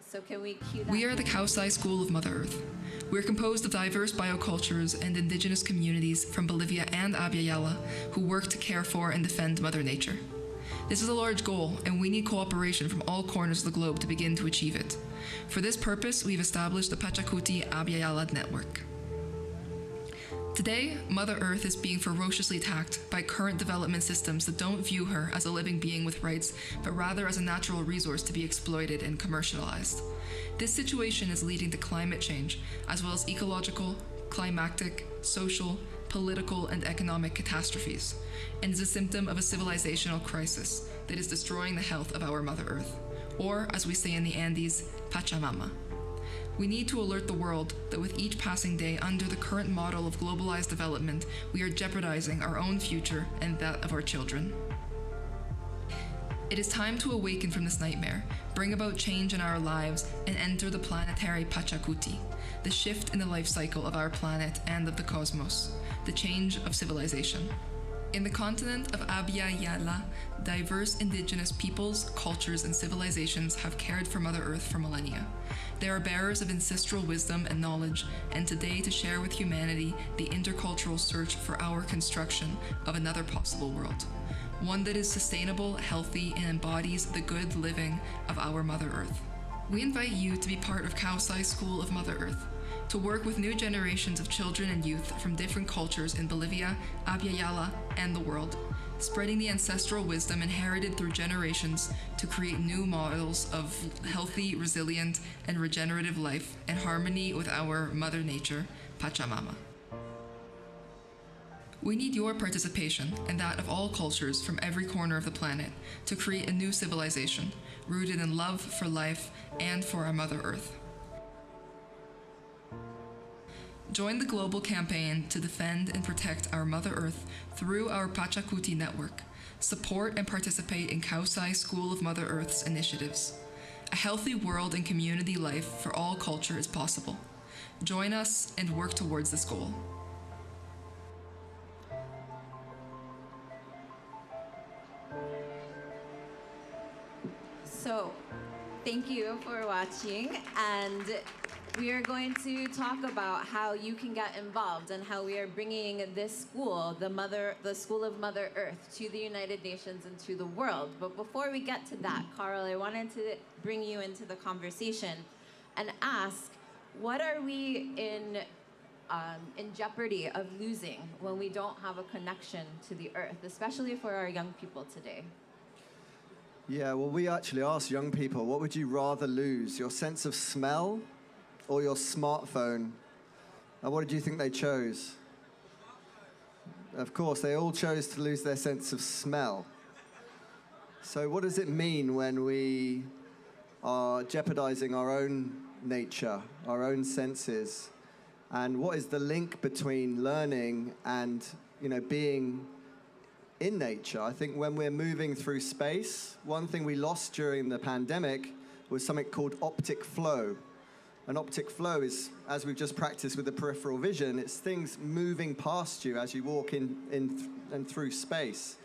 So can we cue that? We are the Kausai School of Mother Earth. We're composed of diverse biocultures and indigenous communities from Bolivia and Abya Yala who work to care for and defend Mother Nature. This is a large goal, and we need cooperation from all corners of the globe to begin to achieve it. For this purpose, we've established the Pachacuti Abya Yala network. Today, Mother Earth is being ferociously attacked by current development systems that don't view her as a living being with rights, but rather as a natural resource to be exploited and commercialized. This situation is leading to climate change, as well as ecological, climatic, social, political, and economic catastrophes, and is a symptom of a civilizational crisis that is destroying the health of our Mother Earth, or, as we say in the Andes, Pachamama. We need to alert the world that with each passing day under the current model of globalized development, we are jeopardizing our own future and that of our children. It is time to awaken from this nightmare, bring about change in our lives, and enter the planetary Pachacuti, the shift in the life cycle of our planet and of the cosmos, the change of civilization. In the continent of Abya Yala, diverse indigenous peoples, cultures, and civilizations have cared for Mother Earth for millennia. They are bearers of ancestral wisdom and knowledge, and today to share with humanity the intercultural search for our construction of another possible world. One that is sustainable, healthy, and embodies the good living of our Mother Earth. We invite you to be part of Kausai School of Mother Earth. to work with new generations of children and youth from different cultures in Bolivia, Abya Yala, and the world, spreading the ancestral wisdom inherited through generations to create new models of healthy, resilient, and regenerative life in harmony with our Mother Nature, Pachamama. We need your participation and that of all cultures from every corner of the planet to create a new civilization rooted in love for life and for our Mother Earth. Join the global campaign to defend and protect our Mother Earth through our Pachacuti network. Support and participate in Kausai School of Mother Earth's initiatives. A healthy world and community life for all culture is possible. Join us and work towards this goal. So, thank you for watching, and we are going to talk about how you can get involved and how we are bringing this school, the School of Mother Earth, to the United Nations and to the world. But before we get to that, Carl, I wanted to bring you into the conversation and ask, what are we in jeopardy of losing when we don't have a connection to the Earth, especially for our young people today? Yeah, well, we actually asked young people, what would you rather lose, your sense of smell or your smartphone? And what did you think they chose? Of course, they all chose to lose their sense of smell. So what does it mean when we are jeopardizing our own nature, our own senses? And what is the link between learning and, being in nature? I think when we're moving through space, one thing we lost during the pandemic was something called optic flow. And optic flow is, as we've just practiced with the peripheral vision, it's things moving past you as you walk in and through space.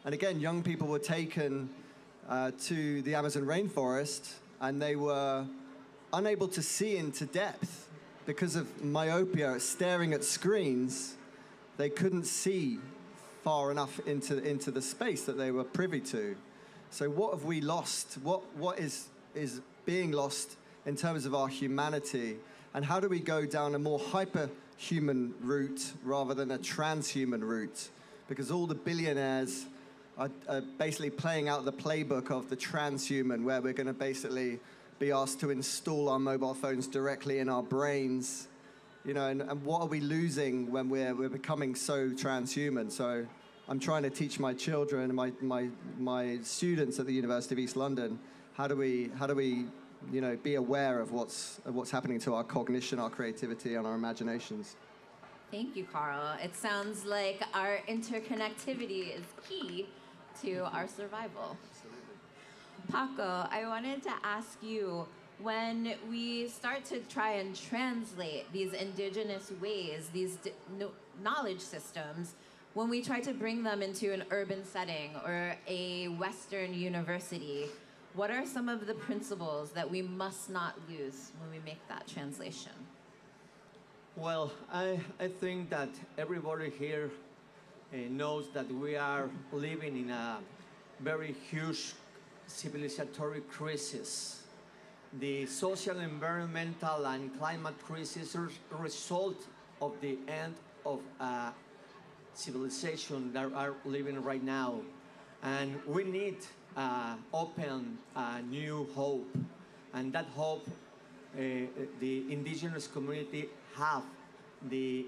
And again, young people were taken to the Amazon rainforest, and they were unable to see into depth because of myopia, staring at screens. They couldn't see far enough into the space that they were privy to. So what have we lost? What is being lost in terms of our humanity? And how do we go down a more hyper-human route rather than a transhuman route? Because all the billionaires are basically playing out the playbook of the transhuman, where we're going to basically be asked to install our mobile phones directly in our brains. And what are we losing when we're becoming so transhuman? So I'm trying to teach my children, my students at the University of East London, how do we be aware of what's happening to our cognition, our creativity, and our imaginations. Thank you, Carl. It sounds like our interconnectivity is key to our survival. Paco, I wanted to ask you, when we start to try and translate these indigenous ways, these knowledge systems, when we try to bring them into an urban setting or a Western university, what are some of the principles that we must not lose when we make that translation? Well, I think that everybody here knows that we are living in a very huge civilizatory crisis. The social, environmental, and climate crisis are a result of the end of a civilization that are living right now. And we need open a new hope. And that hope, the indigenous community have the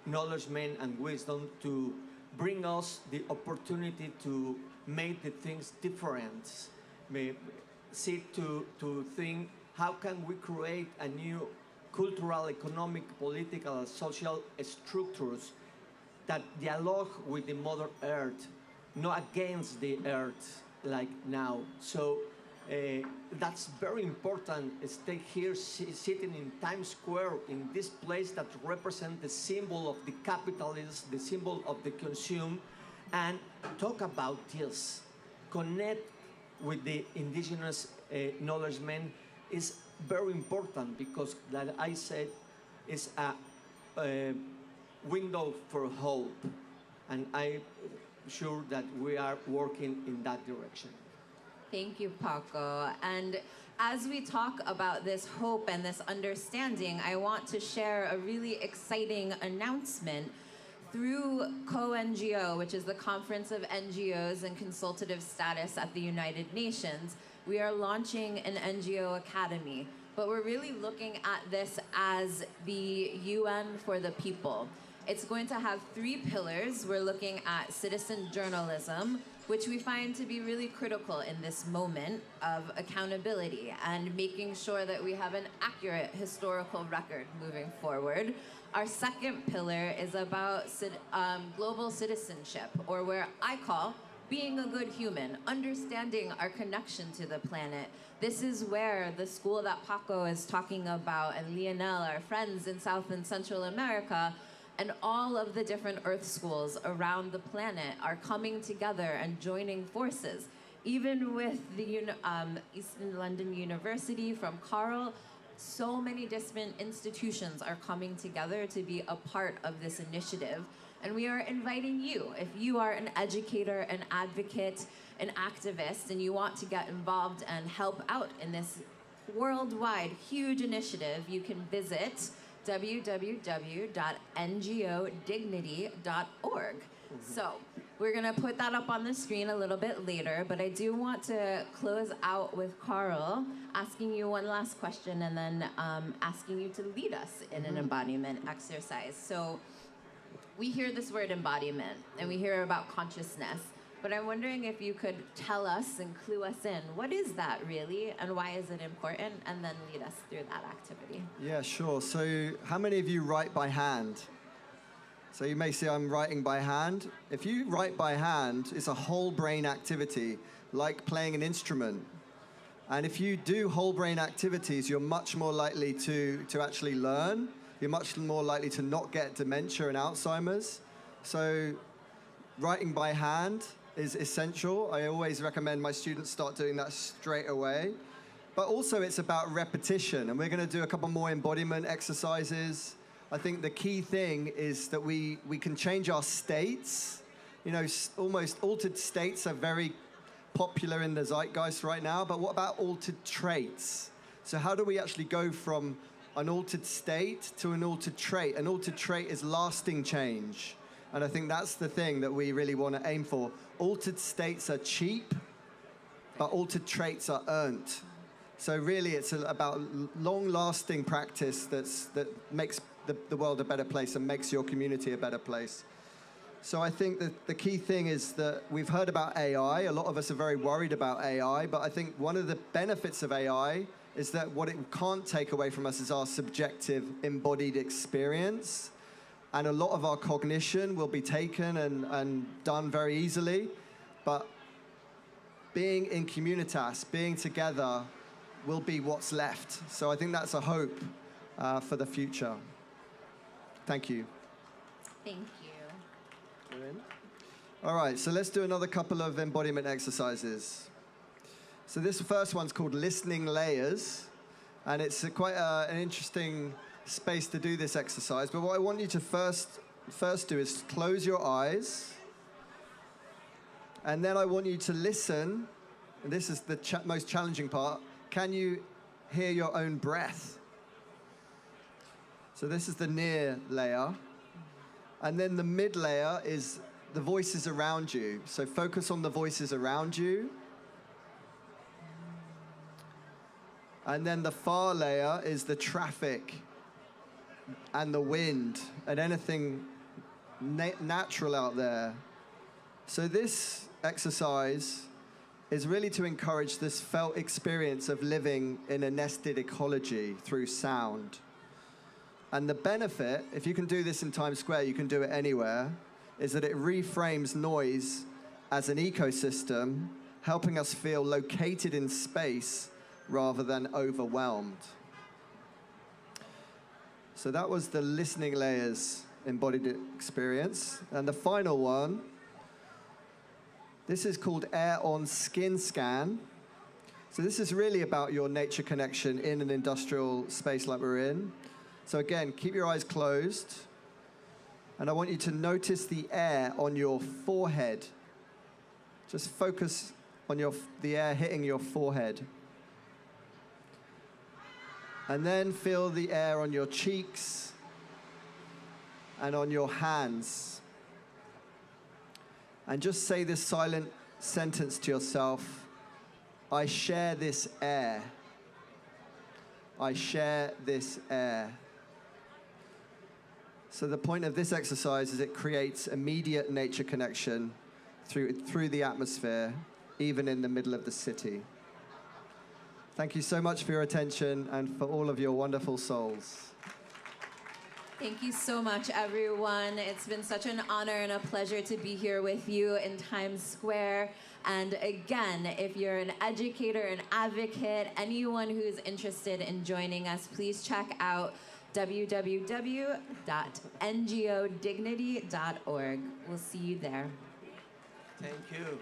acknowledgement and wisdom to bring us the opportunity to make the things different. Seek to think, how can we create a new cultural, economic, political, and social structures that dialogue with the Mother Earth, not against the Earth like now. So that's very important. Stay here, sitting in Times Square, in this place that represents the symbol of the capitalist, the symbol of the consume, and talk about this. Connect with the indigenous acknowledgement is very important, because, like I said, it's a window for hope, and I'm sure that we are working in that direction. Thank you, Paco. And as we talk about this hope and this understanding, I want to share a really exciting announcement through Co-NGO, which is the Conference of NGOs and Consultative Status at the United Nations. We are launching an NGO Academy, but we're really looking at this as the UN for the people. It's going to have 3 pillars. We're looking at citizen journalism, which we find to be really critical in this moment of accountability and making sure that we have an accurate historical record moving forward. Our second pillar is about global citizenship, or where I call being a good human, understanding our connection to the planet. This is where the school that Paco is talking about and Lionel, our friends in South and Central America, and all of the different Earth schools around the planet are coming together and joining forces. Even with the Eastern London University from Carl, so many different institutions are coming together to be a part of this initiative. And we are inviting you, if you are an educator, an advocate, an activist, and you want to get involved and help out in this worldwide huge initiative, you can visit www.ngodignity.org. So we're gonna put that up on the screen a little bit later, but I do want to close out with Carl asking you one last question and then asking you to lead us in an embodiment exercise. So we hear this word embodiment and we hear about consciousness, but I'm wondering if you could tell us and clue us in, what is that really and why is it important, and then lead us through that activity. Yeah, sure. So how many of you write by hand? So you may say I'm writing by hand. If you write by hand, it's a whole brain activity, like playing an instrument. And if you do whole brain activities, you're much more likely to actually learn. You're much more likely to not get dementia and Alzheimer's. So writing by hand is essential. I always recommend my students start doing that straight away. But also it's about repetition, and we're going to do a couple more embodiment exercises. I think the key thing is that we can change our states. You know, almost altered states are very popular in the zeitgeist right now, but what about altered traits? So how do we actually go from an altered state to an altered trait? An altered trait is lasting change. And I think that's the thing that we really want to aim for. Altered states are cheap, but altered traits are earned. So really it's about long-lasting practice that makes the world a better place and makes your community a better place. So I think that the key thing is that we've heard about AI. A lot of us are very worried about AI, but I think one of the benefits of AI is that what it can't take away from us is our subjective embodied experience. And a lot of our cognition will be taken and done very easily. But being in communitas, being together, will be what's left. So I think that's a hope for the future. Thank you. Thank you. All right, so let's do another couple of embodiment exercises. So this first one's called Listening Layers, and it's quite an interesting space to do this exercise. But what I want you to first do is close your eyes, and then I want you to listen. And this is the most challenging part. Can you hear your own breath? So this is the near layer. And then the mid layer is the voices around you. So focus on the voices around you. And then the far layer is the traffic and the wind and anything natural out there. So this exercise is really to encourage this felt experience of living in a nested ecology through sound. And the benefit, if you can do this in Times Square, you can do it anywhere, is that it reframes noise as an ecosystem, helping us feel located in space rather than overwhelmed. So that was the listening layers embodied experience. And the final one, this is called Air on Skin Scan. So this is really about your nature connection in an industrial space like we're in. So again, keep your eyes closed. And I want you to notice the air on your forehead. Just focus on the air hitting your forehead. And then feel the air on your cheeks and on your hands. And just say this silent sentence to yourself: I share this air. I share this air. So the point of this exercise is it creates immediate nature connection through the atmosphere, even in the middle of the city. Thank you so much for your attention and for all of your wonderful souls. Thank you so much, everyone. It's been such an honor and a pleasure to be here with you in Times Square. And again, if you're an educator, an advocate, anyone who's interested in joining us, please check out www.ngodignity.org. We'll see you there. Thank you.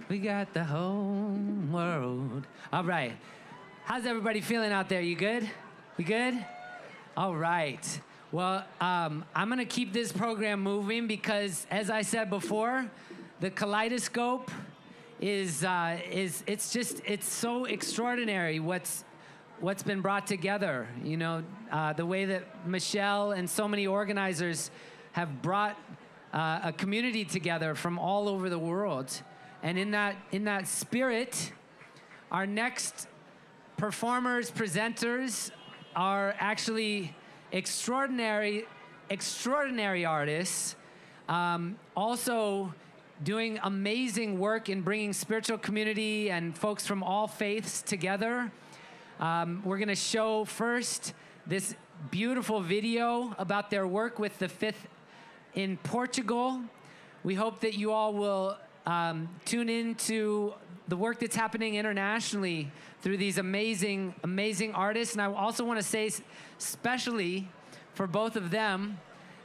We got the whole world. All right. How's everybody feeling out there? You good? We good? All right. Well, I'm going to keep this program moving because, as I said before, the kaleidoscope it's so extraordinary what's been brought together. You know, the way that Michelle and so many organizers have brought a community together from all over the world. And in that spirit, our next performers, presenters are actually extraordinary artists, also doing amazing work in bringing spiritual community and folks from all faiths together. We're going to show first this beautiful video about their work with the Fifth in Portugal. We hope that you all will tune into the work that's happening internationally through these amazing, amazing artists. And I also want to say, especially for both of them,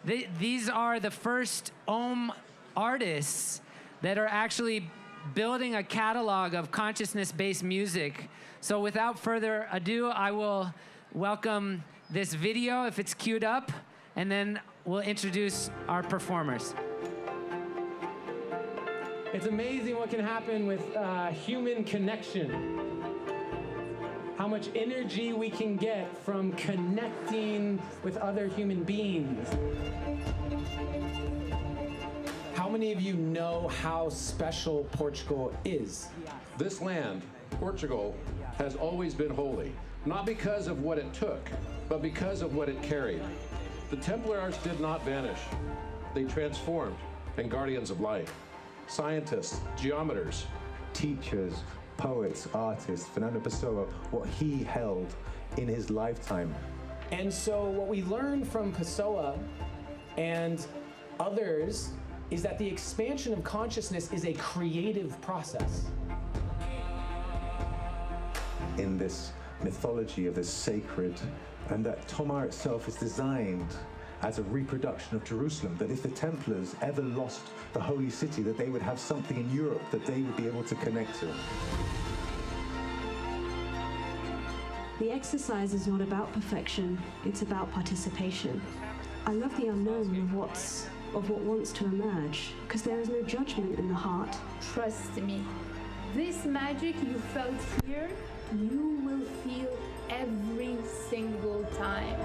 these are the first OMMM artists that are actually building a catalog of consciousness-based music. So without further ado, I will welcome this video, if it's queued up, and then we'll introduce our performers. It's amazing what can happen with human connection. How much energy we can get from connecting with other human beings. How many of you know how special Portugal is? This land, Portugal, has always been holy, not because of what it took, but because of what it carried. The Templars did not vanish. They transformed, and guardians of light. Scientists, geometers, teachers, poets, artists, Fernando Pessoa, what he held in his lifetime. And so what we learned from Pessoa and others is that the expansion of consciousness is a creative process. In this mythology of the sacred, and that Tomar itself is designed as a reproduction of Jerusalem, that if the Templars ever lost the holy city, that they would have something in Europe that they would be able to connect to. The exercise is not about perfection, it's about participation. I love the unknown of what wants to emerge, because there is no judgment in the heart. Trust me, this magic you felt here, you will feel every single time.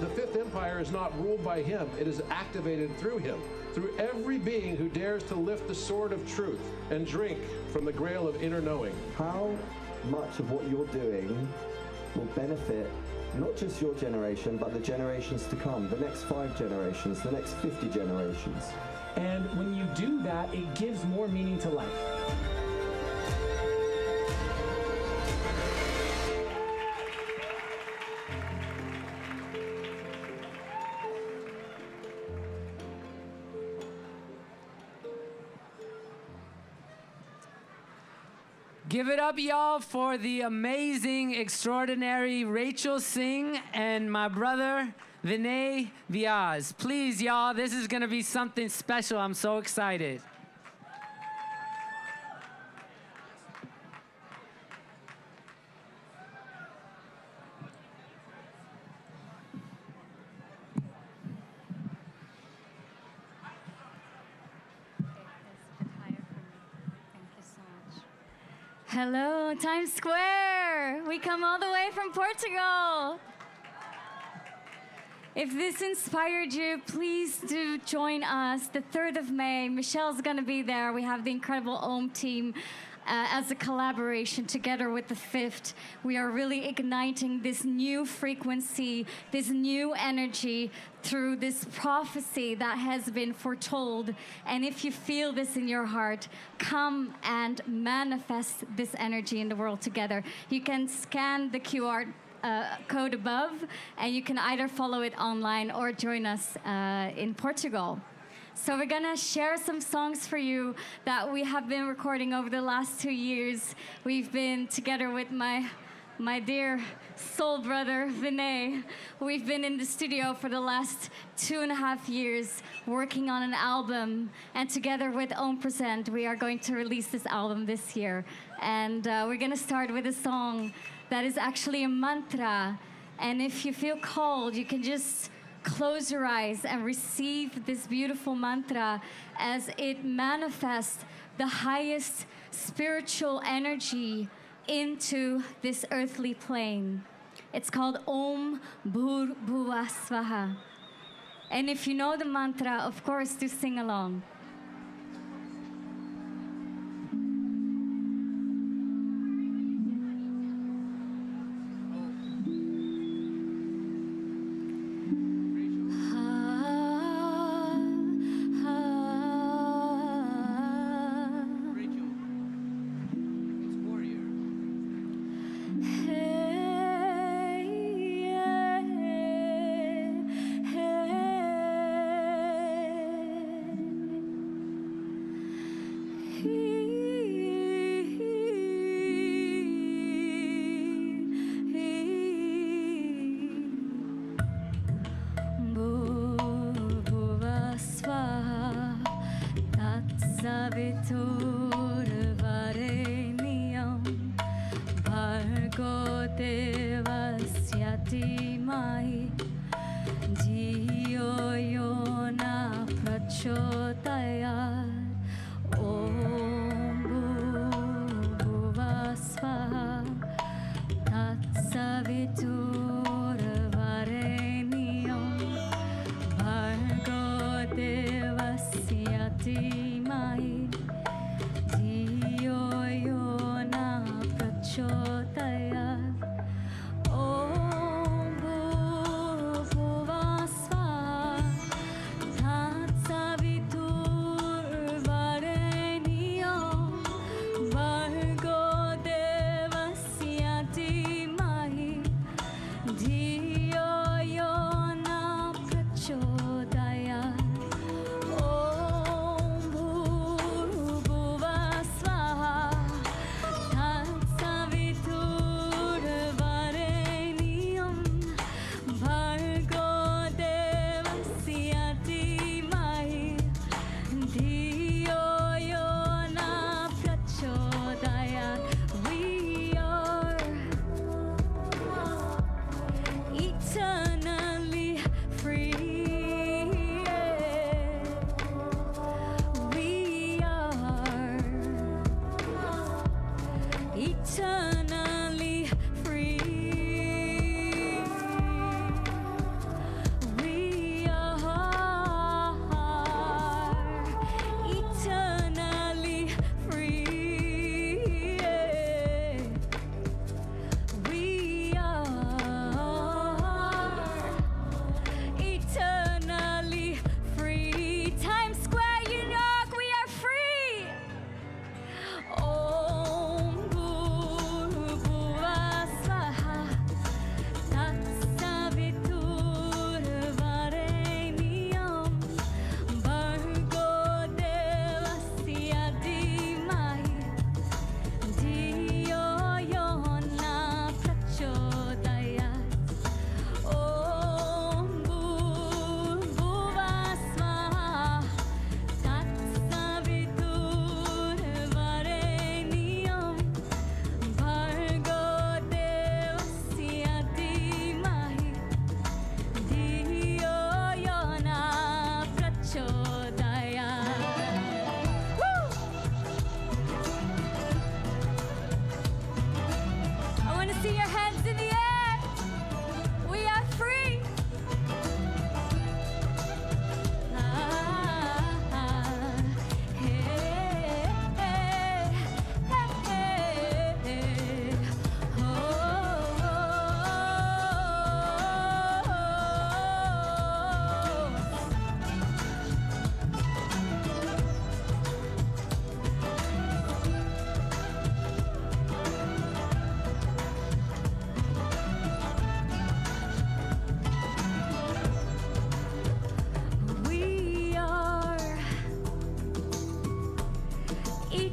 The Fifth Empire is not ruled by him, it is activated through him, through every being who dares to lift the sword of truth and drink from the grail of inner knowing. How much of what you're doing will benefit not just your generation, but the generations to come, the next 5 generations, the next 50 generations. And when you do that, it gives more meaning to life. Give it up, y'all, for the amazing, extraordinary Rachel Singh and my brother, Vinay Vyas. Please, y'all, this is gonna be something special. I'm so excited. Hello, Times Square. We come all the way from Portugal. If this inspired you, please do join us the 3rd of May. Michelle's going to be there. We have the incredible OMMM team as a collaboration together with the 5th. We are really igniting this new frequency, this new energy through this prophecy that has been foretold. And if you feel this in your heart, come and manifest this energy in the world together. You can scan the QR code above, and you can either follow it online or join us in Portugal. So we're gonna share some songs for you that we have been recording over the last 2 years. We've been together with my dear soul brother, Vinay. We've been in the studio for the last 2.5 years working on an album. And together with OMMM Present, we are going to release this album this year. And we're gonna start with a song that is actually a mantra. And if you feel called, you can just close your eyes and receive this beautiful mantra as it manifests the highest spiritual energy into this earthly plane. It's called Om Bhur Bhuva Svaha. And if you know the mantra, of course, do sing along.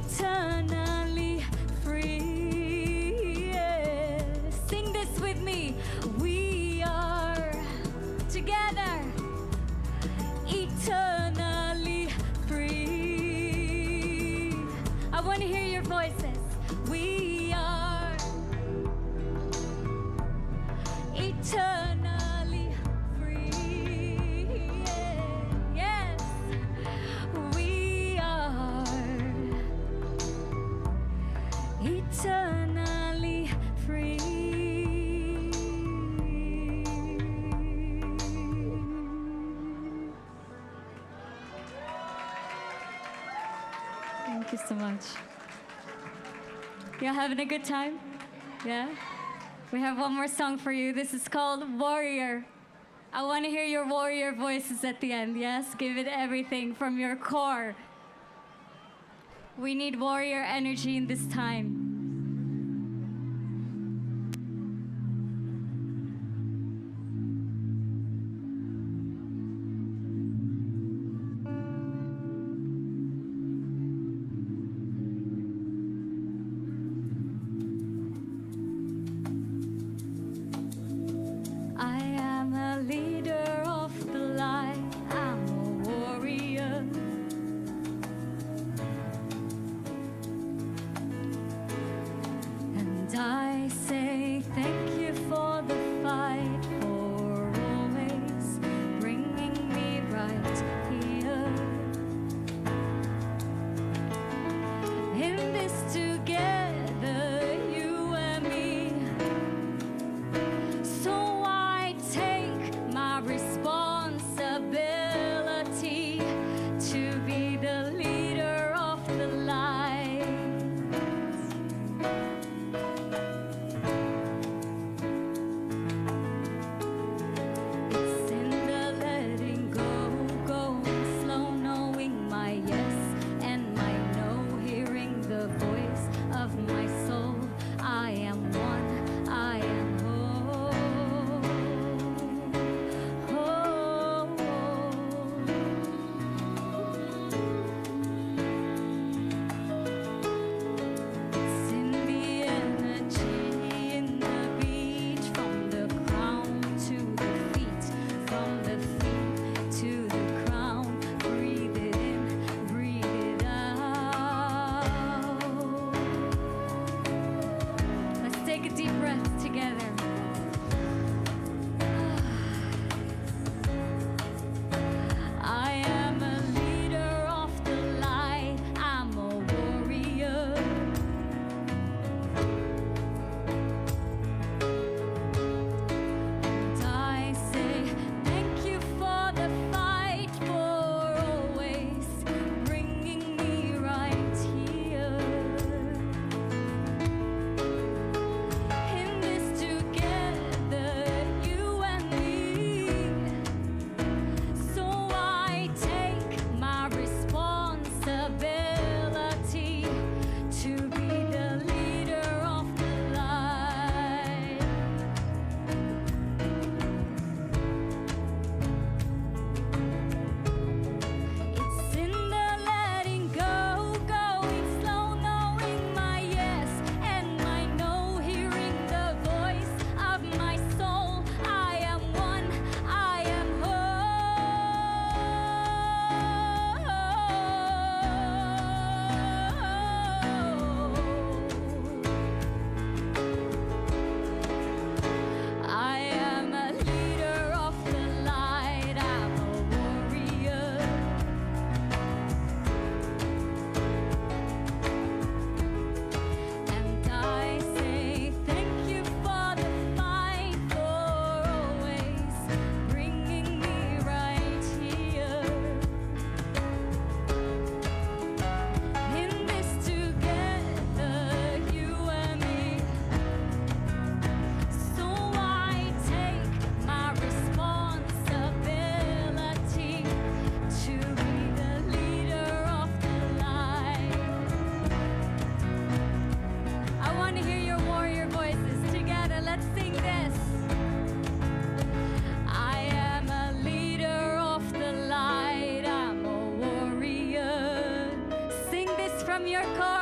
eternally free. Yeah. Sing this with me. We are together, eternally free. I want to hear your voices. We are eternally free. Yes, we are eternally free. Thank you so much. Y'all having a good time? Yeah? We have one more song for you. This is called Warrior. I want to hear your warrior voices at the end, yes? Give it everything from your core. We need warrior energy in this time. I am a leader of the light. I'm a warrior.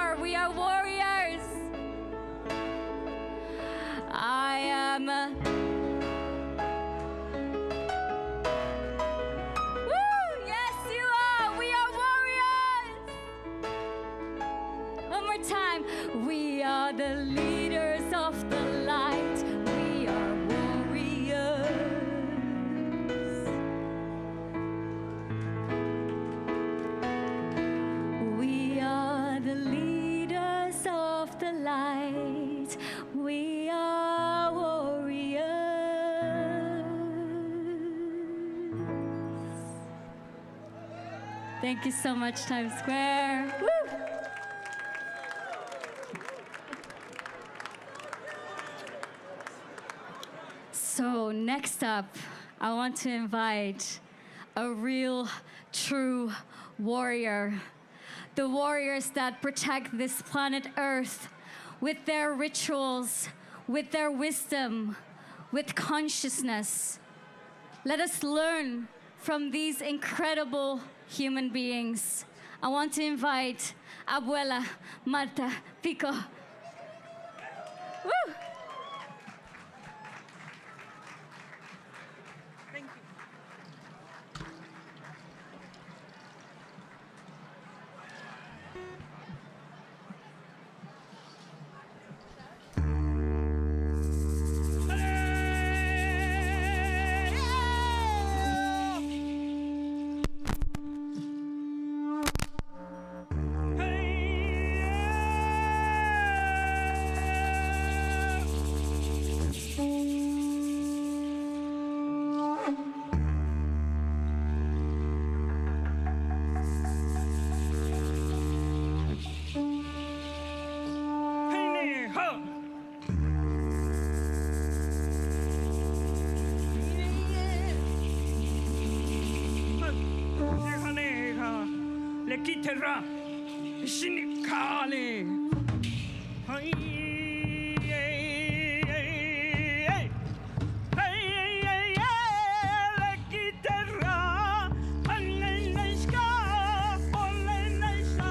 war. We are warriors. I am Woo! Yes, you are. We are warriors. One more time. We are the leaders of the light. We are warriors. We are the leaders of the light. We are warriors. Thank you so much, Times Square. Woo! So next up, I want to invite a real, true warrior. The warriors that protect this planet Earth with their rituals, with their wisdom, with consciousness. Let us learn from these incredible human beings. I want to invite Abuela Marta Pico. Woo! Lekitera shinikale hey lekitera anenaiska olenaiska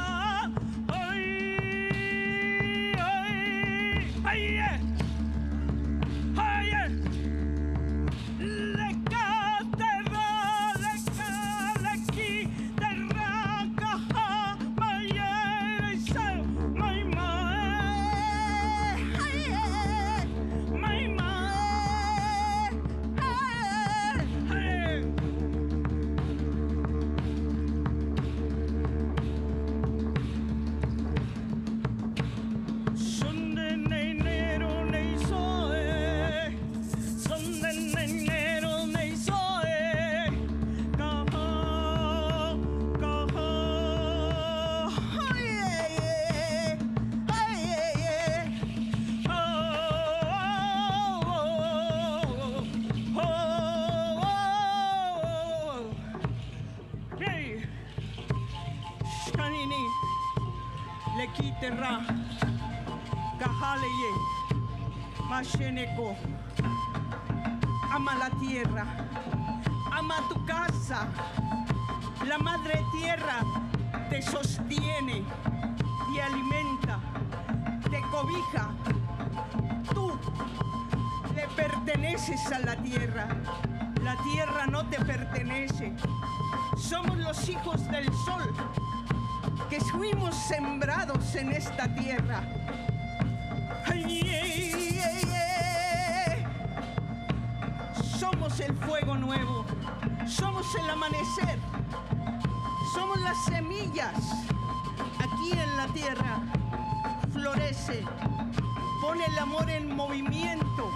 Lekitera kahaleye masheneko. Ama la tierra, ama tu casa. La madre tierra te sostiene, te alimenta, te cobija. Tú le perteneces a la tierra no te pertenece. Somos los hijos del sol que fuimos sembrados en esta tierra. Somos el fuego nuevo, somos el amanecer, somos las semillas aquí en la tierra. Florece, pone el amor en movimiento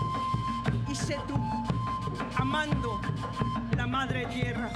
y sé tú amando la madre tierra.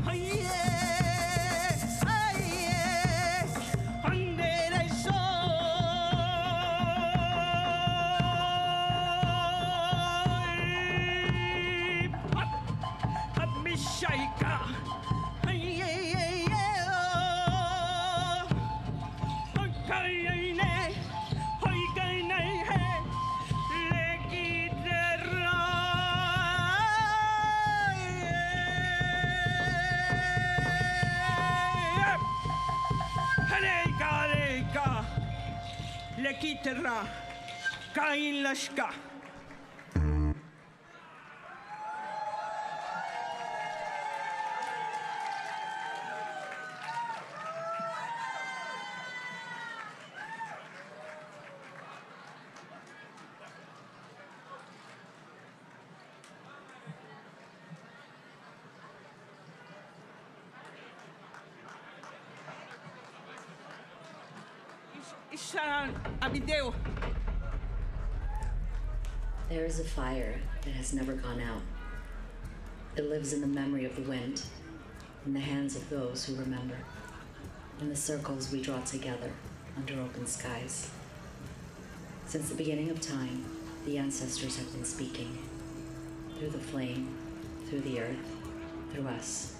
Lekitera, Kain Lashka. There is a fire that has never gone out. It lives in the memory of the wind, in the hands of those who remember, in the circles we draw together under open skies. Since the beginning of time, the ancestors have been speaking, through the flame, through the earth, through us.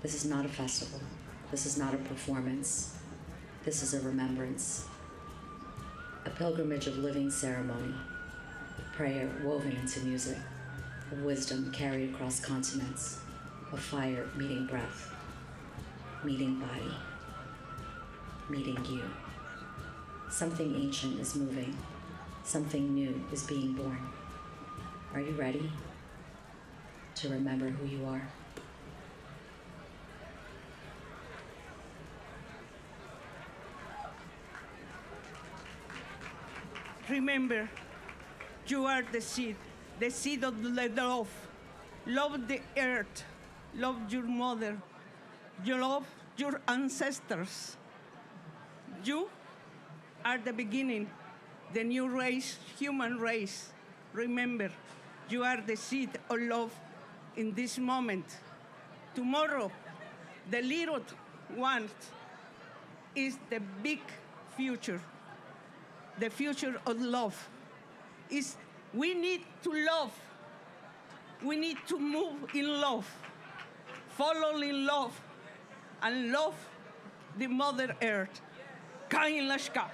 This is not a festival. This is not a performance. This is a remembrance, a pilgrimage of living ceremony, of prayer woven into music, of wisdom carried across continents, of fire meeting breath, meeting body, meeting you. Something ancient is moving, something new is being born. Are you ready to remember who you are? Remember, you are the seed of the love. Love the earth, love your mother, you love your ancestors. You are the beginning, the new race, human race. Remember, you are the seed of love in this moment. Tomorrow, the little one is the big future. The future of love is we need to love. We need to move in love, follow in love, and love the Mother Earth. Kain Lashka.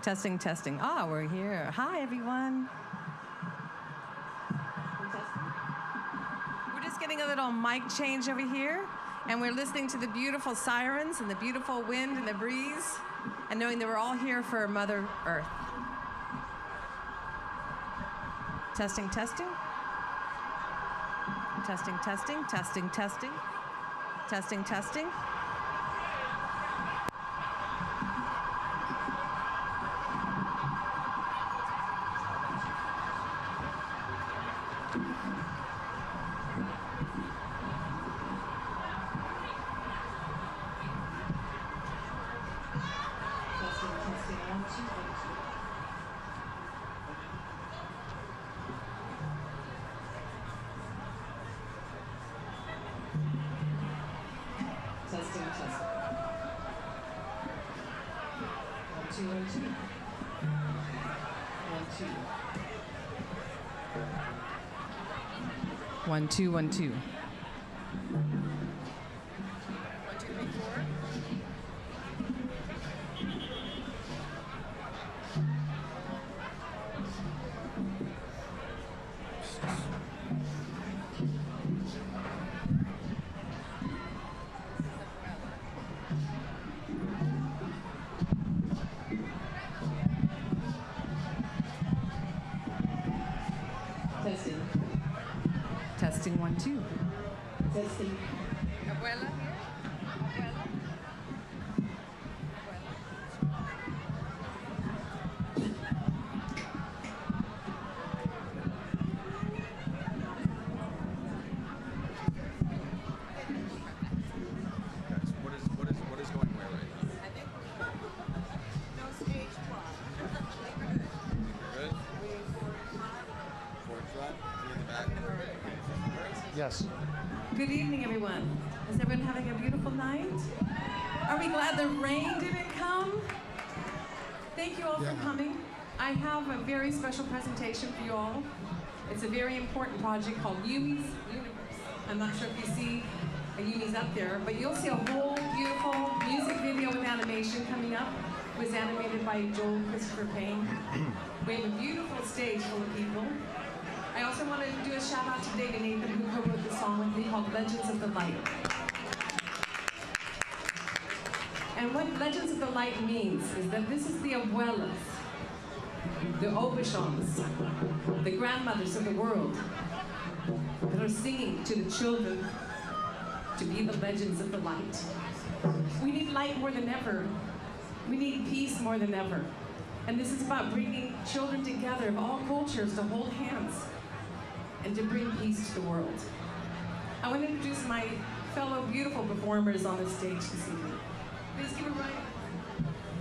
Testing, testing. Ah, we're here. Hi, everyone. We're just getting a little mic change over here, and we're listening to the beautiful sirens and the beautiful wind and the breeze, and knowing that we're all here for Mother Earth. Testing, testing. Testing, testing, testing, testing. Testing, testing. Testing, testing. 1, 2, 1, 2. 1, 2. 1, 2, 1, 2. 1, 2, 3, 4. Testing. Testing, 1, 2. Testing. Abuela here? Abuela? What is going where right now? No stage 12. Yes. Good evening, everyone. Is everyone having a beautiful night? Are we glad the rain didn't come? Thank you all for coming. I have a very special presentation for you all. It's a very important project called Yumi's Universe. I'm not sure if you see a Yumi's up there, but you'll see a whole beautiful music video with animation coming up. It was animated by Joel Christopher Payne. We have a beautiful stage full of people. I also want to do a shout out to David Nathan, who co-wrote the song with me called Legends of the Light. And what Legends of the Light means is that this is the abuelas, the Obishans, the grandmothers of the world that are singing to the children to be the legends of the light. We need light more than ever. We need peace more than ever. And this is about bringing children together of all cultures to hold hands and to bring peace to the world. I want to introduce my fellow beautiful performers on the stage this evening. Please give a right.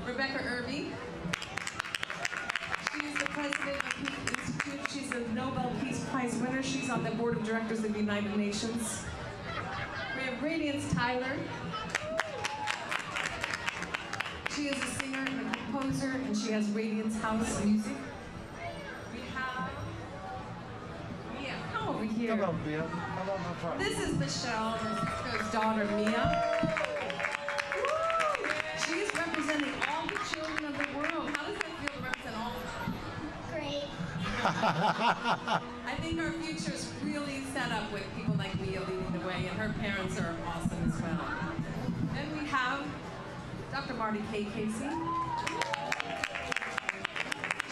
Rebecca Irby. She is the president of Peace Institute. She's a Nobel Peace Prize winner. She's on the board of directors of the United Nations. We have Radiance Tyler. She is a singer and a composer, and she has Radiance House Music. We have Mia. Come over here. Come on, Mia. Come on, my friend. This is Michelle, her sister's daughter, Mia. She's representing all the children of the world. How does that feel to represent all of them? Great. I think our future is really set up with people like Mia leading the way, and her parents are awesome as well. Then we have Dr. Marty K. Casey.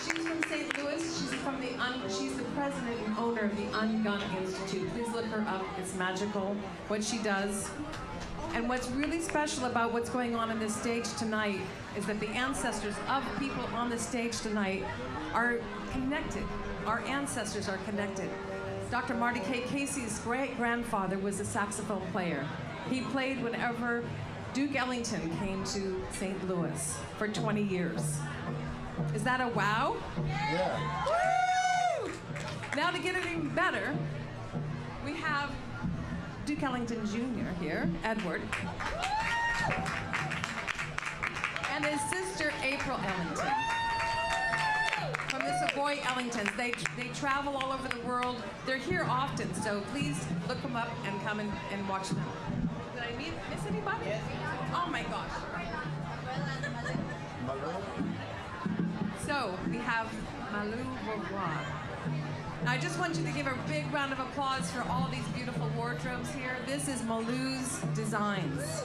She's from St. Louis. She's the president and owner of the Ungun Institute. Please look her up. It's magical what she does. And what's really special about what's going on in this stage tonight is that the ancestors of people on the stage tonight are connected. Our ancestors are connected. Dr. Marty K. Casey's great-grandfather was a saxophone player. He played whenever Duke Ellington came to St. Louis for 20 years. Is that a wow? Yeah. Woo! Now to get it even better, we have Duke Ellington Jr. here, Edward, and his sister April Ellington. From the Savoy Ellingtons. They travel all over the world. They're here often, so please look them up and come and watch them. Did I miss anybody? Oh my gosh. So we have Malou Beauvoir. I just want you to give a big round of applause for all these beautiful wardrobes here. This is Malou's Designs.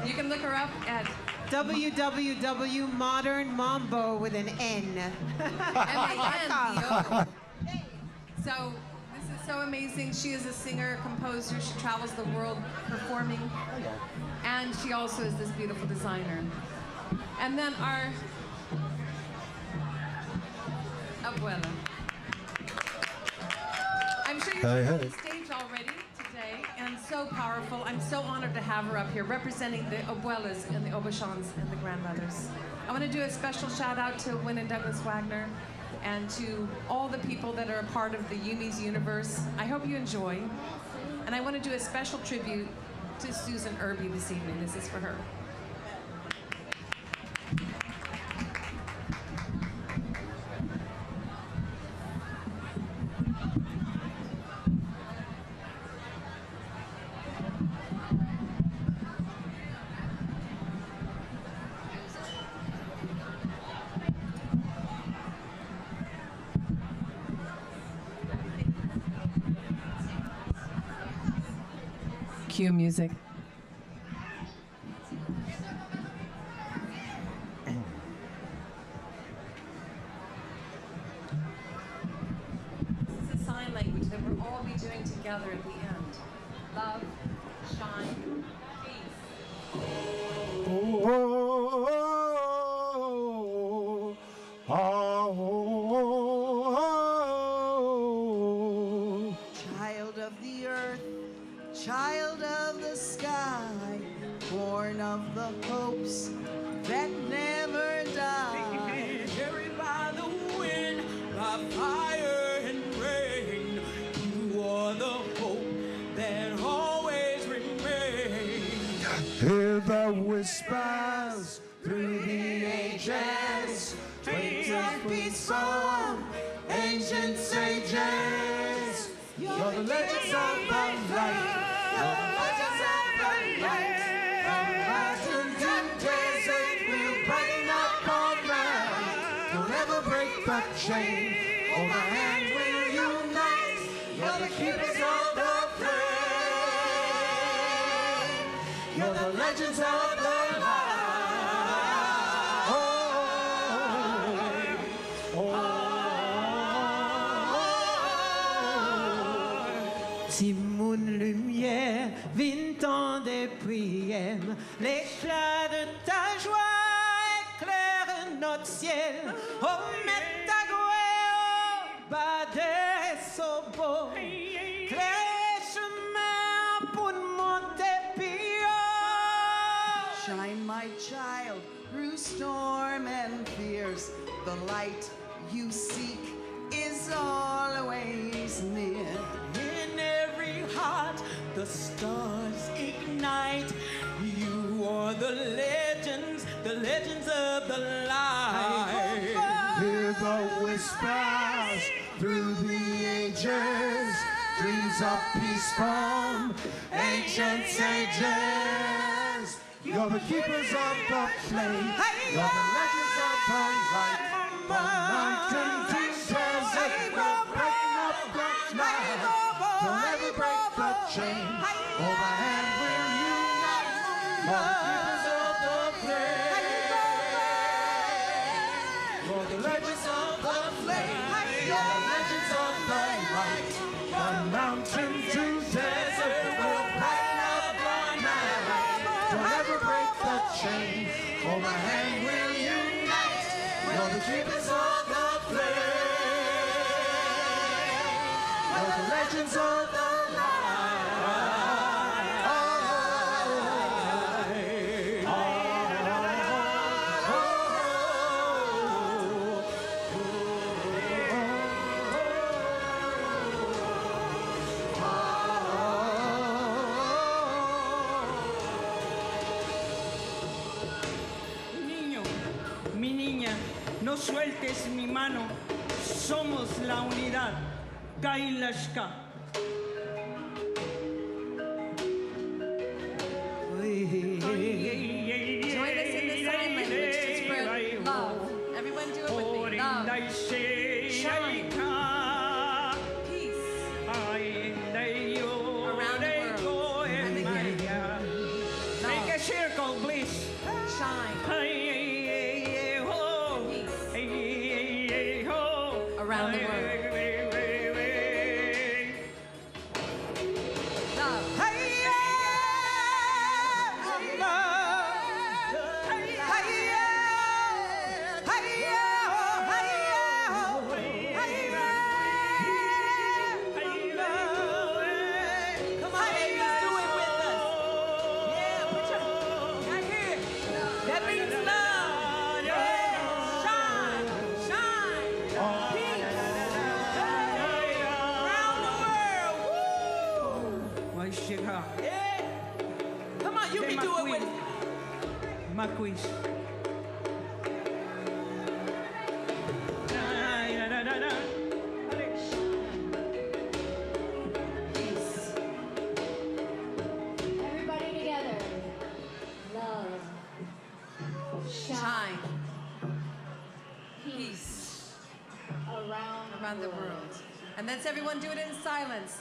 You can look her up at www.modernmambo with an N. M-A-N-B-O. So this is so amazing. She is a singer, composer. She travels the world performing. And she also is this beautiful designer. And then our abuela. I'm sure you've heard on the stage already today, and so powerful. I'm so honored to have her up here representing the abuelas and the Obishans and the grandmothers. I want to do a special shout out to Wynne and Douglas Wagner and to all the people that are a part of the Yumi's Universe. I hope you enjoy. And I want to do a special tribute to Susan Irby this evening. This is for her. Cue music. This is a sign language that we'll all be doing together at the end. Love, shine, peace. Child of the earth, child of the sky, born of the hopes that never die. Carried by the wind, by fire and rain, you are the hope the whispers through the ages, dreams of peace from ancient sages. You're the legends of the light. You're the legends of the light. From legend to desert, we'll brighten up all night. Don't ever break the chain. Hold my hand, we'll unite. You're the keepers of the flame. You're the legends of the light. Timoun lumière, vingt des prières, l'éclat de ta joie éclaire notre ciel. Oh, métagoué, bas des sobo, clair chemin pour monter pio. Shine, my child, through storm and fears. The light you seek is always near. In every heart, the stars ignite. You are the legends of the light. Hear the whispers through the ages, dreams of peace from ancient sages. You're the keepers of the flame. You're the legends of the light. From mountain to desert, we'll brighten up the night. Don't ever break the chain. Hold my hand, we'll unite. You're the keepers of the flame. You're the legends of the flame. You're the legends of the light. From mountain to desert, we'll brighten up the night. Don't ever break the chain. Hold my hand, we'll unite. You're the keepers of the flame. You're the legends of the Mi niña, no sueltes mi mano. Somos la unidad. Gailashka. Join us in the sign language to spread love. Everyone do it with me. Love. Shine. Peace. Around the world. And again. Make a circle, please. Shine. Peace. Around the world. Come on, you can do it with my queen. Everybody together. Love. Shine. Peace. Around the world. And let's everyone do it in silence.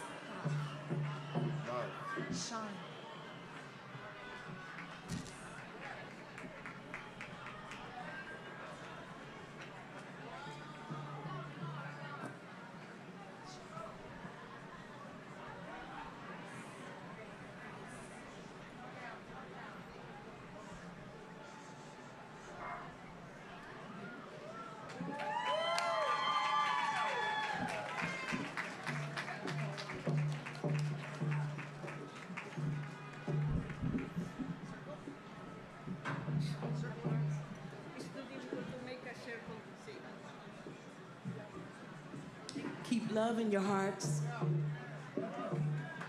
Shine. keep love in your hearts.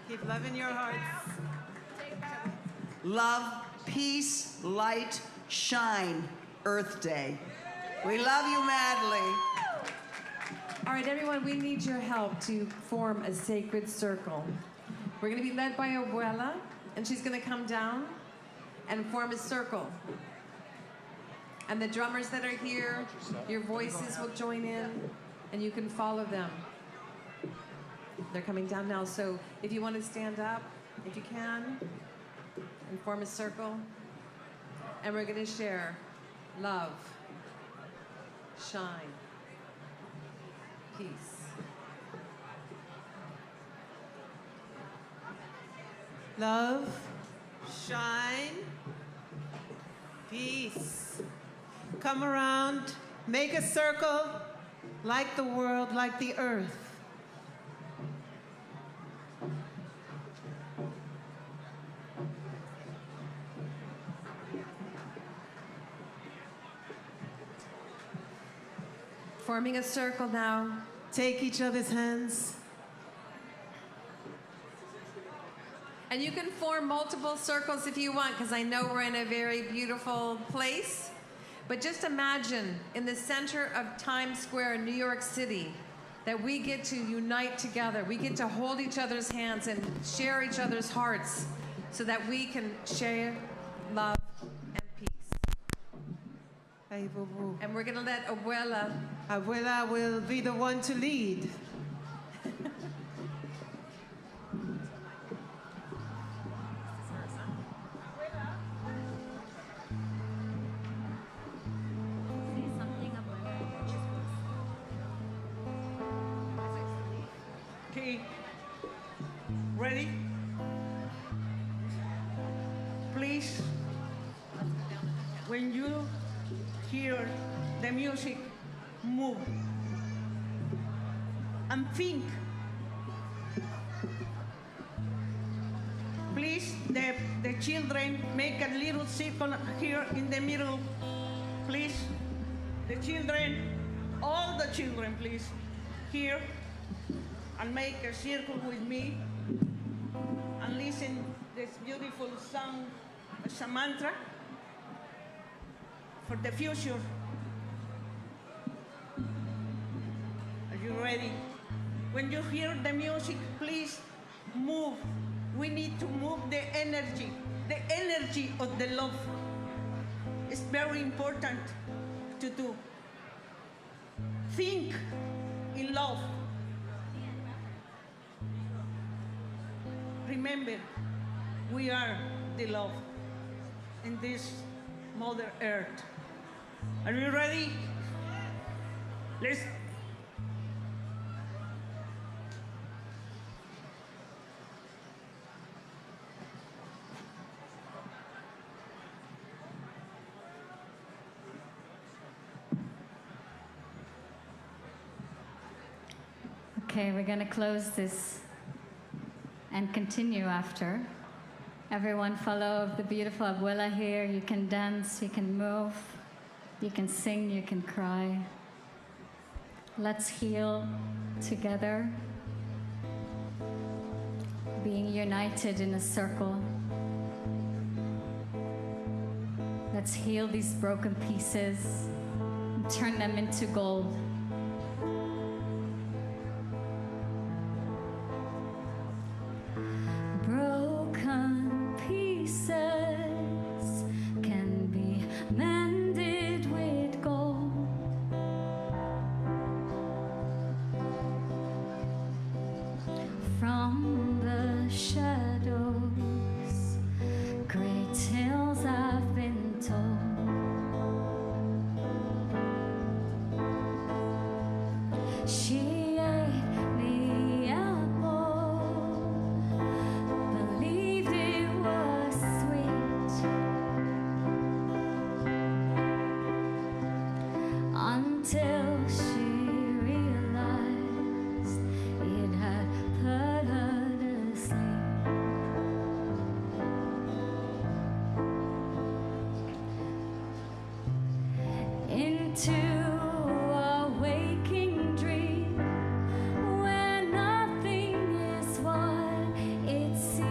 Keep love in your hearts. Love Peace, Light, Shine Earth Day. We love you madly. All right, everyone, we need your help to form a sacred circle. We're going to be led by Abuela, and she's going to come down and form a circle. And the drummers that are here, your voices will join in, and you can follow them. They're coming down now, so if you want to stand up, if you can, and form a circle. And we're going to share love, shine, peace. Love, shine, peace. Come around, make a circle like the world, like the earth. Forming a circle now. Take each other's hands. And you can form multiple circles if you want, because I know we're in a very beautiful place. But just imagine in the center of Times Square in New York City that we get to unite together. We get to hold each other's hands and share each other's hearts so that we can share love and peace. Hey, boo-boo. And we're going to let Abuela will be the one to lead. Okay, ready? Please, when you hear the music, move and think. Please, the children, make a little circle here in the middle. Please, the children, all the children, please, here, and make a circle with me and listen this beautiful song as a mantra for the future. Are you ready? When you hear the music, please move. We need to move the energy of the love. It's very important to do. Think in love. Remember, we are the love in this Mother Earth. Are you ready? Let's. Okay, we're going to close this and continue after. Everyone follow the beautiful Abuela here. You can dance, you can move, you can sing, you can cry. Let's heal together, being united in a circle. Let's heal these broken pieces and turn them into gold. Broken pieces can be mended with gold. From the shadows, great tales have been told. She ate the apple, believed it was sweet, until she realized it had put her to sleep. Into a waking dream where nothing is what it seems.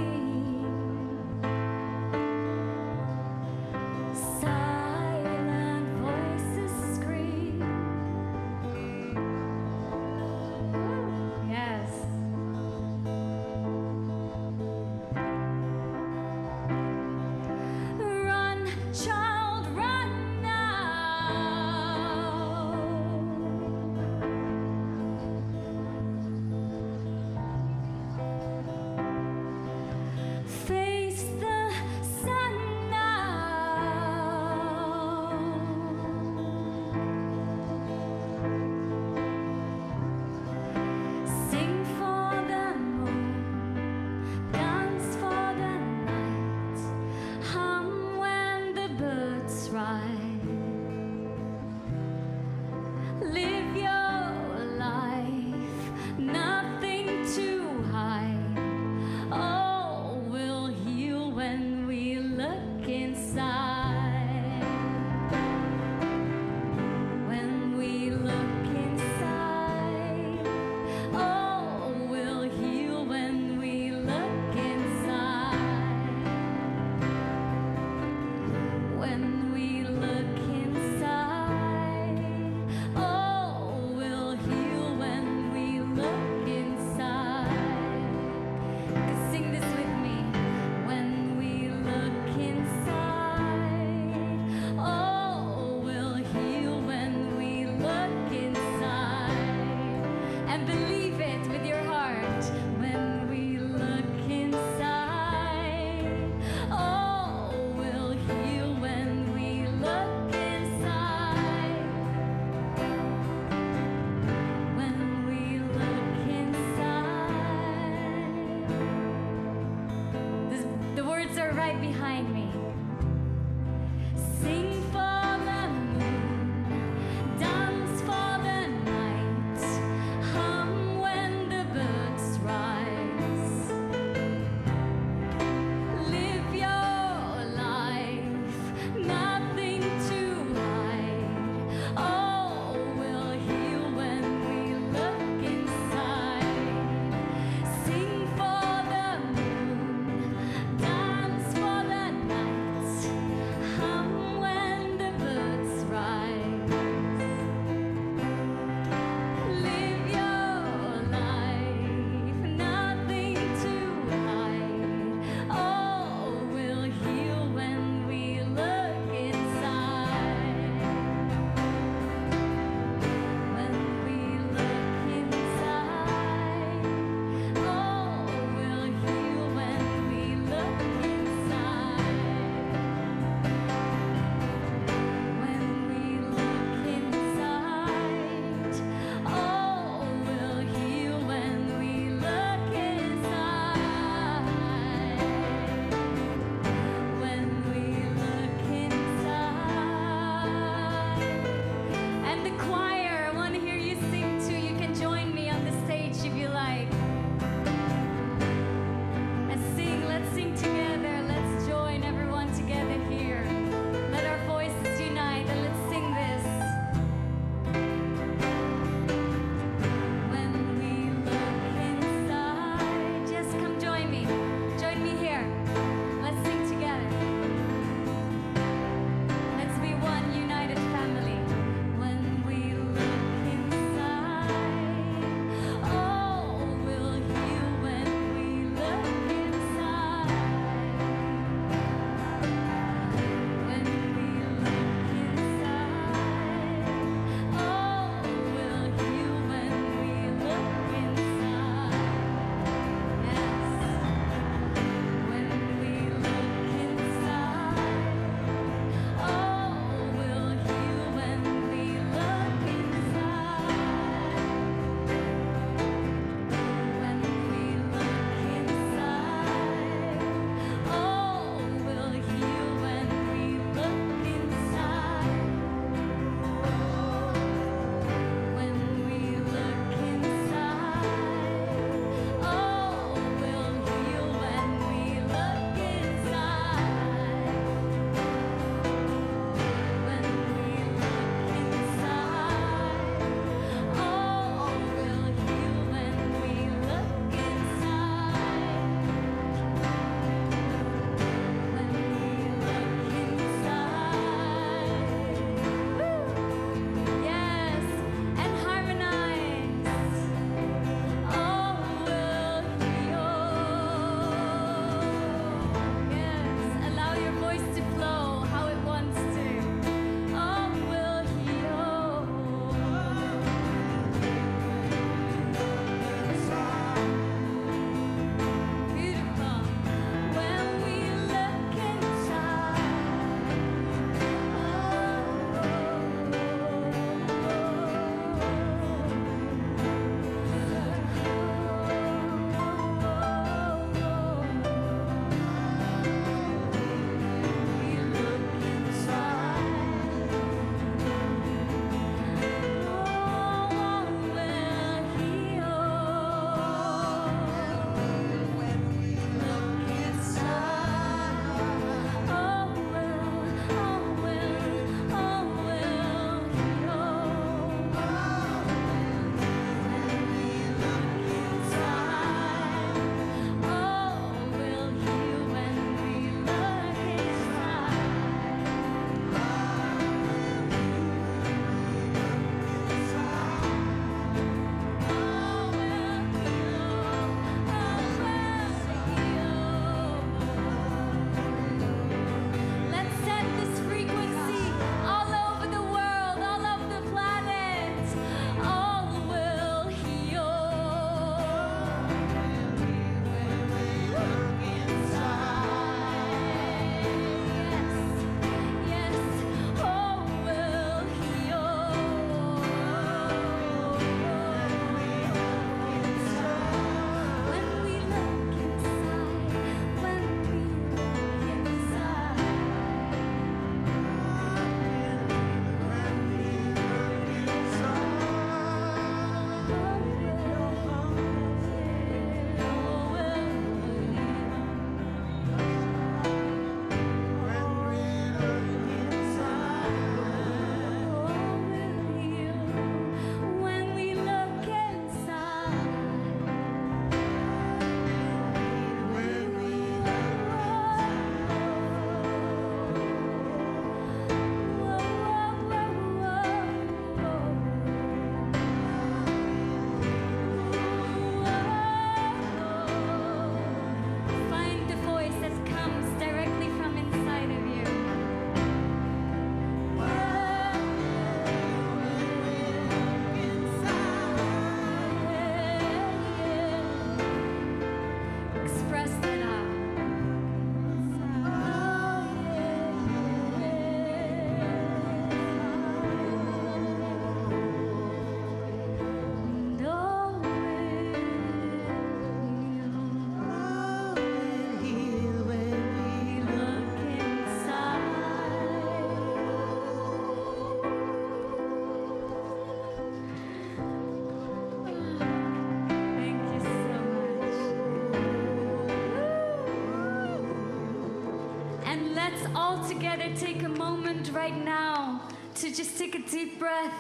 together take a moment right now to just take a deep breath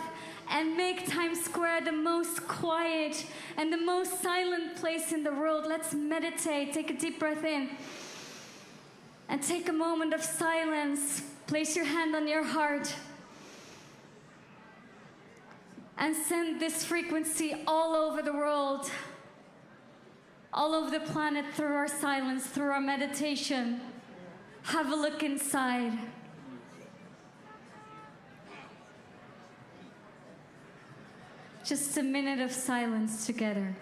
and make Times Square the most quiet and the most silent place in the world. Let's meditate. Take a deep breath in and take a moment of silence. Place your hand on your heart and send this frequency all over the world, all over the planet, through our silence, through our meditation. Have a look inside. Just a minute of silence together.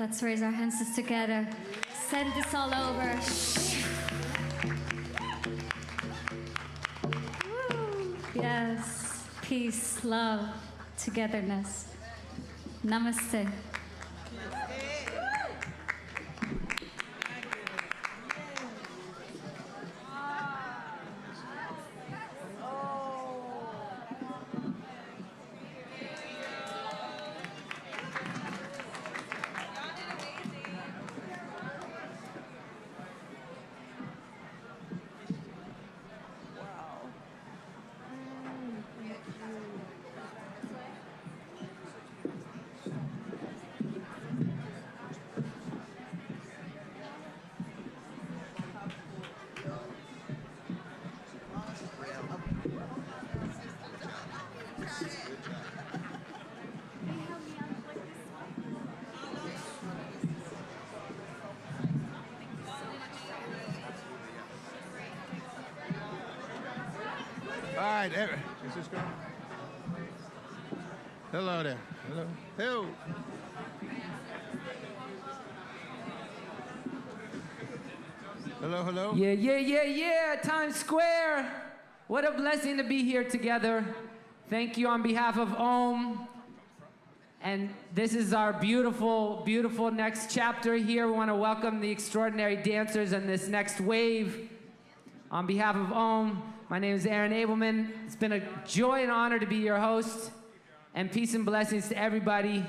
Let's raise our hands together. Send this all over. Woo. Yes. Peace, love, togetherness. Namaste. All right, is this going? Hello there. Hello. Hello. Hello, hello. Yeah. Times Square. What a blessing to be here together. Thank you on behalf of OMMM. And this is our beautiful, beautiful next chapter here. We want to welcome the extraordinary dancers in this next wave. On behalf of OMMM, my name is Aaron Abelman. It's been a joy and honor to be your host. And peace and blessings to everybody.